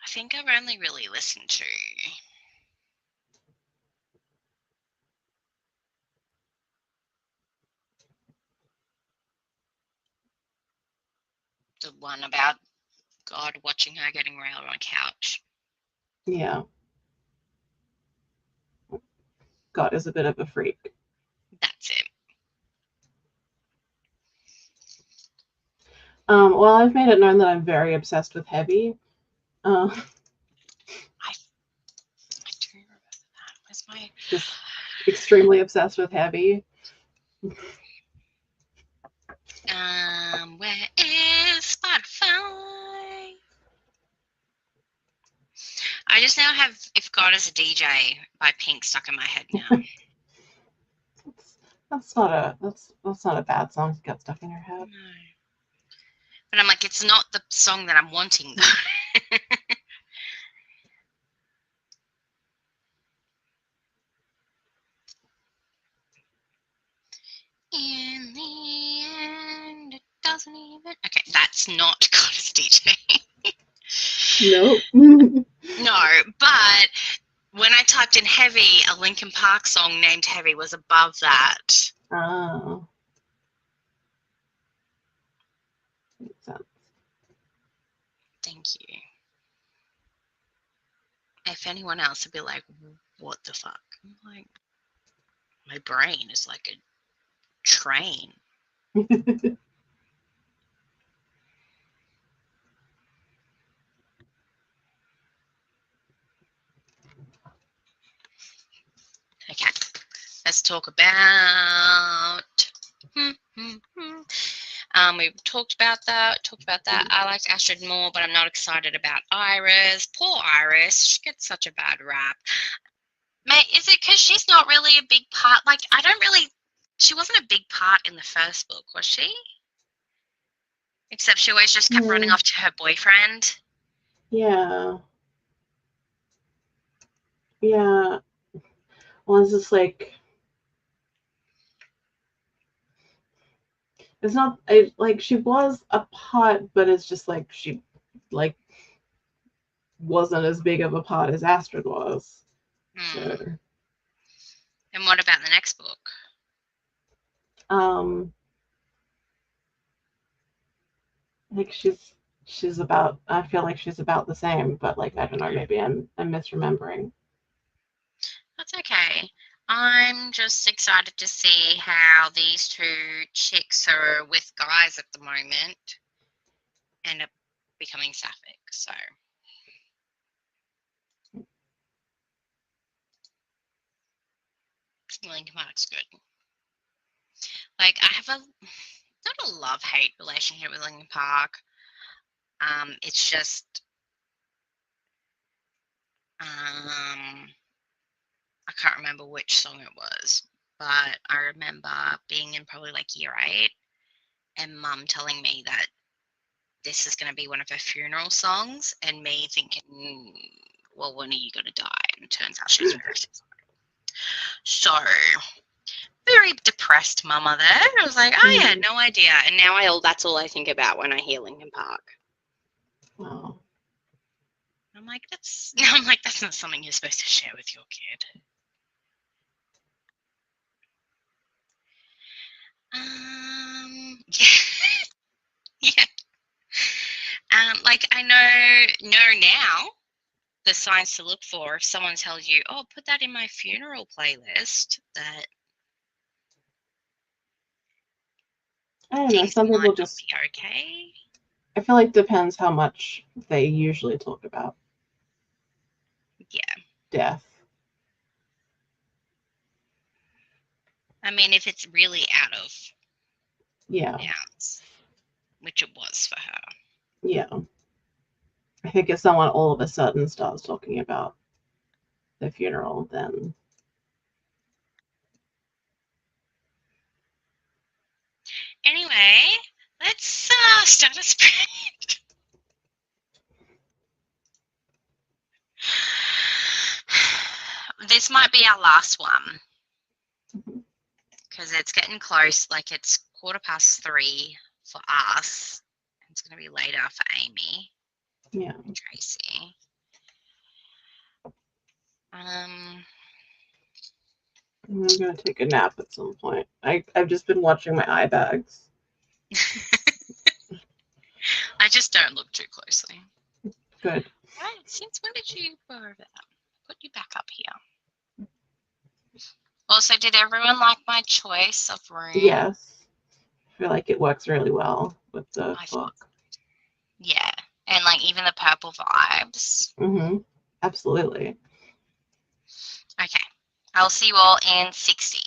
think I've only really listened to the one about God watching her getting railed on a couch. Yeah. God is a bit of a freak. That's it. Well, I've made it known that I'm very obsessed with heavy. I do remember that. Where's my... Just extremely obsessed with heavy. Where is Spotify? I just now have "If God Is a DJ" by Pink stuck in my head now. That's not a bad song to get stuck in your head. No. But I'm like, it's not the song that I'm wanting though. In the end, it doesn't even. Okay, that's not God Is a DJ. Nope. No, but when I typed in "heavy," a Linkin Park song named "Heavy" was above that. Oh. Makes sense. Thank you. If anyone else would be like, what the fuck? I'm like, my brain is like a train. Okay, let's talk about. We talked about that. I liked Astrid more, but I'm not excited about Iris. Poor Iris, she gets such a bad rap. Mate, is it because she's not really a big part? Like, she wasn't a big part in the first book, was she? Except she always just kept running off to her boyfriend. Yeah. Yeah. Well, it's just like, it's not like she was a part, but it's just like she like wasn't as big of a part as Astrid was. So, And what about the next book? like she's about. I feel like she's about the same, but like I don't know. Maybe I'm misremembering. That's okay. I'm just excited to see how these two chicks who are with guys at the moment end up becoming sapphic. So Linkin Park's good. Like, I have not a love-hate relationship with Linkin Park. It's just I can't remember which song it was, but I remember being in probably like year 8 and Mum telling me that this is going to be one of her funeral songs, and me thinking, well, when are you going to die? And it turns out she was very suicidal. So, very depressed mama there. I was like, I had no idea. And now that's all I think about when I hear Linkin Park. Wow. I'm like, that's not something you're supposed to share with your kid. Yeah. Like, I know now the signs to look for if someone tells you, oh, put that in my funeral playlist, that I don't know. Some people just be okay. I feel like it depends how much they usually talk about. Yeah. Death. I mean, if it's really out of bounds, which it was for her. Yeah. I think if someone all of a sudden starts talking about the funeral, then. Anyway, let's start a spread. This might be our last one because it's getting close. Like, it's 3:15 for us. It's going to be later for Amy. Yeah. And Tracy. I'm gonna take a nap at some point. I've just been watching my eye bags. I just don't look too closely. Good. Right, since when did you go over that? Put you back up here. Also, did everyone like my choice of room? Yes. I feel like it works really well with the book. Yeah, and like even the purple vibes. Absolutely. Okay, I'll see you all in 60.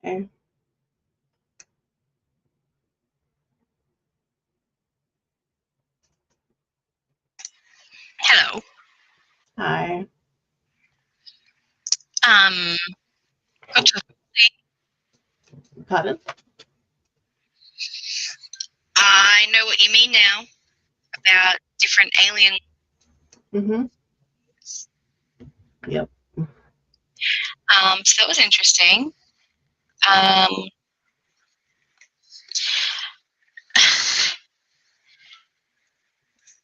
Okay. Hello. Hi. Got to- Pardon? I know what you mean now about different alien. Mm-hmm. Yep. So that was interesting.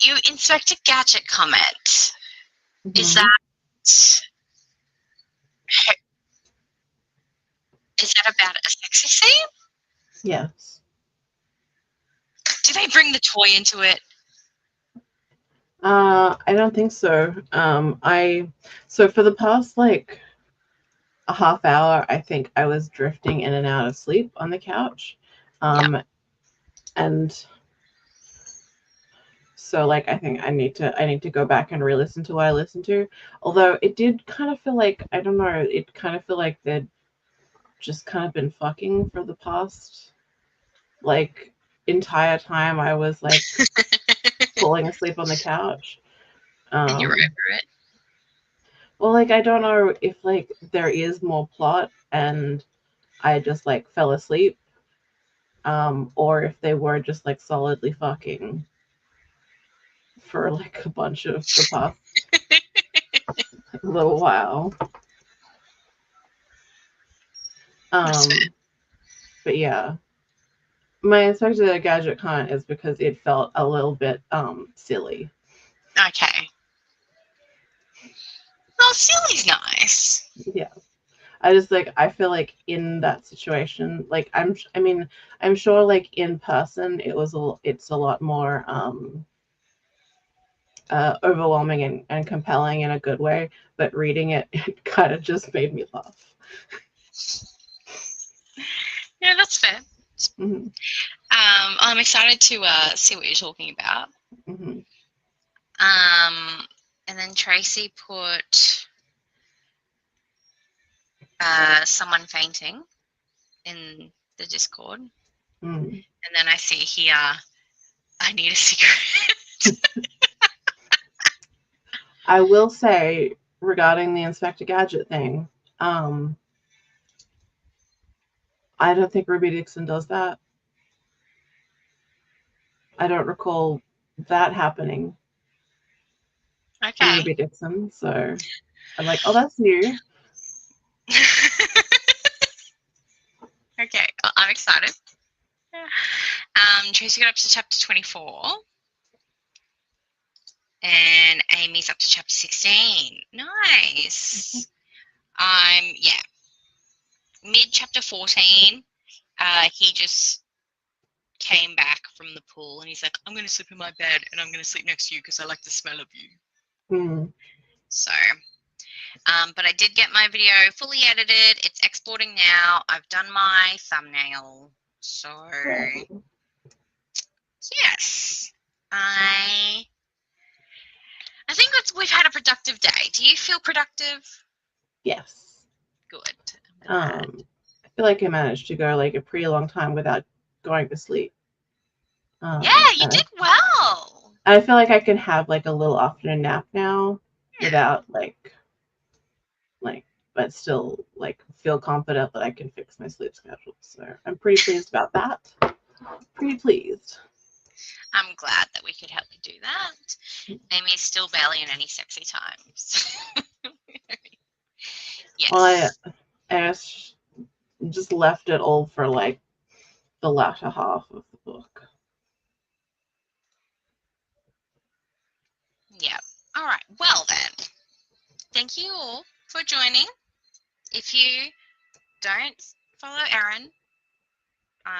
You Inspector Gadget comment. Is Mhm. that about a sexy scene? Yes. Do they bring the toy into it? I don't think so. So for the past like a half hour, I think I was drifting in and out of sleep on the couch. And so like I think I need to go back and re-listen to what I listened to. Although it did kind of feel like, I don't know, it kind of feel like they'd just kind of been fucking for the past like entire time I was like falling asleep on the couch. And you're over it. Well, like I don't know if like there is more plot and I just like fell asleep, or if they were just like solidly fucking for like a bunch of the past little while. That's fair. But yeah, my Inspector Gadget comment is because it felt a little bit silly. Okay. Well, silly's nice. Yeah. I just like I feel like in that situation, like I'm sure like in person it's a lot more overwhelming and compelling in a good way, but reading it kind of just made me laugh. Yeah, that's fair. Mm-hmm. I'm excited to see what you're talking about. Mm-hmm. And then Tracy put someone fainting in the Discord. Mm. And then I see here, I need a cigarette. I will say regarding the Inspector Gadget thing, I don't think Ruby Dixon does that. I don't recall that happening in Okay. Ruby Dixon, so I'm like, oh, that's new. Okay, well, I'm excited. Tracy got up to chapter 24. And Amy's up to chapter 16. Nice. Yeah. Mid chapter 14, he just came back from the pool and he's like, I'm going to sleep in my bed and I'm going to sleep next to you because I like the smell of you. Mm. So, but I did get my video fully edited. It's exporting now. I've done my thumbnail. So, yes. I think we've had a productive day. Do you feel productive? Yes. Good. I feel like I managed to go like a pretty long time without going to sleep. Yeah, you did well. I feel like I can have like a little afternoon nap now without but still like feel confident that I can fix my sleep schedule. So I'm pretty pleased about that. Pretty pleased. I'm glad that we could help you do that. Amy's still barely in any sexy times. Yes. Well, I just left it all for like the latter half of the book. Yeah. All right. Well then, thank you all for joining. If you don't follow Erin,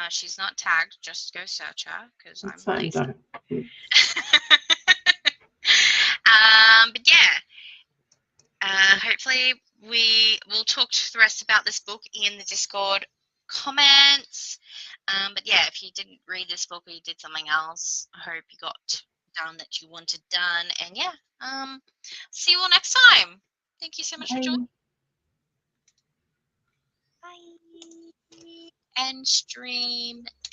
she's not tagged. Just go search her because I'm Fine, lazy. don't. But yeah, hopefully we will talk to the rest about this book in the Discord comments. But yeah, if you didn't read this book or you did something else, I hope you got done that you wanted done. And yeah, see you all next time. Thank you so much for joining. Bye. end stream